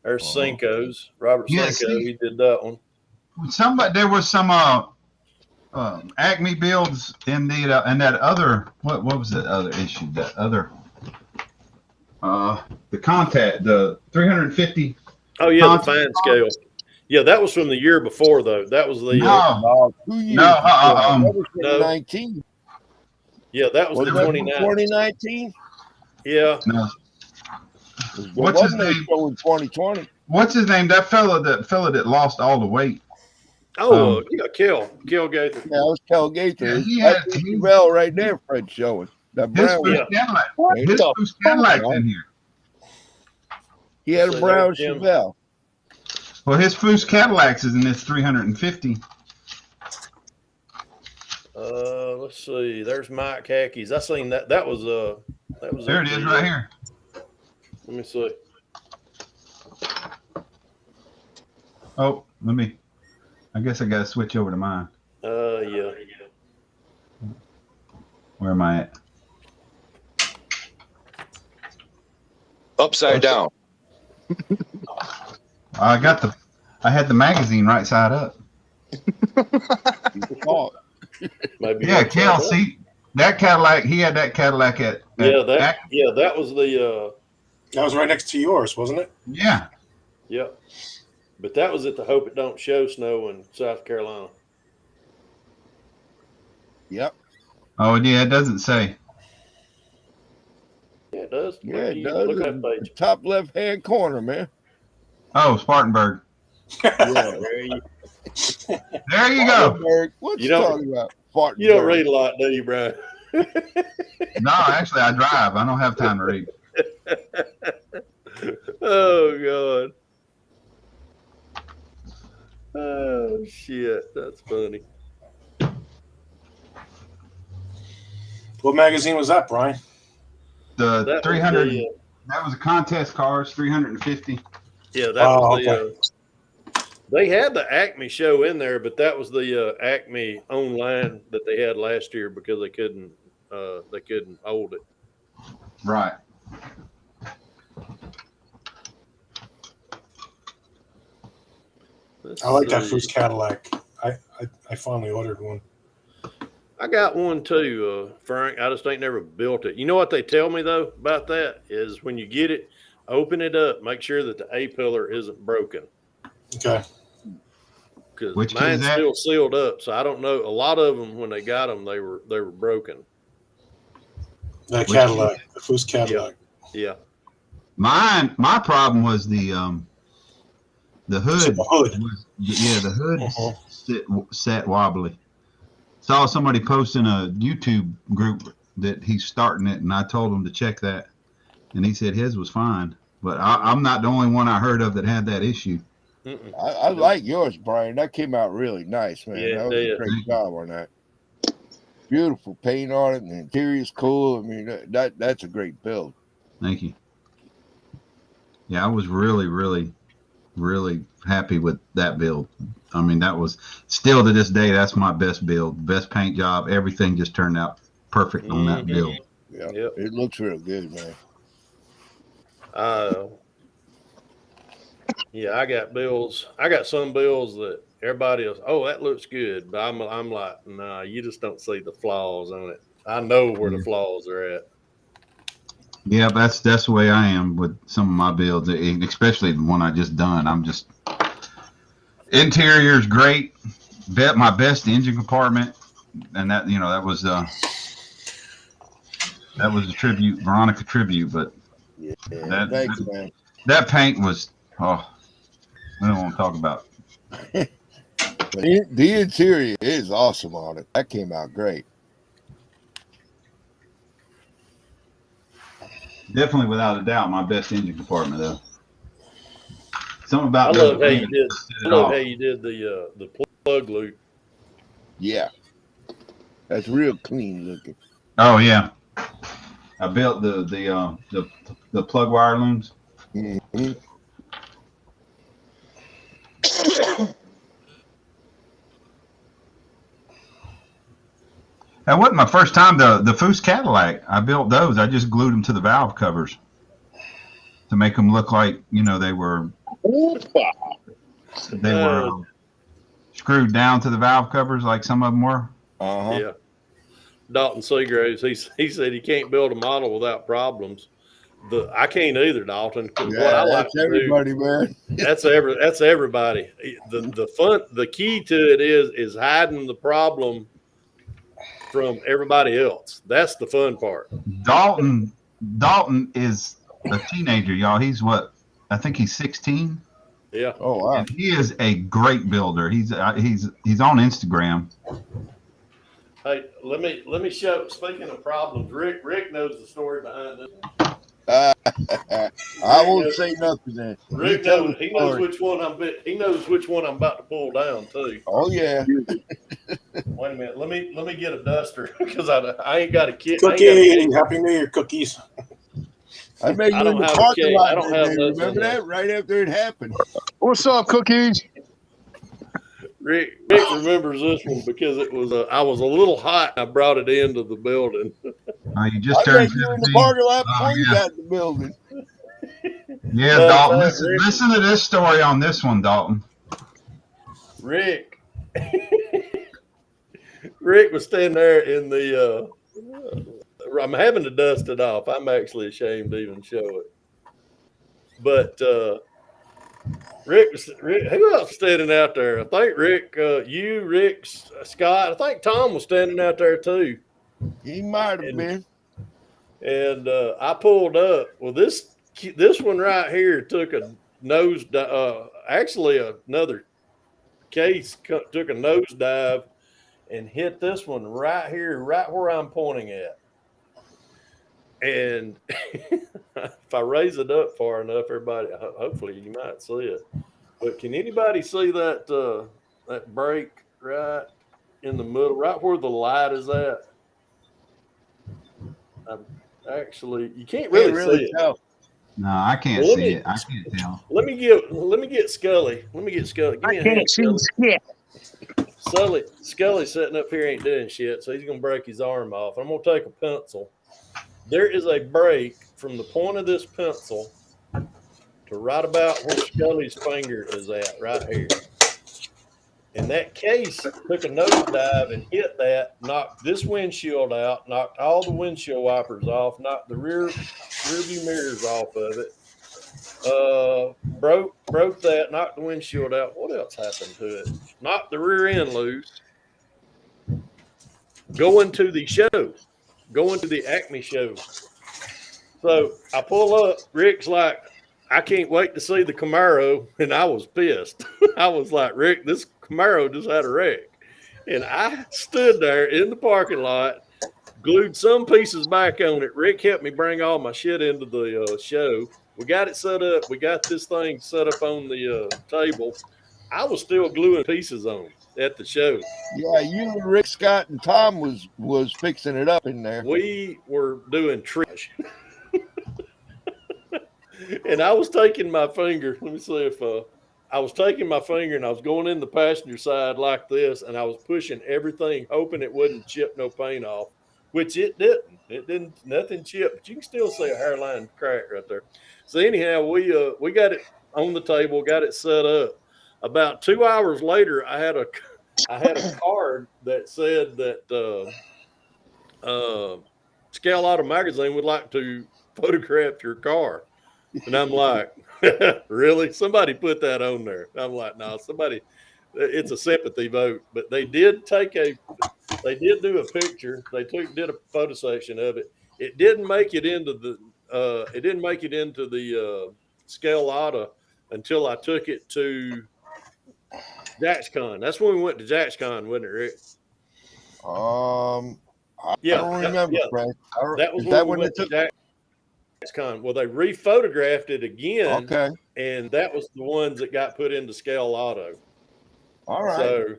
There's Cinco's. Robert Yeah, Cinco, see- he did that one. There was some Acme builds in the and that other what was that other issue? That other the contact, the 350. Oh yeah, the Contact. fine scale. Yeah, that was from the year before though. That was the No, 2 years. No, That was no. 2019. yeah, that was Wasn't the that from 29. 2019? Yeah, no. There What's his wasn't no name? show in 2020. What's his name? That fella that lost all the weight. Oh, yeah, Kel Gaither. Yeah, I was telling Gaither. Yeah, he That's had- the he- Chevelle right there, Fred showing. That His brown first one. Cadillac. Ain't His it? first Cadillac's in here. He had So a brown there's Jim. Chevelle. Well, his first Cadillacs is in this 350. Let's see. There's Mike Khakis. I seen that. That was There it is, right here. Let me see. Oh, I guess I got to switch over to mine. Yeah. Where am I at? Upside down. I had the magazine right side up. Oh, Maybe. Yeah, upside Cal, down. see that Cadillac, he had that Cadillac at That was the That was right next to yours, wasn't it? yeah. yeah. But that was at the Hope It Don't Show Snow in South Carolina. yep. Oh, yeah, it doesn't say. Yeah, it does. Yeah, it does. Look at that page. Top left hand corner, man. Oh, Spartanburg. Yeah, there you There you go. Spartanburg. What You you don't- talking about? Spartanburg. You don't read a lot, do you, Brian? No, actually, I drive. I don't have time to read. Oh God. Oh shit, that's funny. What magazine was that, Brian? The That was 300. the, That was a contest cars, 350. yeah, that Oh, was the. okay. They had the Acme show in there, but that was the Acme online that they had last year because they couldn't hold it. Right. Let's I like that see. first Cadillac. I finally ordered one. I got one too, Frank. I just ain't never built it. You know what they tell me though about that is when you get it, open it up, make sure that the A pillar isn't broken. Okay. Because Which kid is mine's that? still sealed up, so I don't know. A lot of them when they got them, they were broken. That Which- Cadillac, the first Cadillac. Yeah. My problem was the hood. The hood. The hood Uh-huh. sat wobbly. Saw somebody posting a YouTube group that he's starting it, and I told him to check that, and he said his was fine. But I'm not the only one I heard of that had that issue. Mm-mm. I like yours, Brian. That came out really nice, man. Yeah, that was it a great job on that. Beautiful paint on it, and the interior's cool. I mean, that's a great build. Thank you. Yeah, I was really, really, really happy with that build. I mean, that was still to this day, that's my best build, best paint job. Everything just turned out perfect on that Mhm. build. Yeah, Yep. it looks real good, man. Yeah, I got bills. I got some bills that everybody else. Oh, that looks good, but I'm like, nah, you just don't see the flaws on it. I know where the flaws are at. Yeah, that's the way I am with some of my builds, especially the one I just done. I'm just interior's great. Bet my best engine compartment, and that that was a tribute, Veronica tribute. But Yeah, That- thanks, man. that paint was we don't want to talk about. But the interior is awesome on it. That came out great. Definitely, without a doubt, my best engine compartment though. Something I about love those how you did. set I it love off. how you did the plug loop. Yeah, that's real clean looking. Oh yeah, I built the plug wire looms. Mhm. That wasn't my first time. The Foose Cadillac, I built those. I just glued them to the valve covers to make them look like they were screwed down to the valve covers like some of them were. Uh-huh. Yeah. Dalton Seagraves, he said he can't build a model without problems. I can't either, Dalton. 'Cause Yeah, what I like that's to do, everybody, man. that's everybody. The key to it is hiding the problem from everybody else. That's the fun part. Dalton is a teenager, y'all. He's what? I think he's 16. Yeah. Oh wow. And he is a great builder. He's on Instagram. Hey, let me show. Speaking of problems, Rick knows the story behind this. I won't say nothing then. Rick tell knows. the He knows story. which one He knows which one I'm about to pull down too. Oh yeah. Wait a minute. Let me get a duster because I ain't got a kid. Cookie, Happy New Year, cookies. I met you I in don't the have a parking cake. lot. I don't that have day. nothing Remember else. that? Right after it happened. What's up, Cookies? Rick remembers this one because it was I was a little hot. I brought it into the building. You just I turned met you in the 15. parking lot Oh, before you yeah. got in the building. Yeah, No, Dalton. no, Listen, Rick- listen to this story on this one, Dalton. Rick was standing there in the. I'm having to dust it off. I'm actually ashamed to even show it. But Rick, who else was standing out there? I think Rick, Rick, Scott. I think Tom was standing out there too. He might have been. And I pulled up. Well, this one right here took a nose. Actually, another case took a nosedive and hit this one right here, right where I'm pointing at. And if I raise it up far enough, everybody, hopefully you might see it. But can anybody see that that break right in the middle, right where the light is at? Actually, you can't really see it. tell. No, I can't Well, see it. I can't tell. Let me get Scully. Give me a hand, Scully. Scully sitting up here ain't doing shit, so he's gonna break his arm off. I'm gonna take a pencil. There is a break from the point of this pencil to right about where Scully's finger is at, right here. And that case took a nosedive and hit that, knocked this windshield out, knocked all the windshield wipers off, knocked the rear view mirrors off of it. Broke that, knocked the windshield out. What else happened to it? Knocked the rear end loose. Going to the Acme show. So I pull up. Rick's like, I can't wait to see the Camaro, and I was pissed. I was like, Rick, this Camaro just had a wreck, and I stood there in the parking lot, glued some pieces back on it. Rick helped me bring all my shit into the show. We got it set up. We got this thing set up on the table. I was still gluing pieces on at the show. Yeah, you and Rick, Scott, and Tom was fixing it up in there. We were doing trash. And I was taking my finger. Let me see if I was taking my finger and I was going in the passenger side like this, and I was pushing everything, hoping it wouldn't chip no paint off, which it didn't. It didn't. Nothing chipped, but you can still see a hairline crack right there. So anyhow, we got it on the table, got it set up. About 2 hours later, I had a card that said that Scale Auto Magazine would like to photograph your car. And I'm like, really? Somebody put that on there. I'm like, no, somebody, it's a sympathy vote. But they did do a picture. They did a photo section of it. It didn't make it into the Scale Auto until I took it to JacksCon. That's when we went to JacksCon, wasn't it, Rick? I Yeah, don't remember, yeah. Frank. That was Is that when we went to JacksCon. Well, they rephotographed it again, Okay. and that was the ones that got put into Scale Auto. All right.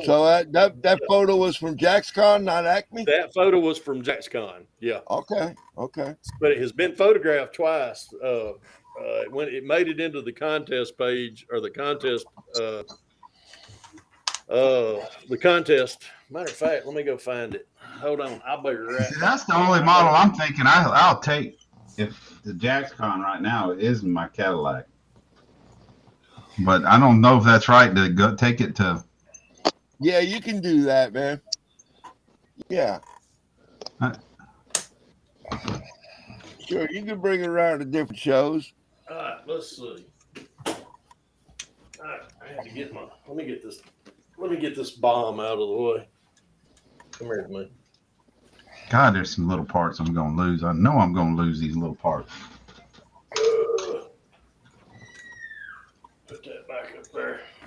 So that photo was from JacksCon, not Acme? that photo was from JacksCon. Yeah, Okay. but it has been photographed twice. When it made it into the contest page or the contest. The contest. Matter of fact, let me go find it. Hold on, I'll be right. See, that's the only model I'm thinking I'll take if the JacksCon right now is my Cadillac. But I don't know if that's right to go take it to. Yeah, you can do that, man. Yeah. Sure, you can bring it around to different shows. All right, let's see. All right, I have to get let me get this bomb out of the way. Come here to me. God, there's some little parts I'm going to lose. I know I'm going to lose these little parts. Put that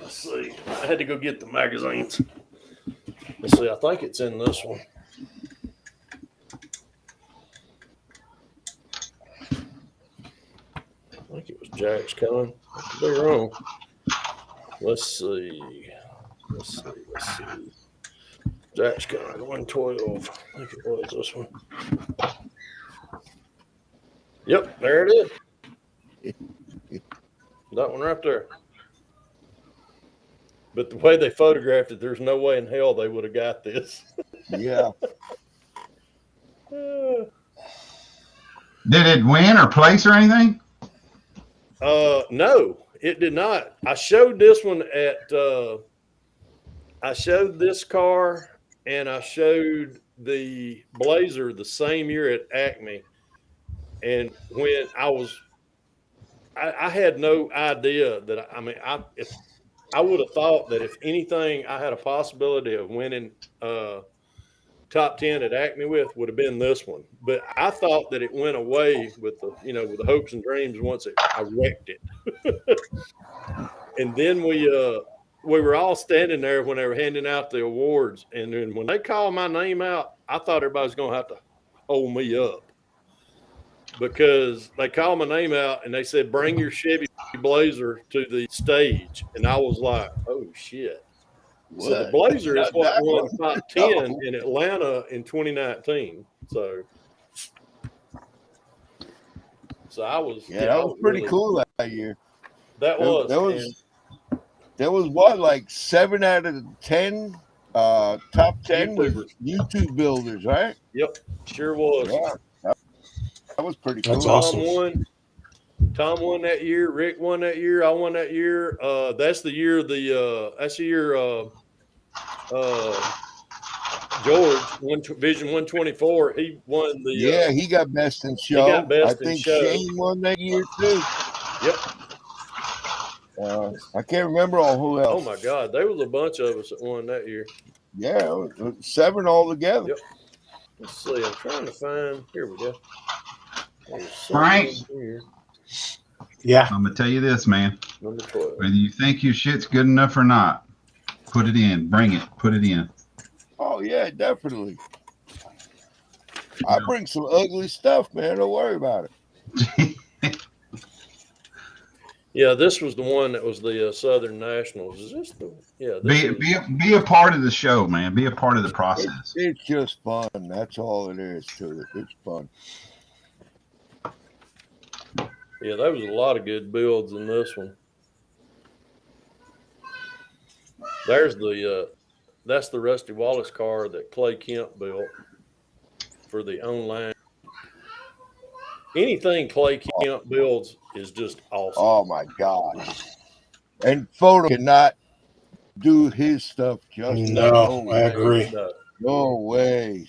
Let's see. I had to go get the magazines. Let's see. I think it's in this one. I think it was Jack's coming. I could be wrong. Let's see. Jack's coming. 112. I think it was this one. Yep, there it is. That one right there. But the way they photographed it, there's no way in hell they would have got this. Yeah. Did it win or place or anything? No, it did not. I showed this one at I showed this car and I showed the Blazer the same year at Acme. And when I had no idea that I would have thought that if anything I had a possibility of winning top 10 at Acme with would have been this one. But I thought that it went away with the hopes and dreams once I wrecked it. And then we were all standing there when they were handing out the awards. And then when they called my name out, I thought everybody was going to have to hold me up. Because they called my name out and they said, bring your Chevy Blazer to the stage. And I was like, oh, shit. So the Blazer is what won top 10 in Atlanta in 2019. So I was. Yeah, that was pretty cool that year. That was. There was what, like 7 out of 10 top 10 was YouTube builders, right? Yep, sure was. Yeah, that was pretty cool. That's awesome. Tom won that year. Rick won that year. I won that year. That's the year George Vision 124. He won the. Yeah, he got best in show. He got best I think in show. Shane won that year too. Yep. I can't remember who else. Oh my God, there was a bunch of us that won that year. Yeah, it was 7 altogether. Yep. Let's see. I'm trying to find. Here we go. Frank. Here. Yeah. I'm gonna tell you this, man. Number 12. Whether you think your shit's good enough or not, put it in. Bring it. Put it in. Oh yeah, definitely. I bring some ugly stuff, man. Don't worry about it. Yeah, this was the one that was the Southern Nationals. Is this the? Yeah. Be a part of the show, man. Be a part of the process. It's just fun. That's all it is to it. It's fun. Yeah, there was a lot of good builds in this one. There's that's the Rusty Wallace car that Clay Kemp built for the online. Anything Clay Kemp builds is just awesome. Oh my God. And Photo cannot do his stuff justice. No, I agree. No way.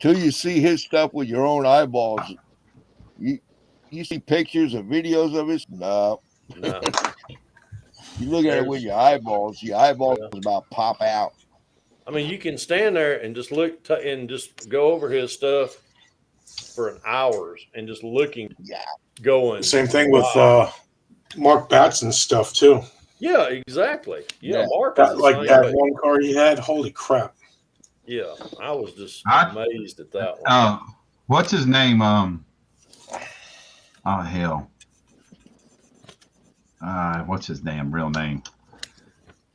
Till you see his stuff with your own eyeballs. You see pictures or videos of it? No. You look at it with your eyeballs about pop out. I mean, you can stand there and just look and just go over his stuff for an hours and just looking, going. Same thing with Mark Batson's stuff too. Yeah, exactly. Yeah, Mark that one car he had. Holy crap! Yeah, I was just amazed at that one. What's his name? Oh hell. What's his damn real name?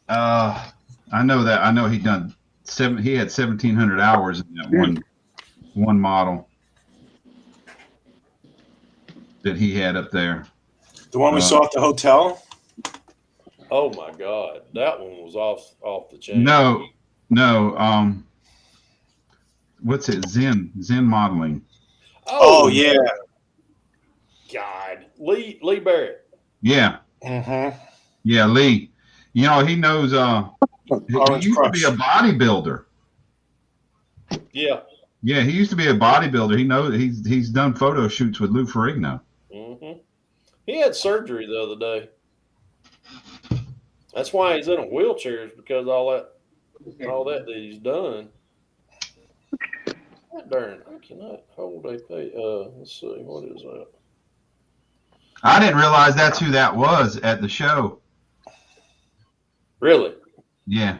I know he done he had 1,700 hours in that one model that he had up there. The one we saw at the hotel? Oh my God. That one was off the chain. No. What's it? Zen modeling. Oh yeah. God. Lee Barrett. Yeah. Mm-hmm. Yeah, Lee. You know, he knows he used to be a bodybuilder. Yeah. Yeah, he used to be a bodybuilder. He knows he's done photo shoots with Lou Ferrigno. Mm-hmm. He had surgery the other day. That's why he's in a wheelchair, is because all that he's done. Darn, I cannot hold a pay. Let's see, what is that? I didn't realize that's who that was at the show. Really? Yeah,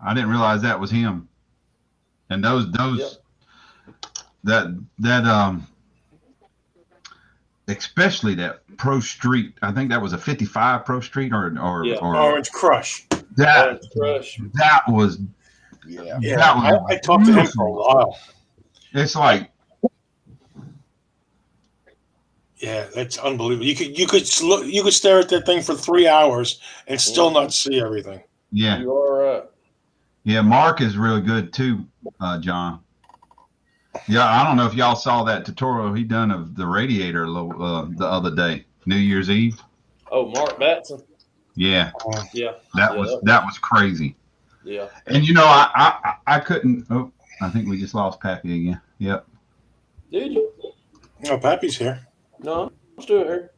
I didn't realize that was him. And those that especially that Pro Street. I think that was a 55 Pro Street or Yeah. Orange Crush. that Orange Crush. that was Yeah. Yeah, that was I talked to him for a beautiful. while. It's like Yeah, that's unbelievable. You could stare at that thing for 3 hours and still not see everything. yeah. You are right. Yeah, Mark is really good too, John. Yeah, I don't know if y'all saw that tutorial he done of the radiator the other day, New Year's Eve. Oh, Mark Batson. Yeah, Yeah. that was crazy. Yeah. And you know, I couldn't. Oh, I think we just lost Pappy again. Yep. Did you? No, Pappy's here. No, I'm still here.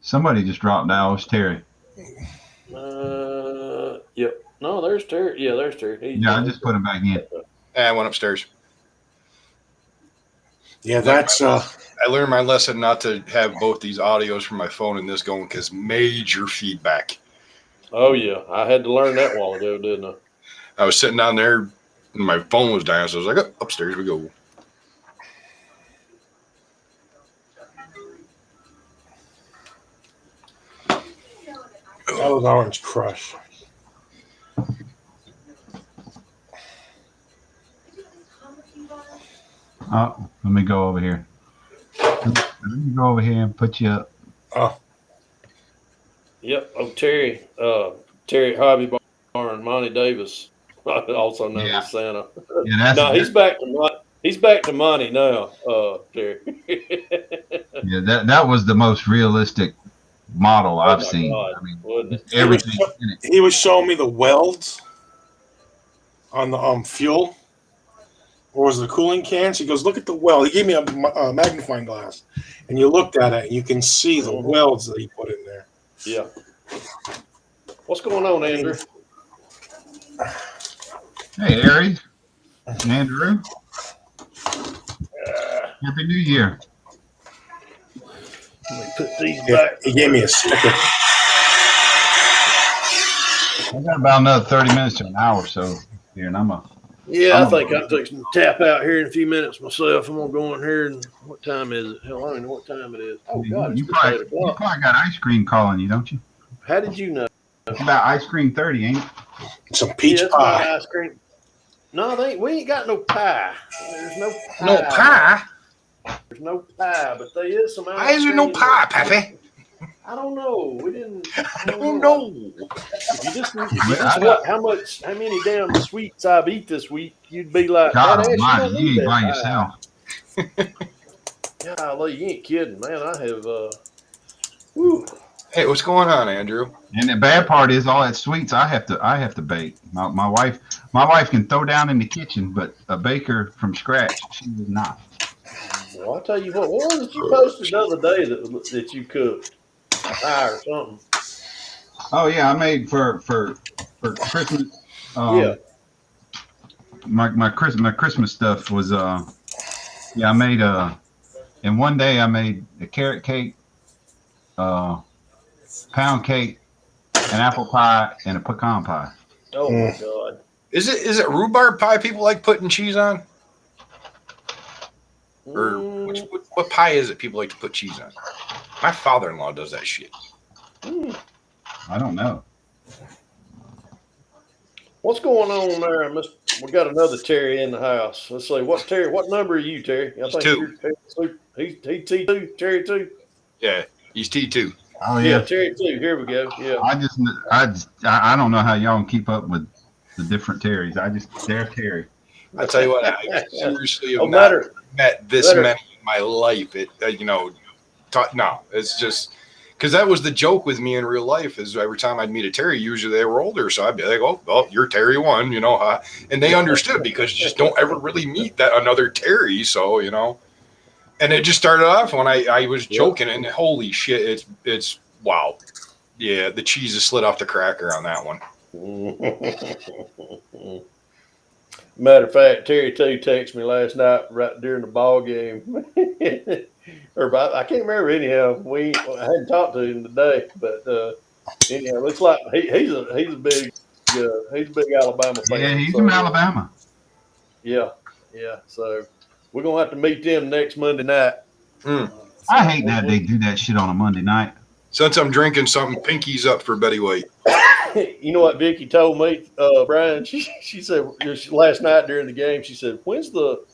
Somebody just dropped out. It was Terry. Yep. No, there's Terry. Yeah, there's Terry. Yeah, I just put him back in. And I went upstairs. Yeah, that's I learned my lesson not to have both these audios from my phone and this going because major feedback. Oh yeah, I had to learn that a while ago, didn't I? I was sitting down there and my phone was down, so I was like, oh, upstairs we go. that was Orange Crush. Oh, let me go over here. Let me go over here and put you up. Oh, Yep. Oh, Terry Hobby Barn, Monty Davis, also known Yeah. as Santa. Yeah, that's No, he's back to He's back to money now, Terry. yeah. That was the most realistic model I've my seen. God, I mean, wasn't it? everything in it. he was showing me the welds on the fuel, or was it the cooling cans? He goes, "Look at the weld." He gave me a magnifying glass, and you looked at it, and you can see the welds that he put in there. Yeah. What's going on, Andrew? Hey, Aries, Andrew. Happy New Year. Let me put these Yeah, back. he gave me a sticker. I got about another 30 minutes to an hour or so here, and Yeah, I think I'll take some tap out here in a few minutes myself. I'm gonna go in here and what time is it? Hell, I don't even know what time it is. Oh God, it's you just 8 probably o'clock. got ice cream calling you, don't you? How did you know? It's about ice cream 30, ain't it? Some peach Yeah, it's about pie. ice cream. No, we ain't got no pie. There's no pie. No pie? There's no pie, but there is some ice Why is there no cream. pie, Pappy? I don't know. We didn't. I don't know. If you just I what, how many damn sweets I've eat this week, you'd be like, God "Dad, Ash, almighty, don't you need ain't by that yourself. pie." Golly, you ain't kidding, man. I have whew. Hey, what's going on, Andrew? And the bad part is all that sweets I have to bake. My wife can throw down in the kitchen, but a baker from scratch, she was not. Well, I'll tell you what was it you posted the other day that you cooked? Pie or something. Oh yeah, I made for Christmas. Yeah. My Christmas stuff was I made in one day I made a carrot cake, pound cake, an apple pie, and a pecan pie. Oh my God. Is it rhubarb pie people like putting cheese on? Or what pie is it people like to put cheese on? My father-in-law does that shit. I don't know. What's going on there, Miss? We got another Terry in the house. Let's see. What number are you, Terry? I think Two. you're He's T2, Terry 2. Yeah, he's T2. Oh Yeah, yeah. Terry 2. Here we go. Yeah. I don't know how y'all can keep up with the different Terrys. They're Terry. I tell you what, I seriously have Oh, not matter. met this Better. many in my life. No, it's just because that was the joke with me in real life. Is every time I'd meet a Terry, usually they were older, so I'd be like, "Oh, well, you're Terry 1," and they understood because you just don't ever really meet that another Terry, so And it just started off when I was joking, and holy shit, it's wow, yeah, the cheese has slid off the cracker on that one. Matter of fact, Terry 2 texted me last night right during the ball game. I can't remember anyhow. I hadn't talked to him today, but Anyhow, looks like he's a big Alabama fan. Yeah, he's so, from Alabama. Yeah. So we're gonna have to meet them next Monday night. I hate that they do that shit on a Monday night. Since I'm drinking something, Pinky's up for Betty White. You know what Vicky told me, Brian? She said last night during the game. She said, "When's the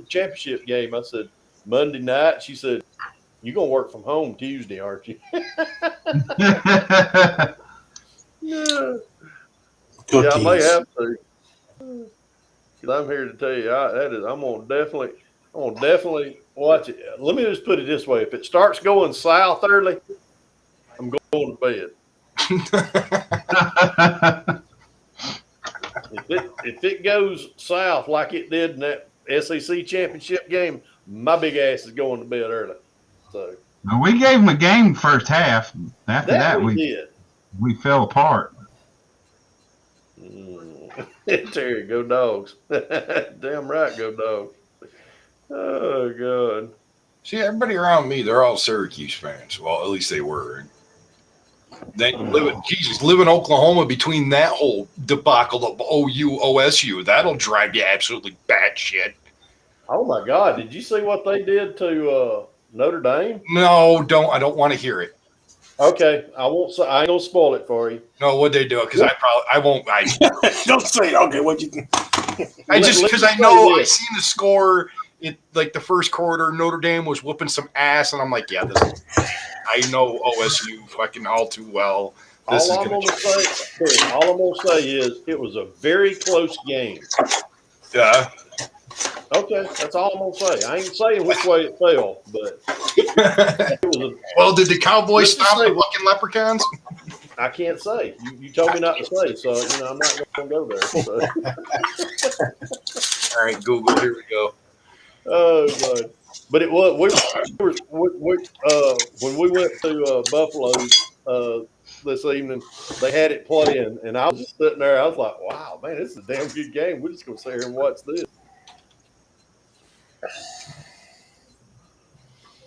championship game?" I said, "Monday night." She said, "You gonna work from home Tuesday, aren't you?" Yeah. Cookies. Yeah, I may have to. 'Cause I'm here to tell you, I'm gonna definitely watch it. Let me just put it this way: if it starts going south early, I'm going to bed. If it goes south like it did in that SEC championship game, my big ass is going to bed early. So We gave them a game first half. After that, we did. we fell apart. Terry, go Dogs! Damn right, go Dogs! Oh God! See, everybody around me, they're all Syracuse fans. Well, at least they were. They live in Oklahoma between that whole debacle of OU, OSU. That'll drive you absolutely batshit. Oh my God! Did you see what they did to Notre Dame? No, I don't want to hear it. Okay, I won't say. I ain't gonna spoil it for you. No, what'd they do? Because I won't. Don't say it. Okay, what you? Because I know I seen the score. It like the first quarter, Notre Dame was whooping some ass, and I'm like, yeah, I know OSU fucking all too well. All I'm gonna say is it was a very close game. Yeah. Okay, that's all I'm gonna say. I ain't saying which way it fell, but it was well, did the Cowboys stop the fucking Leprechauns? I can't say. You told me not to say, so I'm not gonna go there. So. All right, Google. Here we go. Oh God! But it was when we went to Buffalo this evening. They had it playing, and I was just sitting there. I was like, "Wow, man, this is a damn good game. We're just gonna sit here and watch this."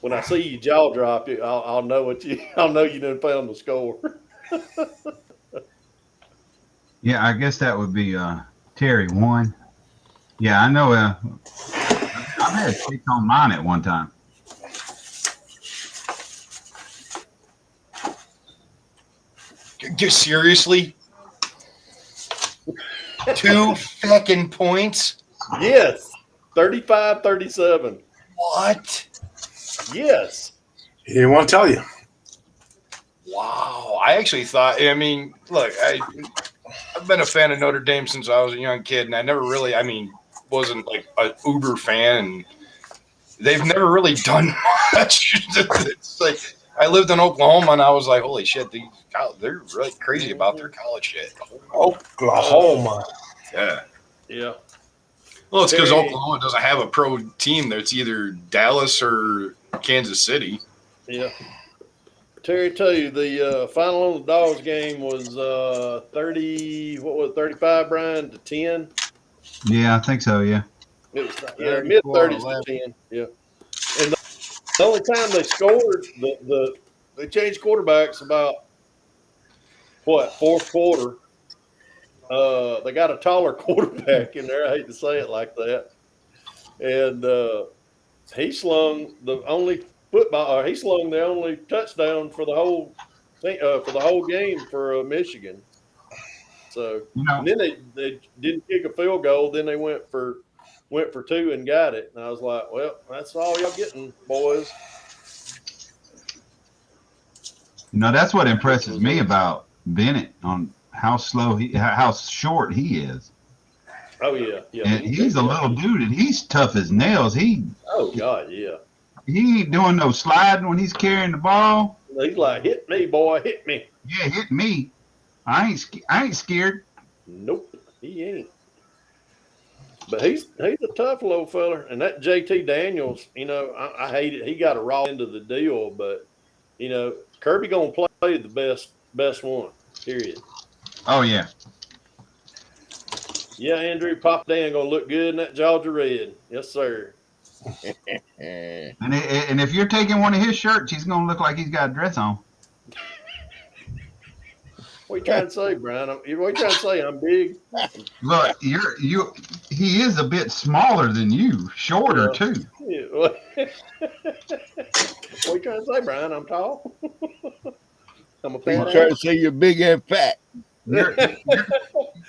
When I see you jaw drop, I'll know I'll know you didn't found the score. Yeah, I guess that would be Terry 1. Yeah, I know. I've had 6 on mine at one time. Seriously? 2 fucking points? Yes. 35-37. What? Yes. He didn't want to tell you. Wow. I actually thought, I mean, look, I've been a fan of Notre Dame since I was a young kid, and I never really, wasn't like an uber fan, and they've never really done much. It's like I lived in Oklahoma, and I was like, holy shit, they're really crazy about their college shit. Oklahoma. Yeah. Yeah. Well, it's because Oklahoma doesn't have a pro team. It's either Dallas or Kansas City. Yeah. Terry, tell you the final on the Dogs game was 35, Brian, to 10. Yeah, I think so. Yeah. It was mid 30s to 10. Yeah. And the only time they scored, they changed quarterbacks about fourth quarter. They got a taller quarterback in there. I hate to say it like that. And he slung the only touchdown for the whole thing, for the whole game for Michigan. So and then they didn't kick a field goal. Then they went for 2 and got it. And I was like, well, that's all y'all getting, boys. That's what impresses me about Bennett on how short he is. Oh yeah, yeah. And he's a little dude, and he's tough as nails. Oh God, yeah. He ain't doing no sliding when he's carrying the ball. He's like, hit me, boy, hit me. Yeah, hit me. I ain't scared. Nope, he ain't. But he's a tough little feller. And that JT Daniels, I hate it. He got a raw end of the deal, but Kirby gonna play the best one. Period. Oh yeah. Yeah, Andrew, Pop Dan gonna look good in that Georgia red. Yes, sir. And if you're taking one of his shirts, he's gonna look like he's got a dress on. What you trying to say, Brian? What you trying to say? I'm big. Look, he is a bit smaller than you, shorter Yeah. too. Yeah. What you trying to say, Brian? I'm tall. I'm a He's fat trying to ass. say you're big and fat. You're I think up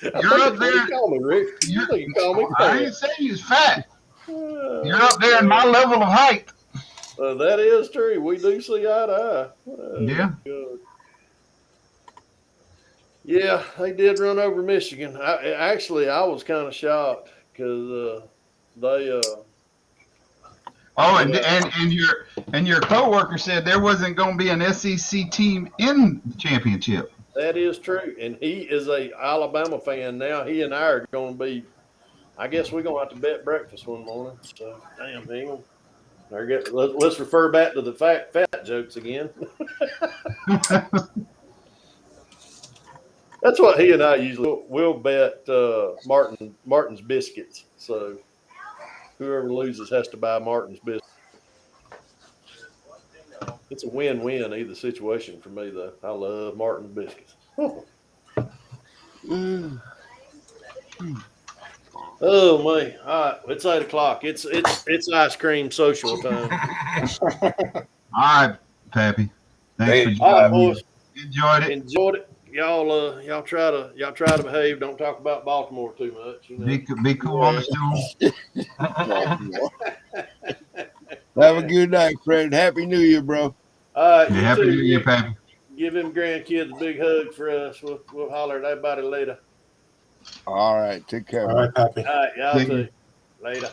that's what there. you call me, Rick. You think you call me I fat? ain't saying he's fat. You're up there in my level of height. That is true. We do see eye to eye. Yeah. God. Yeah, they did run over Michigan. I was kind of shocked because they. Oh, and your coworker said there wasn't going to be an SEC team in the championship. That is true, and he is a Alabama fan now. He and I are going to be. I guess we're going to have to bet breakfast one morning. So damn, hang on. Let's refer back to the fat jokes again. That's what he and I usually will bet Martin's biscuits. So whoever loses has to buy Martin's biscuits. It's a win-win either situation for me though. I love Martin's biscuits. Oh man! All right, it's 8 o'clock. It's ice cream social time. All right, Pappy. Thanks for All right, joining me. boys. Enjoyed it. Enjoyed it. Y'all try to behave. Don't talk about Baltimore too much. You know. Be cool on the stool. Have a good night, friend. Happy New Year, bro. All right, you Happy too. New Year, Pappy. Give them grandkids a big hug for us. We'll holler at everybody later. All right. Take care. All right, Pappy. All right, y'all Thank too. you. Later.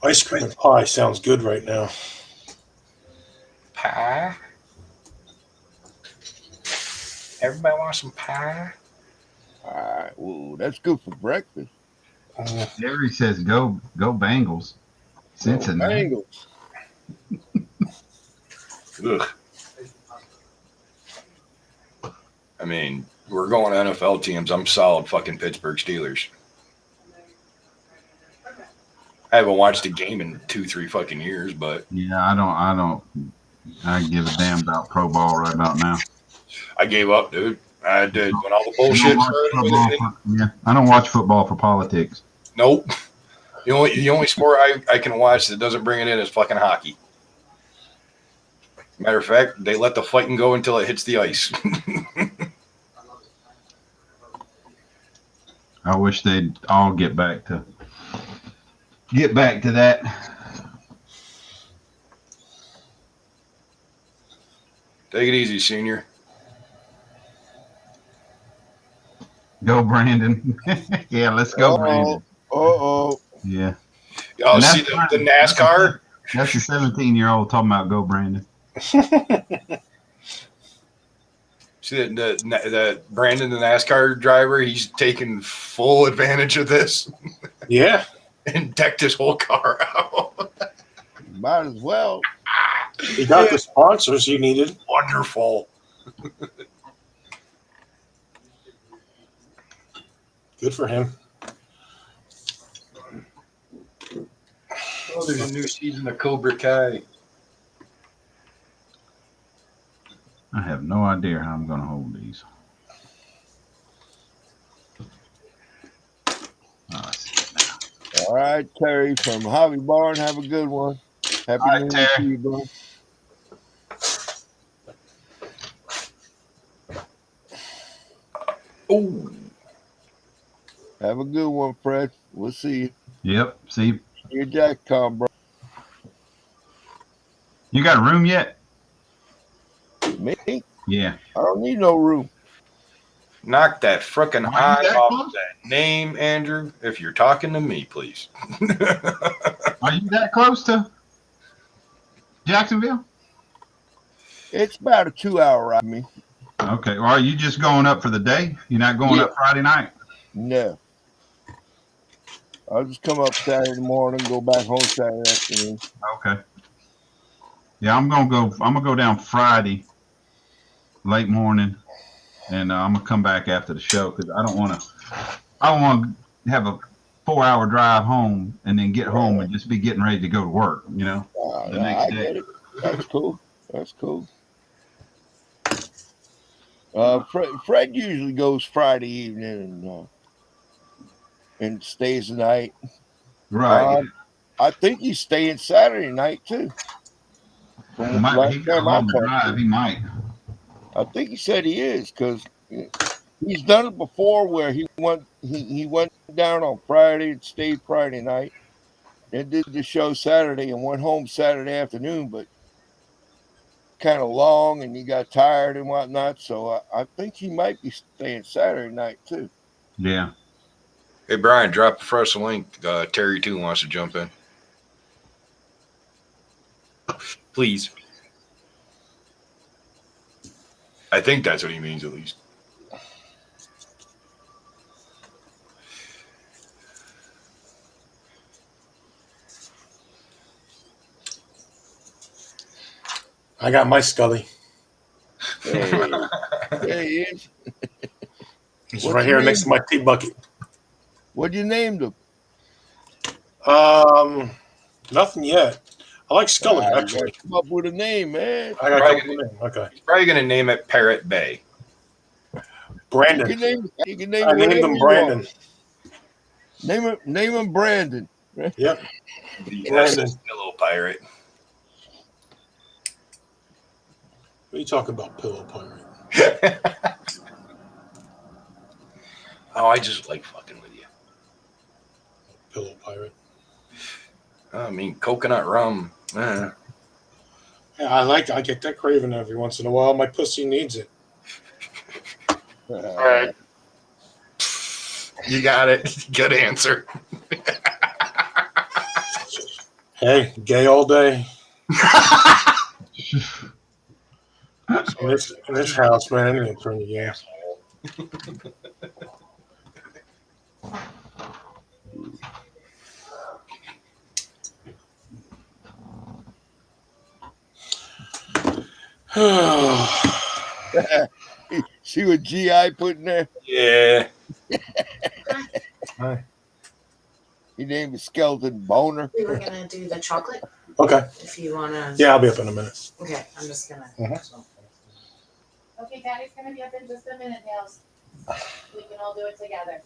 Ice cream and pie sounds good right now. Pie. Everybody wants some pie. All right. Ooh, that's good for breakfast. Jerry says go Bengals. Cincinnati. Bengals. Ugh. I mean, we're going NFL teams. I'm solid fucking Pittsburgh Steelers. I haven't watched a game in 2-3 fucking years, but Yeah, I give a damn about pro ball right about now. I gave up, dude. I did when all the I bullshit don't watch started. football I don't watch football for politics. Nope. The only sport I can watch that doesn't bring it in is fucking hockey. Matter of fact, they let the fighting go until it hits the ice. I wish they'd all get back to that. Take it easy, senior. Go Brandon. Yeah, let's go Brandon. Uh-oh. Yeah. Oh, And see that's the NASCAR? That's the 17-year-old talking about go Brandon. See the Brandon, the NASCAR driver, he's taking full advantage of this Yeah. and decked his whole car out. Might as well. He got the sponsors he needed. Wonderful. Good for him. Oh, there's a new season of Cobra Kai. I have no idea how I'm going to hold these. Oh, I see it now. All right, Terry from Hobby Barn. Have a good one. Happy All right, New Year to Terry. you, bro. Oh, Have a good one, Fred. We'll see you. Yep. See, Your Jack.com, bro. you got a room yet? Me? I Yeah. don't need no room. knock that frickin' Are you eye that off close? that name, Andrew. If you're talking to me, please. Are you that close to Jacksonville? It's about a 2-hour ride, me. Okay. Or are you just going up for the day? You're not going up Friday night? No. I'll just come up Saturday morning, go back home Saturday afternoon. Okay. Yeah, I'm gonna go down Friday, late morning, and I'm gonna come back after the show because I don't want to have a 4-hour drive home and then get home and just be getting ready to go to work. You know, the I next day. get it. That's cool. That's cool. Fred usually goes Friday evening and stays the night. Right. I think he's staying Saturday night too. From He got a longer drive. He might. I think he said he is because he's done it before where he went down on Friday and stayed Friday night, then did the show Saturday and went home Saturday afternoon, but kind of long and he got tired and whatnot. So I think he might be staying Saturday night too. Yeah. Hey, Brian, drop a fresh link. Terry, too, wants to jump in. Please. I think that's what he means, at least. I got my Scully. Hey, there he is. He's What's right your here next to name? my tea bucket. What you named him? Nothing yet. I like Scully, You gotta actually. come up with a name, man. I got Right. a couple of names. Okay. He's probably going to name it Parrot Bay. Brandon. You can name I named whatever him you Brandon. want. Name him Brandon. Yep. The Brandon. Pillow Pirate. What are you talking about, Pillow Pirate? Oh, I just like fucking with you. Pillow Pirate. I mean, coconut rum. Yeah, I get that craving every once in a while. My pussy needs it. Right. You got it. Good answer. Hey, gay all day. in this house, man, anything turn you gay. See what GI put in there? Yeah. Hi. He named it Skeleton Boner. We were gonna do the chocolate. Okay. If you wanna. Yeah, I'll be up in a minute. Okay, I'm just gonna. Okay, Daddy's gonna be up in just a minute, Nails. We can all do it together.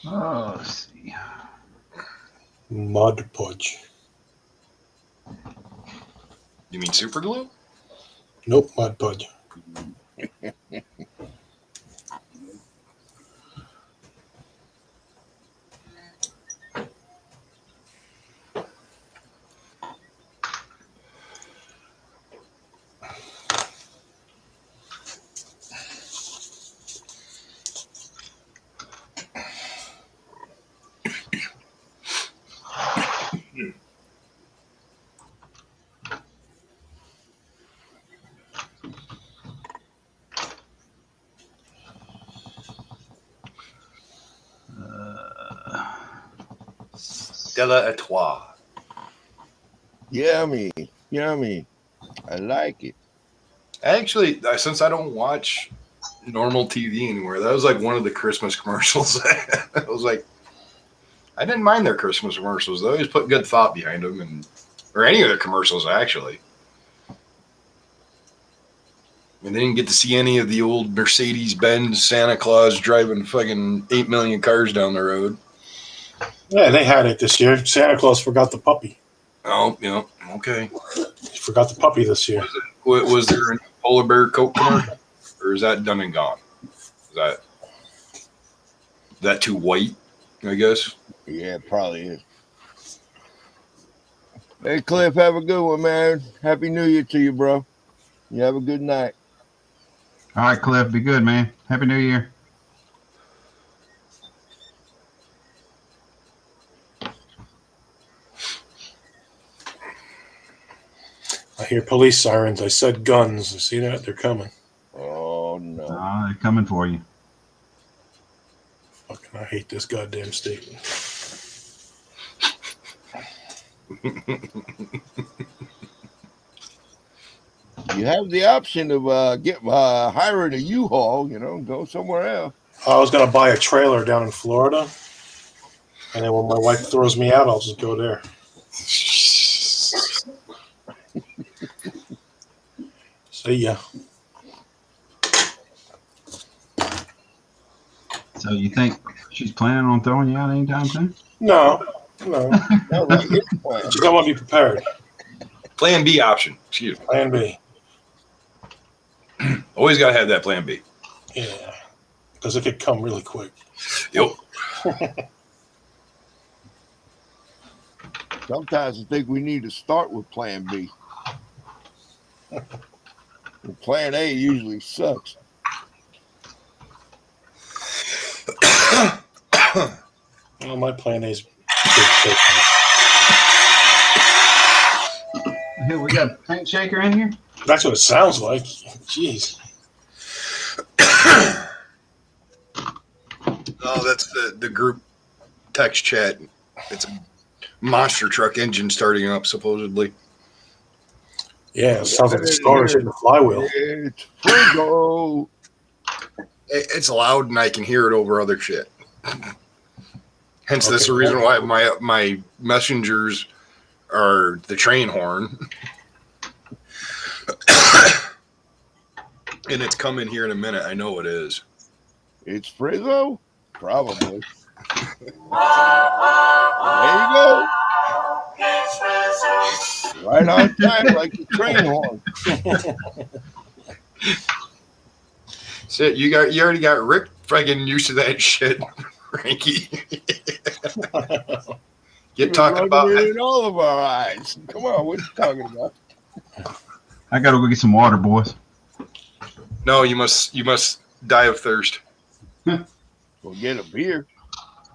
Oh, let's see. Mud Podge. You mean super glue? Nope, Mud Podge. Stella Artois. Yummy. Yummy. I like it. Actually, since I don't watch normal TV anymore, that was like one of the Christmas commercials. I was like, I didn't mind their Christmas commercials. They always put good thought behind them, or any of their commercials actually. And they didn't get to see any of the old Mercedes-Benz Santa Claus driving fucking 8 million cars down the road. Yeah, they had it this year. Santa Claus forgot the puppy. Oh, yeah, okay. He forgot the puppy this year. Was there a polar bear Coke commercial, or is that done and gone? Is that too white? I guess. Yeah, it probably is. Hey, Cliff, have a good one, man. Happy New Year to you, bro. You have a good night. All right, Cliff. Be good, man. Happy New Year. I hear police sirens. I said guns. You see that? They're coming. Oh, no. They're coming for you. Fucking, I hate this goddamn state. You have the option of hiring a U-Haul, and go somewhere else. I was gonna buy a trailer down in Florida, and then when my wife throws me out, I'll just go there. See ya. So you think she's planning on throwing you out anytime soon? No. Not like his plan. Just I want to be prepared. Plan B option. Excuse me. Plan B. Always got to have that plan B. Yeah, because it could come really quick. Yep. Sometimes I think we need to start with Plan B. Plan A usually sucks. Well, my plan A's Here, we got a paint shaker in here? That's what it sounds like. Jeez. Oh, that's the group text chat. It's a monster truck engine starting up, supposedly. Yeah, it sounds like the starter's in the flywheel. It's Frigo. It's loud and I can hear it over other shit. Hence, that's the reason why my messengers are the train horn. And it's coming here in a minute. I know it is. It's Frizzo? Probably. There you go. Right on time, like the train horn. So you already got Rick fucking used to that shit, Frankie. Get talking about it in all of our eyes. Come on, what you talking about? I gotta go get some water, boys. No, you must die of thirst. We'll get a beer.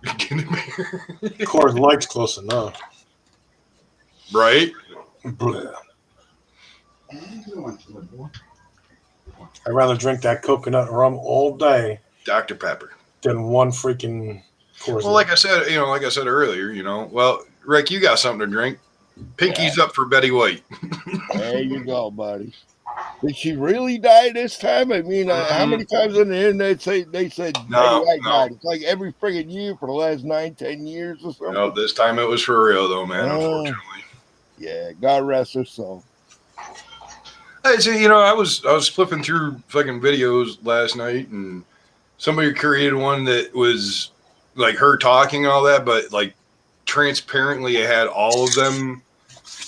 Coors Light's close enough. Right? I'd rather drink that coconut rum all day Dr. Pepper. than one freaking Coors Well, Light. like I said earlier, well, Rick, you got something to drink. Pinky's up for Betty White. There you go, buddy. Did she really die this time? I mean, how many times on the internet they said No, Betty White no. died? It's like every friggin' year for the last 9-10 years or something. No, this time it was for real, though, man. Unfortunately. Yeah, God rest her soul. Hey, so, I was flipping through fucking videos last night, and somebody created one that was like her talking and all that, but like transparently it had all of them,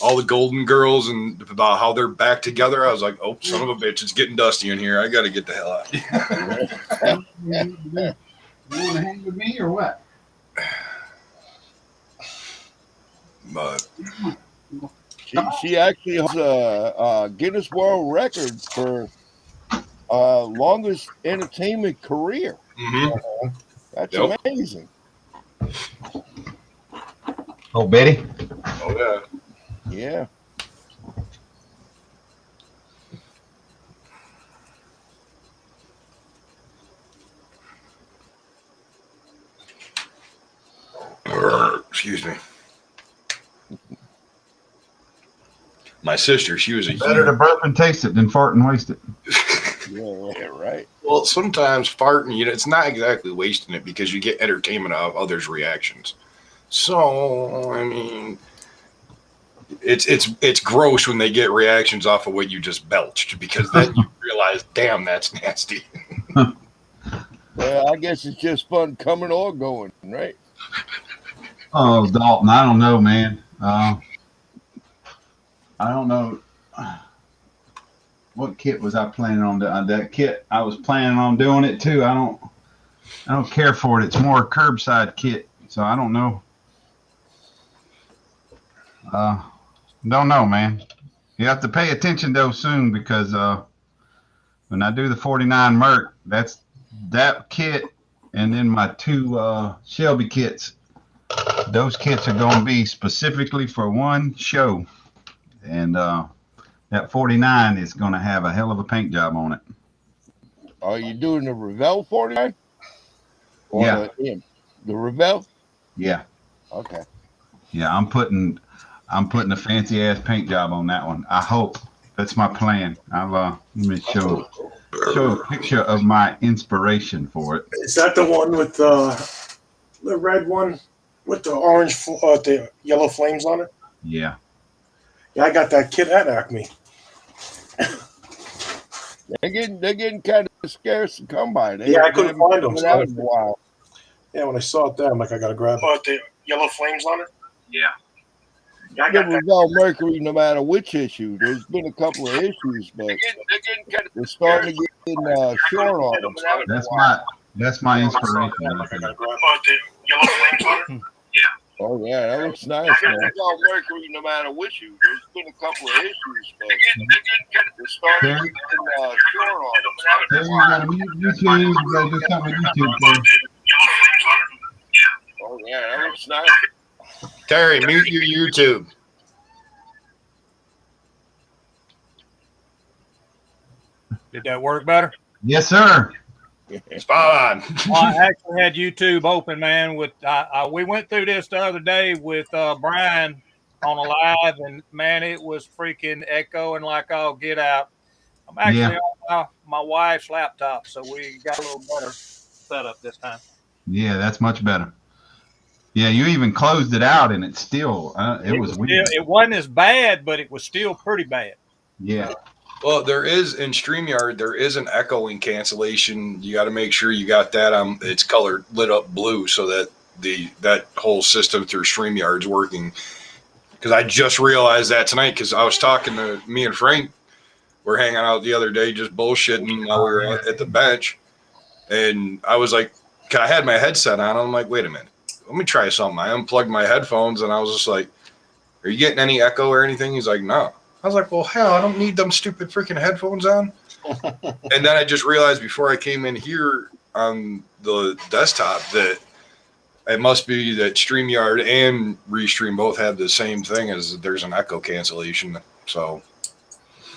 all the Golden Girls, and about how they're back together. I was like, oh, son of a bitch, it's getting dusty in here. I got to get the hell out. You want to hang with me or what? But She actually has a Guinness World Record for longest entertainment career. mm-hmm. That's Yep. amazing. Oh, Betty? Oh, yeah. Yeah. Excuse me. My sister, she was a Better to burp and taste it than fart and waste it. Yeah, right. Well, sometimes farting, it's not exactly wasting it because you get entertainment out of others' reactions. So, I mean, it's gross when they get reactions off of what you just belched, because then you realize, damn, that's nasty. Well, I guess it's just fun coming or going, right? Oh, Dalton, I don't know, man. I don't know. What kit was I planning on doing? That kit, I was planning on doing it too. I don't care for it. It's more a curbside kit, so I don't know. Don't know, man. You have to pay attention though soon, because when I do the 49 Merc, that's that kit, and then my two Shelby kits. Those kits are going to be specifically for one show, and that 49 is going to have a hell of a paint job on it. Are you doing the Revell 49? Or Yeah. the Revell? Yeah. Okay. Yeah, I'm putting I'm putting a fancy ass paint job on that one. I hope that's my plan. Let me show a picture of my inspiration for it. Is that the one with the red one with the orange, the yellow flames on it? Yeah. Yeah, I got that kit at Acme. They're getting kind of scarce to come by. Yeah, I couldn't find them. Out in a while. Yeah, when I saw it there, I'm like, I gotta grab it. The yellow flames on it? Yeah. Yeah, I It got was that. all Mercury, no matter which issue. There's been a couple of issues, but they're starting to get short on them. That's my inspiration. Like, I gotta grab the yellow flames on it? Oh yeah, that looks nice, man. It's all Mercury, no matter which issue. There's been a couple of issues, but they're starting to get short on them. Terry, you gotta mute YouTube. You gotta do something with YouTube, Terry. Oh yeah, that looks nice. Terry, mute your YouTube. Did that work better? Yes, sir. Spot on. Well, I actually had YouTube open, man. With we went through this the other day with Brian on a live, and man, it was freaking echoing like all get out. I'm actually on my wife's laptop, so we got a little better setup this time. Yeah, that's much better. Yeah, you even closed it out, and it's still it was weird. It wasn't as bad, but it was still pretty bad. Yeah. Well, there is in StreamYard, there is an echoing cancellation. You got to make sure you got that on. It's colored lit up blue so that that whole system through StreamYard is working. Because I just realized that tonight because I was talking to me and Frank. We're hanging out the other day, just bullshitting while we were at the bench, and I was like, I had my headset on. I'm like, wait a minute, let me try something. I unplugged my headphones, and I was just like, are you getting any echo or anything? He's like, no. I was like, well, hell, I don't need them stupid freaking headphones on. And then I just realized before I came in here on the desktop that it must be that StreamYard and Restream both have the same thing as there's an echo cancellation. So,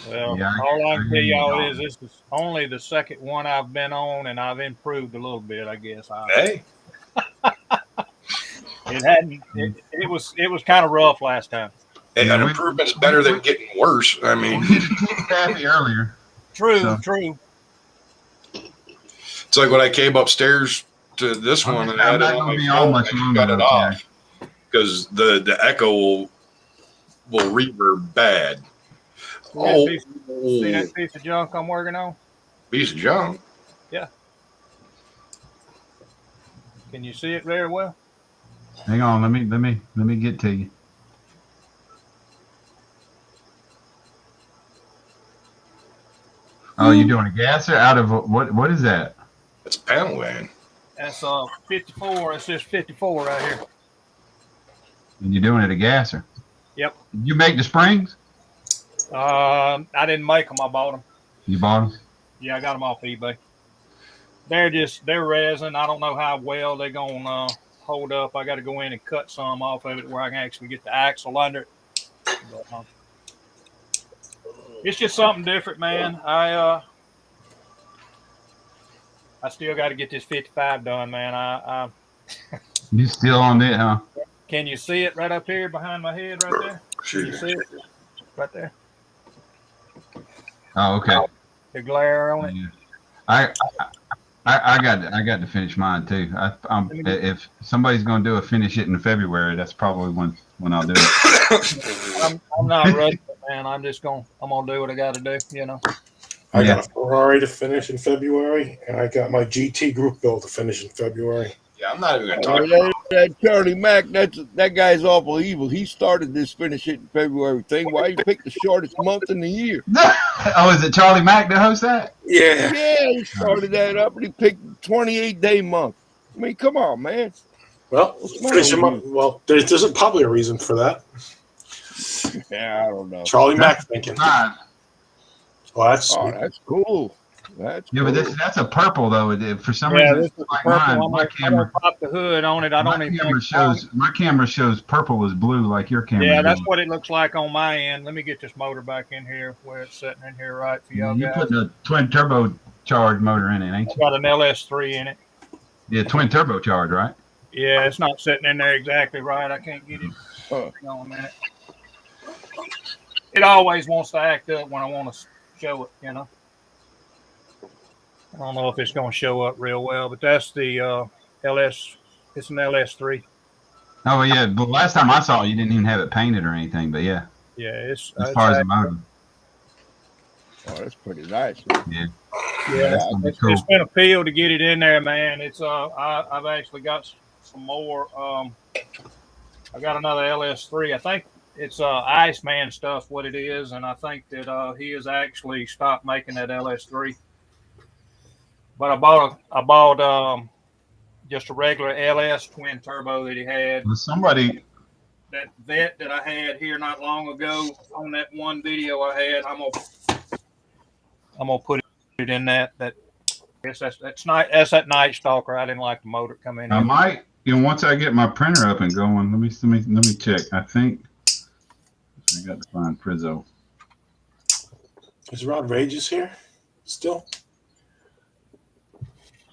well, Yeah, all I can tell y'all I- is this is only the second one I've been on, and I've improved a little bit, I guess. hey, It hadn't. It was kind of rough last time. an Yeah, we- improvement's better than getting worse. I mean, We didn't keep happy earlier. True, So- true. it's like when I came upstairs to this one and I I'm had it not on gonna my be phone, on much I longer. cut it off because the echo will reverb bad. See that piece of junk I'm working on? Piece of junk. Can you see it very well? Hang on, let me get to you. Oh, you doing a gasser out of what is that? It's panel van. That's 54. It says 54 right here. And you're doing it a gasser. Yep. Did you make the springs? I didn't make them. I bought them. You bought them? Yeah, I got them off eBay. They're resin. I don't know how well they're gonna hold up. I got to go in and cut some off of it where I can actually get the axle under it. But, it's just something different, man. I still got to get this 55 done, man. I You still on it, huh? can you see it right up here behind my head, right there? Can you see it right there? Oh, okay. The glare on it. Yeah. I got to finish mine too. If somebody's gonna do a finish it in February, that's probably when I'll do it. I'm not rusty, man. I'm gonna do what I got to do. You know. I got a Ferrari to finish in February, and I got my GT group build to finish in February. Yeah, I'm not even going to talk about That Charlie Mack, that guy's awful evil. He started this finish it in February thing. Why you pick the shortest month in the year? Oh, is it Charlie Mack that hosts that? Yeah. Yeah, he started that up and he picked 28-day month. I mean, come on, man. Well, finish him up. Well, there's probably a reason for that. Yeah, I don't know. Charlie Mack thinking. Fine. Well, that's Oh, that's cool. That's Yeah, but cool. that's a purple though. For some Yeah, reason, this is like purple. mine, I'm my gonna pop the hood on it. I don't even think. my camera shows purple is blue like your camera. Yeah, that's does. what it looks like on my end. Let me get this motor back in here where it's sitting in here right for y'all You guys. putting a twin turbo charged motor in it, ain't I you? got an LS3 in it. Yeah, twin turbo charged, right? Yeah, it's not sitting in there exactly right. I can't get it. Hang on a minute. it always wants to act up when I want to show it, you know. I don't know if it's going to show up real well, but that's the LS. It's an LS3. Oh yeah, but last time I saw it, you didn't even have it painted or anything. But yeah, Yeah, as far as the motor, Oh, that's pretty nice. yeah, yeah, that's gonna be it's cool. been a peel to get it in there, man. It's I've actually got some more. I got another LS3. I think it's Iceman stuff. What it is, and I think that he has actually stopped making that LS3. But I bought just a regular LS twin turbo that he had. Well, somebody, That vet that I had here not long ago on that one video I had, I'm gonna put it in that. I guess that's that Night Stalker. I didn't like the motor coming in. I might, once I get my printer up and going, let me check. I think I got to find Prizzo. Is Rod Rages here still?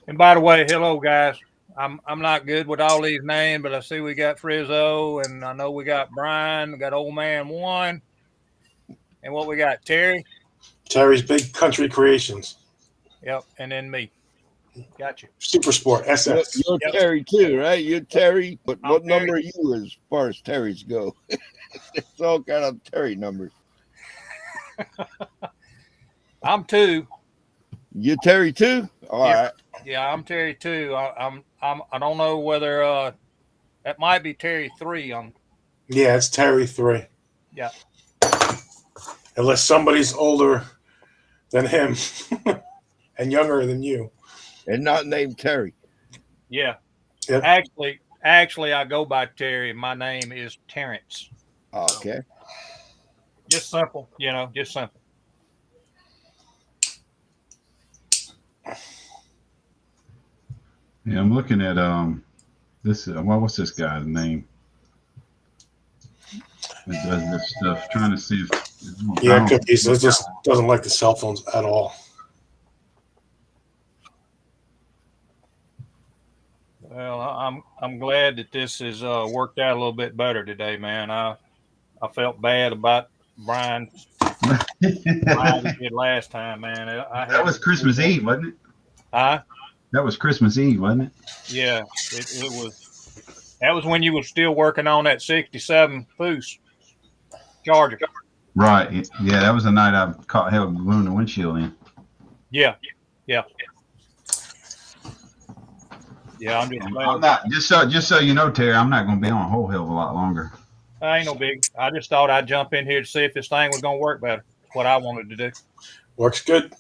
And by the way, hello guys. I'm not good with all these names, but I see we got Frizzo, and I know we got Brian, we got Old Man One, and what we got, Terry. Terry's Big Country Creations. Yep, and then me. Got you. Super Sport SF. You're Yep. Terry too, right? You're Terry, but I'm what Terry. number are you as far as Terry's go? It's all kind of Terry numbers. I'm 2. You Terry too? All Yeah. right. Yeah, I'm Terry 2. I don't know whether that might be Terry 3 on. Yeah, it's Terry 3. Yeah. Unless somebody's older than him and younger than you. And not named Terry. Yeah. Yep. Actually, I go by Terry. My name is Terrence. Okay. Just simple, just simple. Yeah, I'm looking at this. What's this guy's name? That does this stuff. Trying to see if. Yeah, Cookies. It just doesn't like the cell phones at all. Well, I'm glad that this has worked out a little bit better today, man. I felt bad about Brian. Brian did last time, man. That was Christmas Eve, wasn't it? Huh? That was Christmas Eve, wasn't it? Yeah, it was. That was when you were still working on that 67 Foose Charger. Right. Yeah, that was the night I caught hell gluing the windshield in. Yeah. I'm just glad. I'm not just so you know, Terry. I'm not going to be on a whole hell of a lot longer. Ain't no big. I just thought I'd jump in here to see if this thing was going to work better. What I wanted to do. Works good.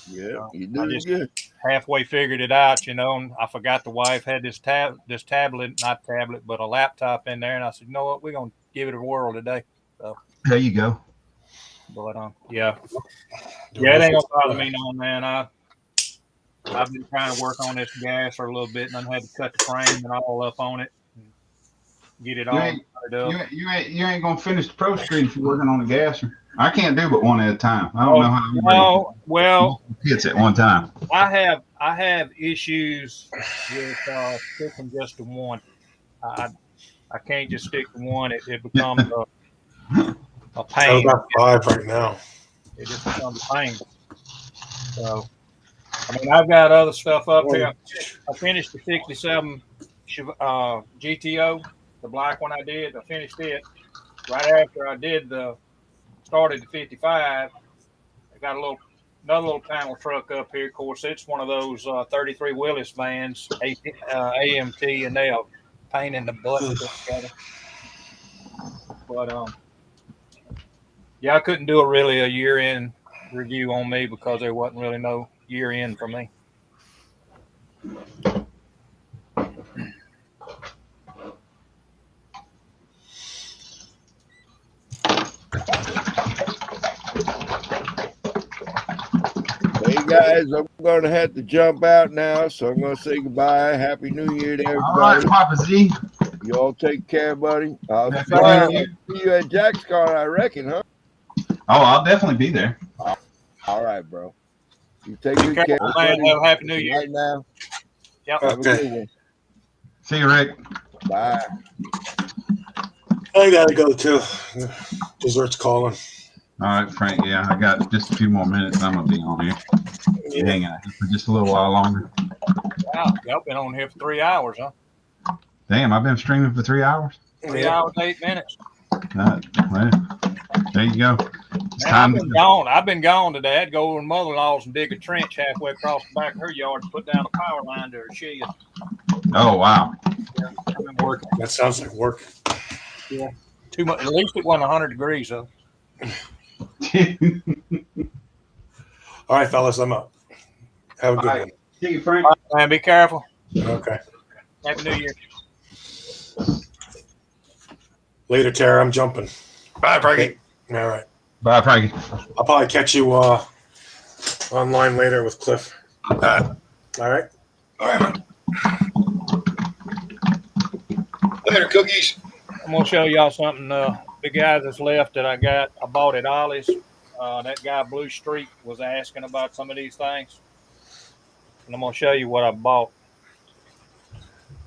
Yeah, you I do just good. halfway figured it out, and I forgot the wife had this tablet, not tablet, but a laptop in there, and I said, you know what, we're gonna give it a whirl today. So There you go. but yeah, it ain't gonna bother me no, man. I've been trying to work on this gas for a little bit, and I had to cut the frame and all up on it, and get it all started up. You ain't gonna finish the Pro Street if you're working on the gasser. I can't do but one at a time. I don't know how you Well, hits at one time. I have issues with sticking just to one. I can't just stick to one. It becomes a I'm pain. about 5 right now. It just becomes a pain. So, I mean, I've got other stuff up here. I finished the 67 GTO, the black one I did. I finished it right after I started the 55. I got another little panel truck up here. Of course, it's one of those 33 Willis vans, AMT, and they are pain in the butt together. But yeah, I couldn't do a year-end review on me because there wasn't really no year-end for me. Hey guys, I'm gonna have to jump out now, so I'm gonna say goodbye. Happy New Year to everybody. All right, Papa Z. You all take care, buddy. I'll Happy see you at Jack's car, I reckon, huh? Oh, I'll definitely be there. All right, bro. You take good care. Careful, man. Have a happy New Year. Right now. Yep. Have a good one. See you, Rick. Bye. I gotta go too. Dessert's calling. All right, Frank. Yeah, I got just a few more minutes. I'm gonna be on here. Hang out for just a little while longer. Wow, y'all been on here for 3 hours, huh? Damn, I've been streaming for 3 hours. 3 hours, 8 minutes. Well, there you go. It's Man, time. I've been gone today. I'd go over to mother-in-law's and dig a trench halfway across the back of her yard and put down a power line to her shed. Oh wow. Yeah, I've been working. That sounds like work. Yeah. Too much. At least it wasn't 100 degrees, though. All right, fellas, I'm up. Have a good one. See you, Frank. All right, man, be careful. Okay. Happy New Year. Later, Tara. I'm jumping. Bye, Frankie. All right. Bye, Frankie. I'll probably catch you online later with Cliff. All right. All right, man. Later, cookies. I'm gonna show y'all something. The guy that's left that I bought at Ollie's. That guy Blue Streak was asking about some of these things, and I'm gonna show you what I bought.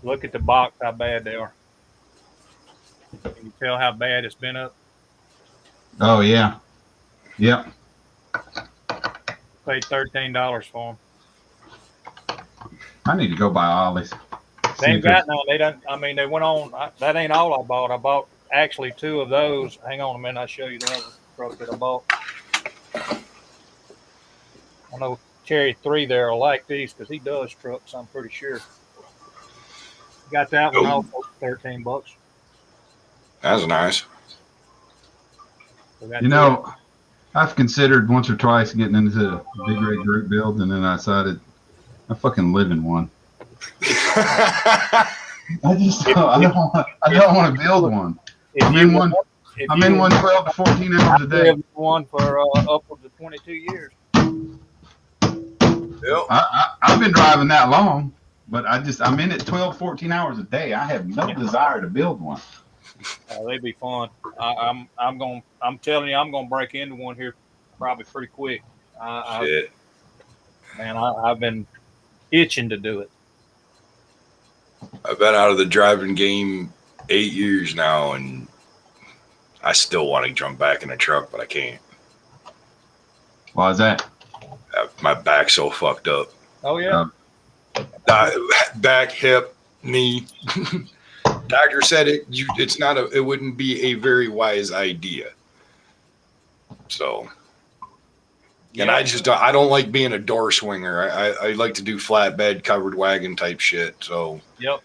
Look at the box, how bad they are. Can you tell how bad it's been up? Oh yeah. Yep. Paid $13 for them. I need to go buy Ollie's. They ain't got no. They don't. I mean, they went on. That ain't all I bought. I bought actually 2 of those. Hang on a minute. I'll show you the other truck that I bought. I know Cherry 3 there will like these because he does trucks. I'm pretty sure. Got that one also $13. That's nice. You know, I've considered once or twice getting into the big red group build, and then I decided I fucking live in one. I don't want to build one. I'm in one 12 to 14 hours a day. One for upwards of 22 years. Yep. I've been driving that long, but I'm in it 12, 14 hours a day. I have no desire to build one. They'd be fun. I'm telling you, I'm gonna break into one here probably pretty quick. Shit. Man, I've been itching to do it. I've been out of the driving game 8 years now, and I still want to jump back in a truck, but I can't. Why is that? My back's so fucked up. Oh yeah. Back, hip, knee. Doctor said it wouldn't be a very wise idea. So, and I don't like being a door swinger. I like to do flatbed covered wagon type shit. So yep.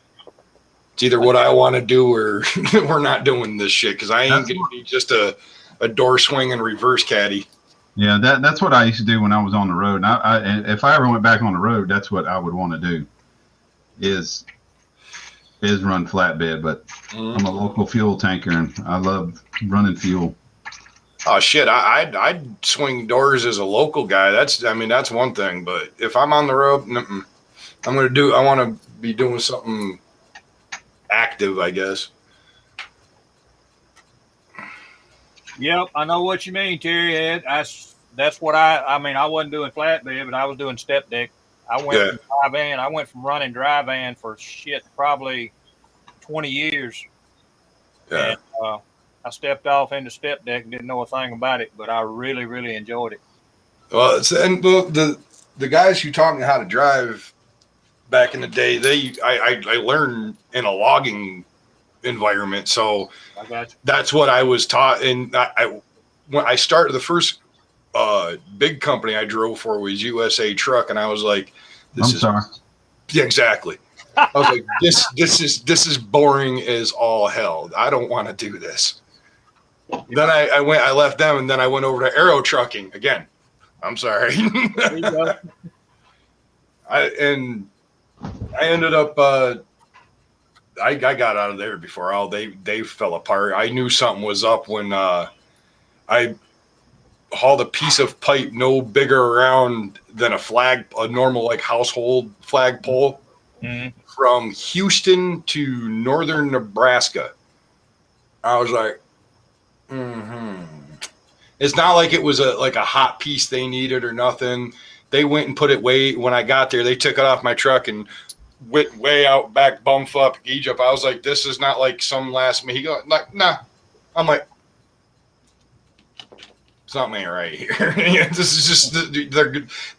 It's either what I want to do or we're not doing this shit because I ain't going to be just a door swing and reverse caddy. Yeah, that's what I used to do when I was on the road. And if I ever went back on the road, that's what I would want to do is run flatbed. But I'm a local fuel tanker, and I love running fuel. Oh shit! I'd swing doors as a local guy. That's one thing. But if I'm on the road, I want to be doing something active, I guess. Yep, I know what you mean, Terry. That's what I wasn't doing flatbed, but I was doing step deck. I went from running dry van for probably 20 years. Yeah. And, I stepped off into step deck and didn't know a thing about it, but I really, really enjoyed it. Well, the guys who taught me how to drive back in the day, I learned in a logging environment, so I got you. That's what I was taught. And when I started, the first big company I drove for was USA Truck, and I was like, sorry. Yeah, exactly. I was like, this is boring as all hell. I don't want to do this. Then I left them, and then I went over to Aero Trucking again. I'm sorry. There you go. I ended up I got out of there before they fell apart. I knew something was up when I hauled a piece of pipe no bigger around than a normal like household flagpole from Houston to northern Nebraska. I was like, It's not like it was a hot piece they needed or nothing. They went and put it when I got there, they took it off my truck and went way out back, bump up, Egypt. I was like, this is not like some last minute. He go like, nah. I'm like, something ain't right here. This is just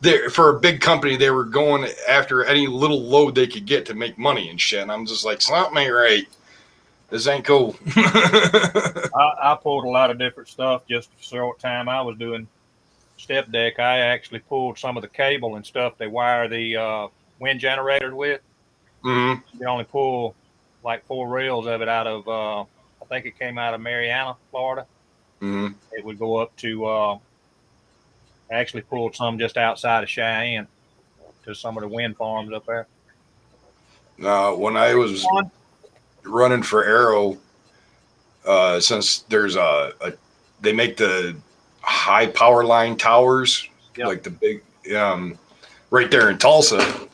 they're for a big company. They were going after any little load they could get to make money and shit. And I'm just like, something ain't right. This ain't cool. I pulled a lot of different stuff just a short time I was doing step deck. I actually pulled some of the cable and stuff they wire the wind generator with. Mm-hmm. You only pull like 4 reels of it out of, I think it came out of Marianna, Florida. Mm-hmm. It would go up to, I actually pulled some just outside of Cheyenne to some of the wind farms up there. When I was running for Arrow, since there's they make the high power line towers, Yep. like the big, right there in Tulsa.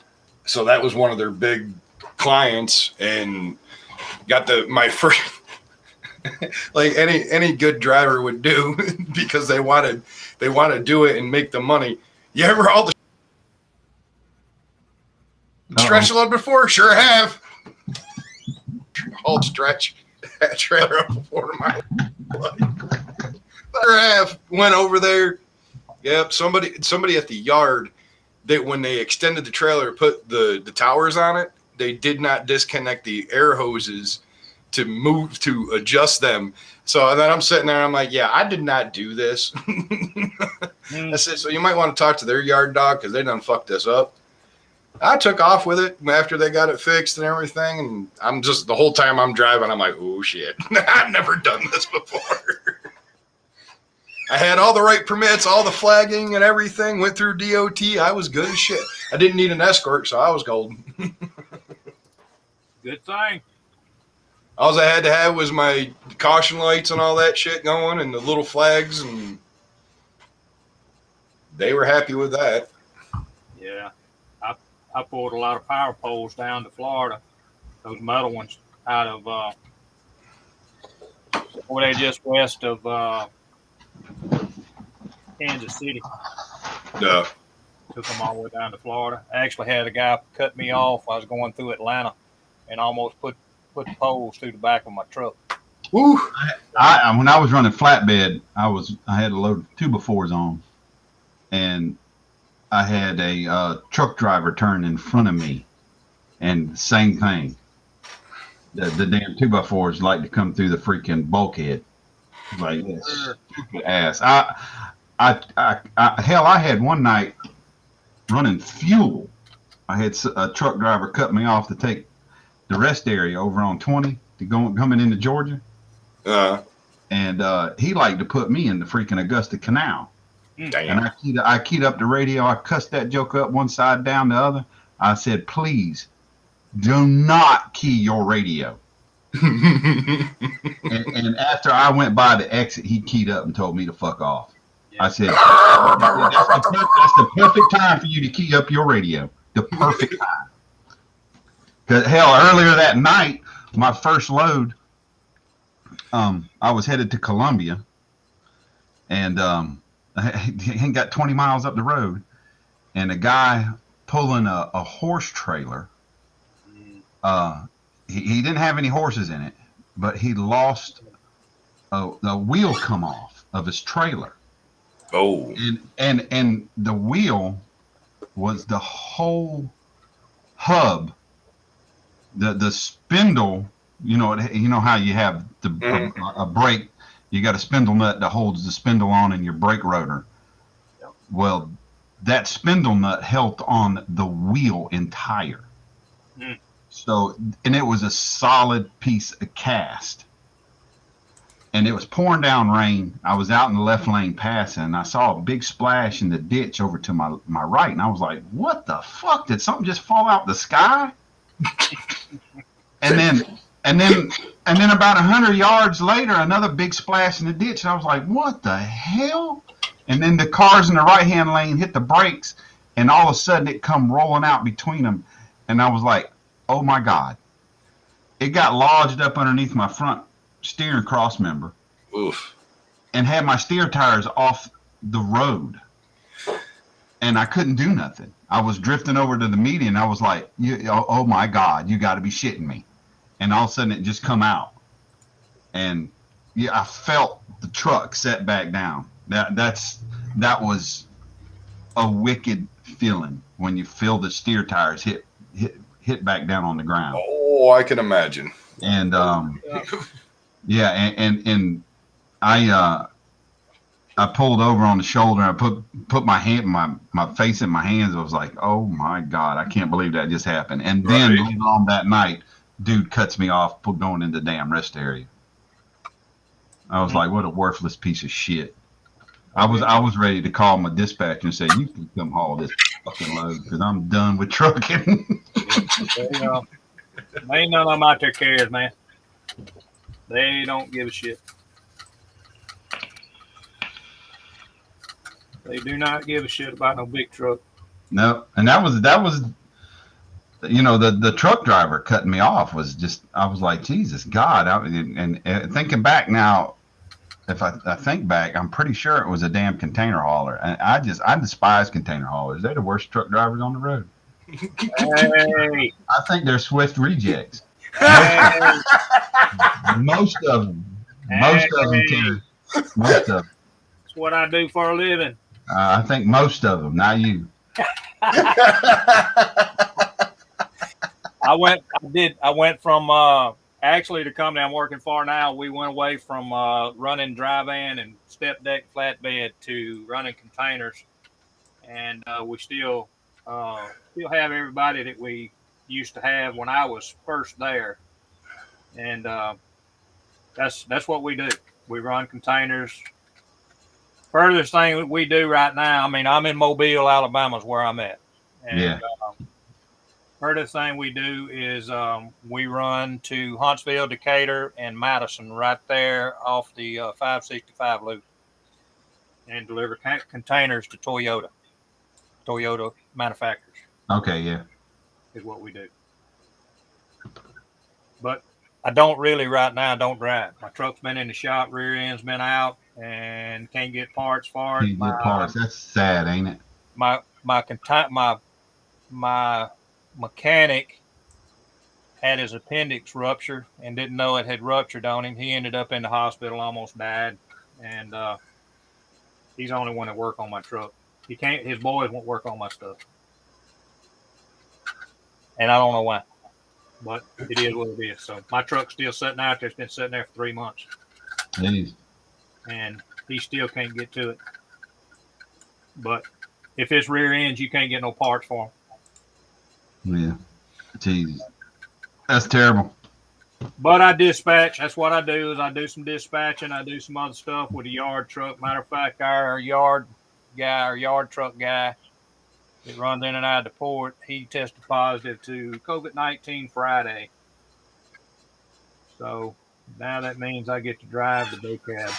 So that was one of their big clients, and got my first, like any good driver would do, because they want to do it and make the money. You ever hauled the stretch load before? Sure have. Hauled stretch trailer up before my life. Sure have. Went over there. Yep. Somebody at the yard, that when they extended the trailer, put the towers on it, they did not disconnect the air hoses to adjust them. So then I'm sitting there, I'm like, yeah, I did not do this. I said, so you might want to talk to their yard dog, because they done fucked this up. I took off with it after they got it fixed and everything, and I'm just, the whole time I'm driving, I'm like, oh shit, I've never done this before. I had all the right permits, all the flagging and everything, went through DOT. I was good as shit. I didn't need an escort, so I was golden. Good thing. All I had to have was my caution lights and all that shit going, and the little flags, and they were happy with that. Yeah. I pulled a lot of power poles down to Florida, those metal ones, out of over there just west of Kansas City. Yeah. Took them all the way down to Florida. I actually had a guy cut me off. I was going through Atlanta and almost put the poles through the back of my truck. Woo. When I was running flatbed, I had a load of 2x4s on, and I had a truck driver turn in front of me, and same thing. The damn 2x4s like to come through the freaking bulkhead. Like this stupid ass. Hell, I had one night running fuel. I had a truck driver cut me off to take the rest area over on 20 to coming into Georgia. And he liked to put me in the freaking Augusta Canal. Damn. And I keyed up the radio. I cussed that joke up one side down the other. I said, please do not key your radio. and after I went by the exit, he keyed up and told me to fuck off. I said, that's the perfect time for you to key up your radio. The perfect time. Because hell, earlier that night, my first load, I was headed to Columbia, and I got 20 miles up the road, and a guy pulling a horse trailer. He didn't have any horses in it, but he lost the wheel come off of his trailer. Oh. And the wheel was the whole hub, the spindle. You know how you have a brake. You got a spindle nut that holds the spindle on in your brake rotor. Yep. Well, that spindle nut held on the wheel entire. Mm. So, and it was a solid piece of cast. And it was pouring down rain. I was out in the left lane passing, and I saw a big splash in the ditch over to my right. And I was like, what the fuck? Did something just fall out the sky? And then about 100 yards later, another big splash in the ditch. And I was like, what the hell? And then the cars in the right-hand lane hit the brakes, and all of a sudden it come rolling out between them. And I was like, oh, my God. It got lodged up underneath my front steering cross member. Oof. And had my steer tires off the road. And I couldn't do nothing. I was drifting over to the median. I was like, oh, my God, you got to be shitting me. And all of a sudden it just come out. And yeah, I felt the truck set back down. That was a wicked feeling when you feel the steer tires hit back down on the ground. Oh, I can imagine. And yeah, and I pulled over on the shoulder. And I put my hand, my face in my hands. I was like, oh my God, I can't believe that just happened. And then later on that night, dude cuts me off going into the damn rest area. I was like, what a worthless piece of shit. I was ready to call my dispatcher and say, you can come haul this fucking load because I'm done with trucking. There ain't none of them out there cares, man. They don't give a shit. They do not give a shit about no big truck. No, and that was you know, the truck driver cutting me off was just, I was like, Jesus God. And thinking back now, if I think back, I'm pretty sure it was a damn container hauler. And I despise container haulers. They're the worst truck drivers on the road. Hey. I think they're Swift rejects. Hey. Most of them. Most of them, Terry. Most of them. That's what I do for a living. I think most of them, not you. I went from actually the company I'm working for now. We went away from running dry van and step deck flatbed to running containers, and we still have everybody that we used to have when I was first there, and that's what we do. We run containers. Furthest thing that we do right now, I mean, I'm in Mobile, Alabama is where I'm at. And, yeah. Furthest thing we do is we run to Huntsville, Decatur, and Madison right there off the 565 loop and deliver containers to Toyota manufacturers. Okay, yeah. Is what we do. But I don't really right now, don't drive. My truck's been in the shop, rear end's been out, and can't get parts for it. Can't get parts. That's sad, ain't it? My mechanic had his appendix rupture and didn't know it had ruptured on him. He ended up in the hospital, almost died, and he's the only one that work on my truck. He can't. His boys won't work on my stuff, and I don't know why. But it is what it is. So my truck's still sitting out there. It's been sitting there for 3 months. Jeez. And he still can't get to it. But if it's rear ends, you can't get no parts for them. Yeah. Jeez. That's terrible. But I dispatch. That's what I do is I do some dispatching. I do some other stuff with a yard truck. Matter of fact, our yard truck guy that runs in and out of the port, he tested positive to COVID-19 Friday. So now that means I get to drive the day cab.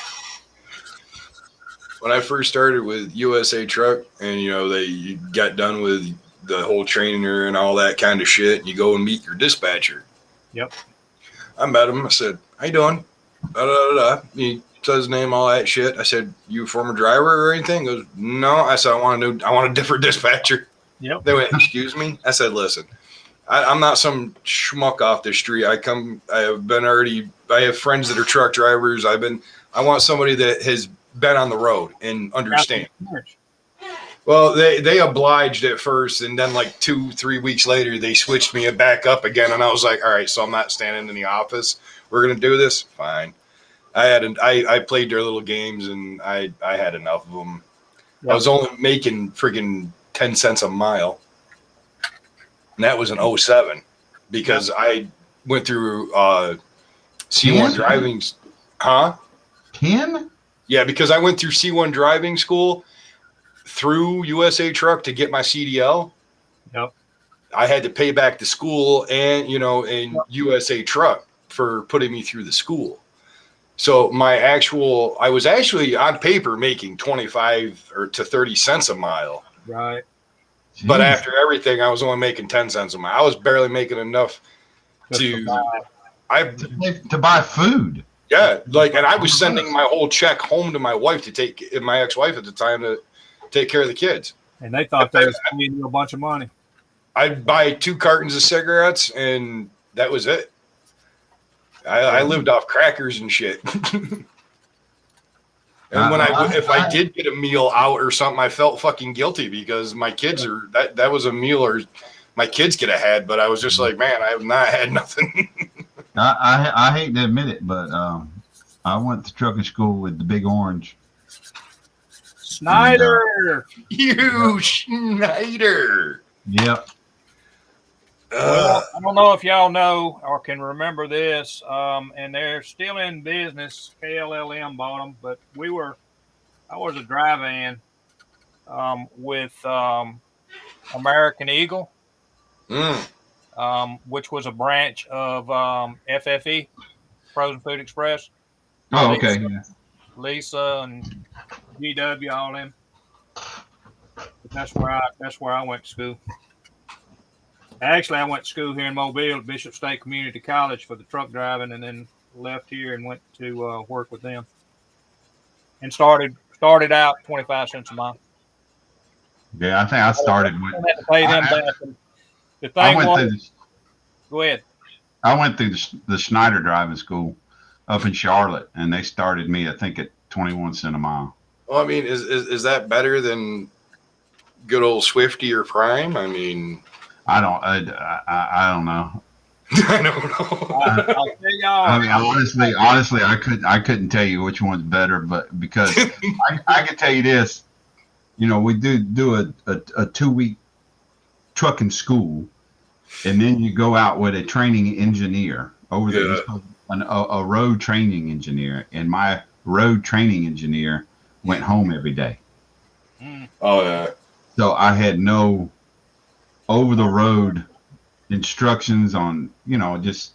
When I first started with USA Truck and, you got done with the whole trainer and all that kind of shit, and you go and meet your dispatcher. Yep. I met him. I said, how you doing? He said his name, all that shit. I said, you a former driver or anything? He goes, no. I said, I want a different dispatcher. Yep. They went, excuse me? I said, listen, I'm not some schmuck off the street. I have friends that are truck drivers. I want somebody that has been on the road and understand. Well, they obliged at first, and then like 2-3 weeks later, they switched me back up again, and I was like, all right, so I'm not standing in the office. We're gonna do this, fine. I played their little games, and I had enough of them. Yep. I was only making freaking 10 cents a mile, and that was in 2007 because I went through C1 driving. Huh? 10? Yeah, because I went through C1 driving school through USA Truck to get my CDL. Yep. I had to pay back the school and USA Truck for putting me through the school. So I was actually on paper making 25 or to 30 cents a mile. Right. But after everything, I was only making 10 cents a mile. I was barely making enough to buy food. Yeah, and I was sending my whole check home to my wife my ex-wife at the time to take care of the kids. And they thought they was paying you a bunch of money. I'd buy 2 cartons of cigarettes, and that was it. I lived off crackers and shit. And when if I did get a meal out or something, I felt fucking guilty because my kids are that was a meal or my kids could have had, but I was just like, man, I have not had nothing. I hate to admit it, but I went to trucking school with the Big Orange. Snyder. You Schneider. Yep. Well, I don't know if y'all know or can remember this, and they're still in business. KLLM bought them, but I was a dry van with American Eagle, which was a branch of FFE, Frozen Food Express. Oh, okay. Lisa and GW, all them. But that's where I went to school. Actually, I went to school here in Mobile at Bishop State Community College for the truck driving, and then left here and went to work with them. And started out 25 cents a mile. Yeah, I think I started with. I had to pay them back. The thing go ahead. I went through the Schneider driving school up in Charlotte, and they started me, I think, at 21 cents a mile. Well, I mean, is that better than good old Swifty or Prime? I mean, I don't know. I don't know. I'll tell y'all. I mean, honestly, I couldn't tell you which one's better, but because I can tell you this, we do a 2-week trucking school, and then you go out with a training engineer over there, a road training engineer, and my road training engineer went home every day. Oh yeah. So I had no over the road instructions on, just,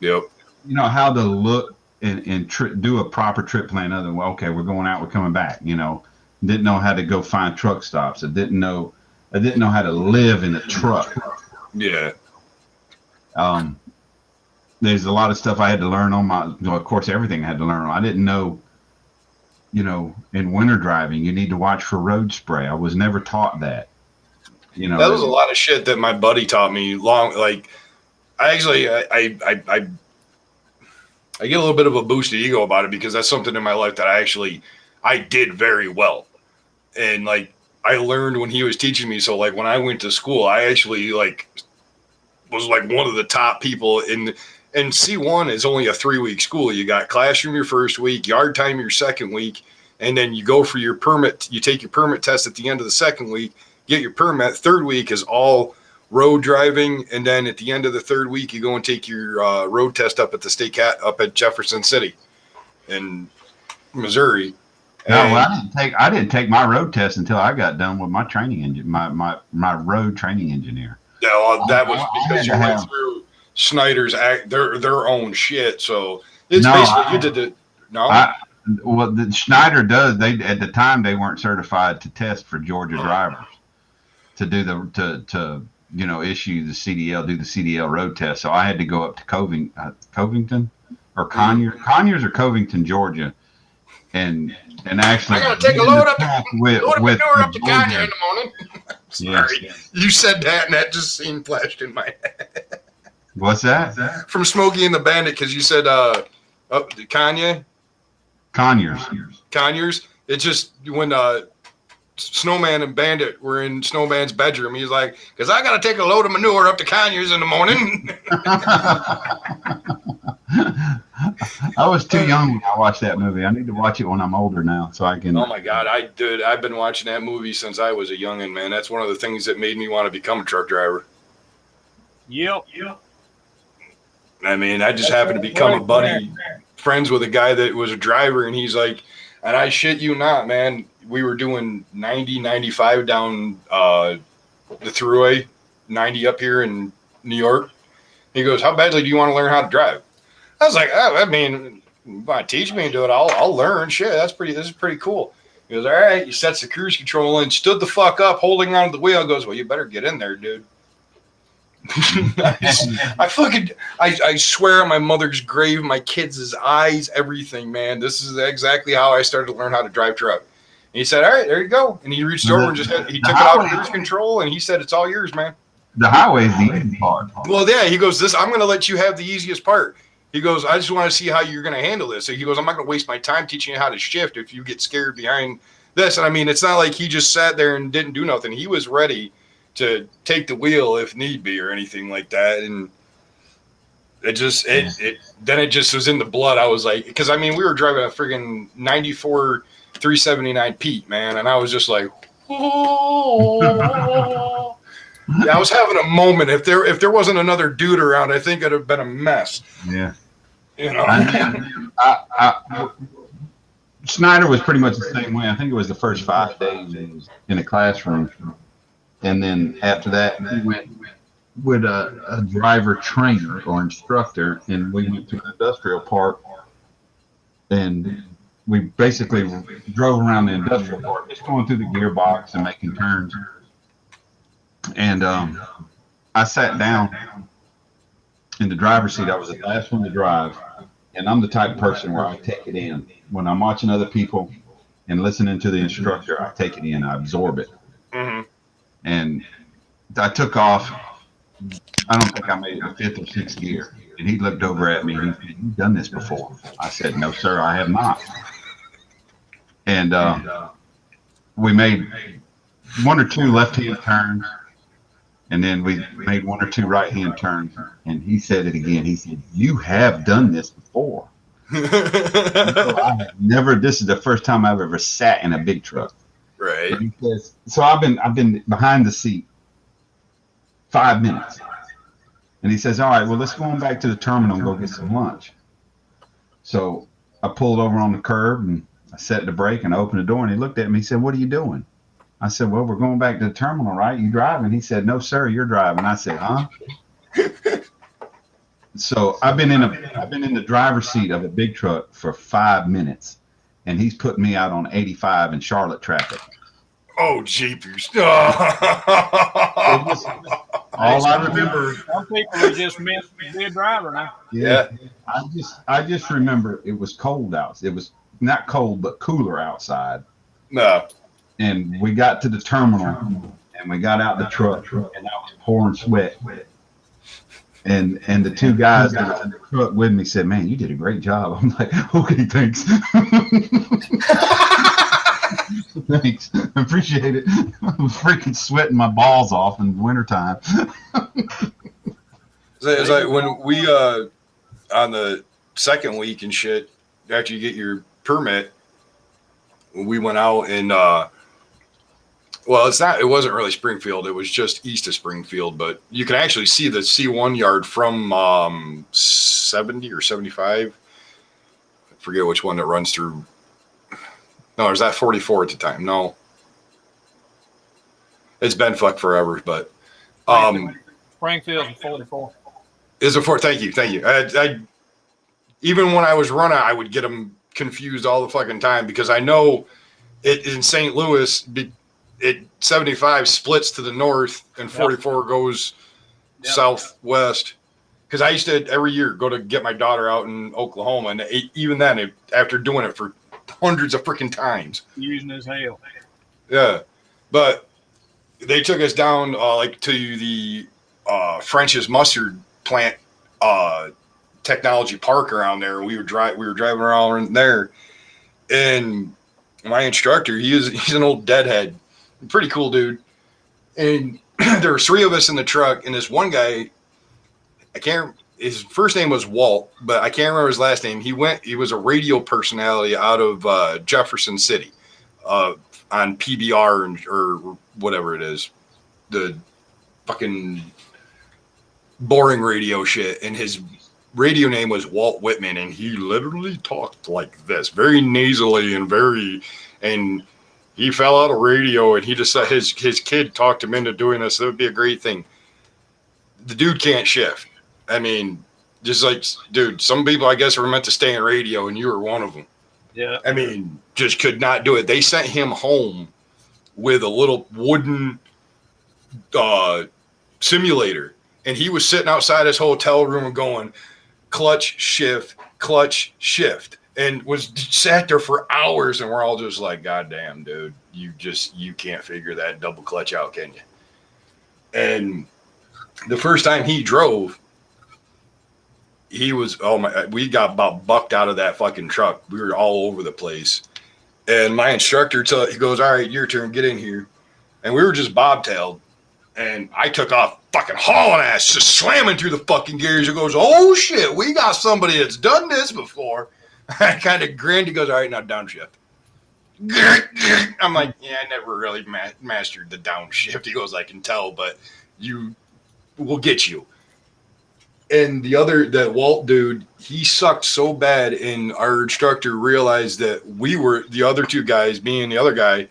how to look and do a proper trip plan. Other than, okay, we're going out, we're coming back. Didn't know how to go find truck stops. I didn't know how to live in a truck. Yeah. There's a lot of stuff I had to learn on of course, everything I had to learn on. I didn't know, in winter driving, you need to watch for road spray. I was never taught that. That was a lot of shit that my buddy taught me I get a little bit of a boost of ego about it because that's something in my life that I did very well. And I learned when he was teaching me. So when I went to school, I actually was one of the top people and C1 is only a 3-week school. You got classroom your first week, yard time your second week, and then you go for your permit. You take your permit test at the end of the second week. Get your permit. Third week is all road driving, and then at the end of the third week, you go and take your road test up at the state up at Jefferson City, in Missouri. No, I didn't take my road test until I got done with my training engine, my road training engineer. Yeah, well, that was because you went through Schneider's their own shit. So it's basically you did it. No. Well, the Schneider does. They at the time they weren't certified to test for Georgia drivers. To do issue the CDL, do the CDL road test. So I had to go up to Covington or Conyers or Covington, Georgia, and actually. I gotta take a load up to Conyers in the morning. Sorry, yes. You said that, and that just scene flashed in my head. What's that? From Smokey and the Bandit, because you said Conyers. It's just when Snowman and Bandit were in Snowman's bedroom. He's like, because I got to take a load of manure up to Conyers in the morning. I was too young when I watched that movie. I need to watch it when I'm older now so I can. Oh, my God. I've been watching that movie since I was a youngin', man. That's one of the things that made me want to become a truck driver. Yep. I mean, I just happened to become a buddy, friends with a guy that was a driver, and he's like, and I shit you not, man, we were doing 90, 95 down the thruway, 90 up here in New York. He goes, how badly do you want to learn how to drive? I was like, I mean, you want to teach me and do it, I'll learn. Shit, this is pretty cool. He goes, all right. He sets the cruise control and stood the fuck up, holding onto the wheel. Goes, well, you better get in there, dude. I swear on my mother's grave, my kids' eyes, everything, man. This is exactly how I started to learn how to drive truck. And he said, all right, there you go. And he reached over and he took it out of cruise control and he said, it's all yours, man. The highway is the easy part. Well, yeah, he goes, I'm going to let you have the easiest part. He goes, I just want to see how you're going to handle this. So he goes, I'm not going to waste my time teaching you how to shift if you get scared behind this. And I mean, it's not like he just sat there and didn't do nothing. He was ready to take the wheel if need be or anything like that. And it just was in the blood. I was like, because I mean, we were driving a friggin' 94 379 Pete, man, and I was just like, oh. Yeah, I was having a moment. If there wasn't another dude around, I think it'd have been a mess. Yeah. You know. Snyder was pretty much the same way. I think it was the first 5 days in a classroom, and then after that, he went with a driver trainer or instructor, and we went to an industrial park, and we basically drove around the industrial park, just going through the gearbox and making turns. And I sat down in the driver's seat. I was the last one to drive, and I'm the type of person where I take it in. When I'm watching other people and listening to the instructor, I take it in, I absorb it. Mm-hmm. And I took off. I don't think I made it to 5th or 6th gear. And he looked over at me and he said, "You've done this before." I said, "No, sir, I have not." And we made 1 or 2 left-hand turns, and then we made 1 or 2 right-hand turns. And he said it again. He said, "You have done this before." So I have never. This is the first time I've ever sat in a big truck. Right. And he says, so I've been behind the seat 5 minutes. And he says, "All right, well, let's go on back to the terminal and go get some lunch." So I pulled over on the curb and I set the brake and I opened the door, and he looked at me. He said, "What are you doing?" I said, "Well, we're going back to the terminal, right? You driving?" He said, "No, sir, you're driving." I said, "Huh?" So I've been in the driver's seat of a big truck for 5 minutes, and he's putting me out on 85 in Charlotte traffic. Oh, jeepers. All I remember. Some people are just meant to be a driver now. Yeah. I just remember it was cold out. It was not cold, but cooler outside. No. And we got to the terminal, and we got out the truck, and I was pouring sweat. And the 2 guys that were in the truck with me said, "Man, you did a great job." I'm like, "Okay, thanks." Thanks. I appreciate it. I'm freaking sweating my balls off in the wintertime. It's like when we on the second week and shit, after you get your permit, we went out and well, it wasn't really Springfield, it was just east of Springfield, but you can actually see the C1 yard from 70 or 75. I forget which one that runs through. No, there's that 44 at the time. No, it's been fucked forever, but Springfield's a 44. Is it for? Thank you. I even when I was running, I would get them confused all the fucking time because I know it in St. Louis, it 75 splits to the north and 44 goes southwest. Because I used to every year go to get my daughter out in Oklahoma, and even then, after doing it for hundreds of freaking times, Using as hell. Yeah, but they took us down like to the French's mustard plant technology park around there. We were driving around there, and my instructor, he's an old deadhead, pretty cool dude. And there were 3 of us in the truck, and this one guy, his first name was Walt, but I can't remember his last name. He was a radio personality out of Jefferson City on PBR or whatever it is, the fucking boring radio shit. And his radio name was Walt Whitman, and he literally talked like this, very nasally and he fell out of radio, and he just said his kid talked him into doing this. That would be a great thing. The dude can't shift. I mean, just like, dude, some people, I guess, were meant to stay in radio, and you were one of them. Yeah. I mean, just could not do it. They sent him home with a little wooden simulator, and he was sitting outside his hotel room and going, clutch, shift, and sat there for hours, and we're all just like, God damn, dude, you can't figure that double clutch out, can you? And the first time he drove, he was, oh my, we got about bucked out of that fucking truck. We were all over the place. And my instructor, he goes, all right, your turn, get in here. And we were just bobtailed. And I took off fucking hauling ass, just slamming through the fucking gears. He goes, oh shit, we got somebody that's done this before. I kind of grinned. He goes, all right, now downshift. I'm like, yeah, I never really mastered the downshift. He goes, I can tell, but we'll get you. And that Walt dude, he sucked so bad, and our instructor realized that we were, the other two guys, me and the other guy,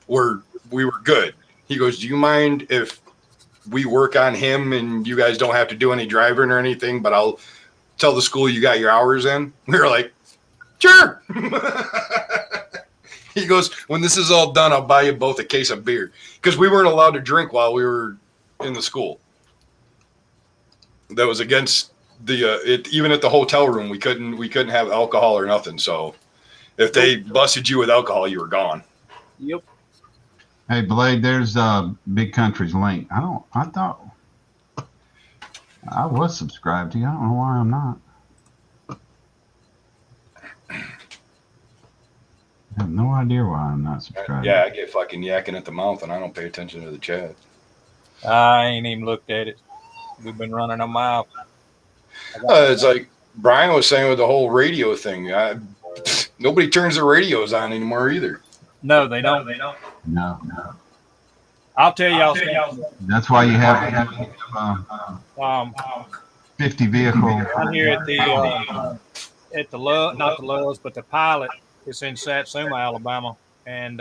we were good. He goes, do you mind if we work on him and you guys don't have to do any driving or anything, but I'll tell the school you got your hours in? We were like, sure. He goes, when this is all done, I'll buy you both a case of beer. Because we weren't allowed to drink while we were in the school. That was against even at the hotel room, we couldn't have alcohol or nothing. So if they busted you with alcohol, you were gone. Yep. Hey, Blade, there's Big Country's link. I thought I was subscribed to you. I don't know why I'm not. I have no idea why I'm not subscribed. Yeah, I get fucking yakking at the mouth and I don't pay attention to the chat. I ain't even looked at it. We've been running a mile. It's like Brian was saying with the whole radio thing. Nobody turns their radios on anymore either. No, they don't. No. I'll tell y'all. That's why you have to have 50 vehicles. Down here at the not the Lowe's, but the Pilot. It's in Satsuma, Alabama, and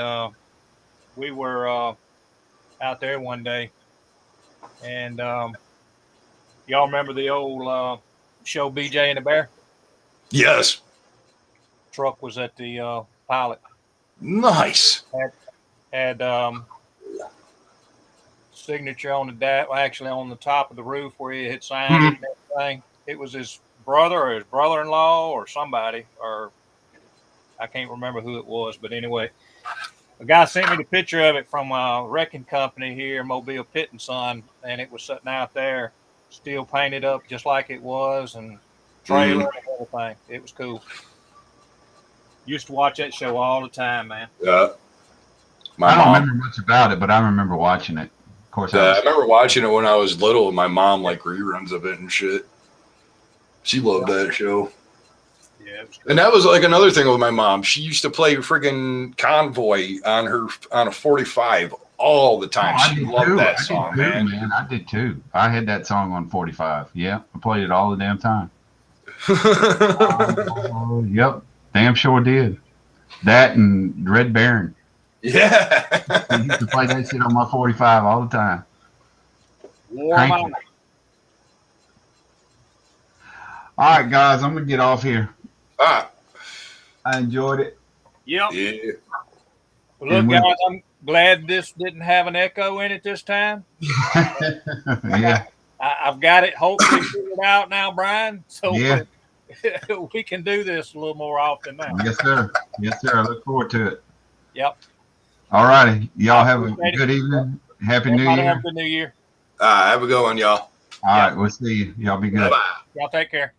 we were out there one day, and y'all remember the old show BJ and the Bear? Yes. Truck was at the Pilot. Nice. Had signature on the actually on the top of the roof where he had signed it and everything. It was his brother or his brother-in-law or somebody, or I can't remember who it was, but anyway, a guy sent me the picture of it from a wrecking company here, Mobile Pit and Son, and it was sitting out there, still painted up just like it was, and trailer and everything. It was cool. Used to watch that show all the time, man. Yeah. I don't remember much about it, but I remember watching it. Of course, I remember watching it when I was little, and my mom like reruns of it and shit. She loved that show. Yeah, and that was like another thing with my mom. She used to play friggin' Convoy on a 45 all the time. She loved that song, man. I did too. I had that song on 45. Yeah, I played it all the damn time. Yep, damn sure did. That and Red Baron. Yeah. I used to play that shit on my 45 all the time. All right, guys, I'm gonna get off here. I enjoyed it. Yep. Yeah. Well, look, guys, I'm glad this didn't have an echo in it this time. Yeah. I've got it hopefully figured out now, Brian. So yeah, we can do this a little more often now. Yes, sir. Yes, sir. I look forward to it. Yep. All righty. Y'all have a good evening. Happy New Year. Have a good New Year. Have a good one, y'all. All right. We'll see you. Y'all be good. Bye-bye. Y'all take care.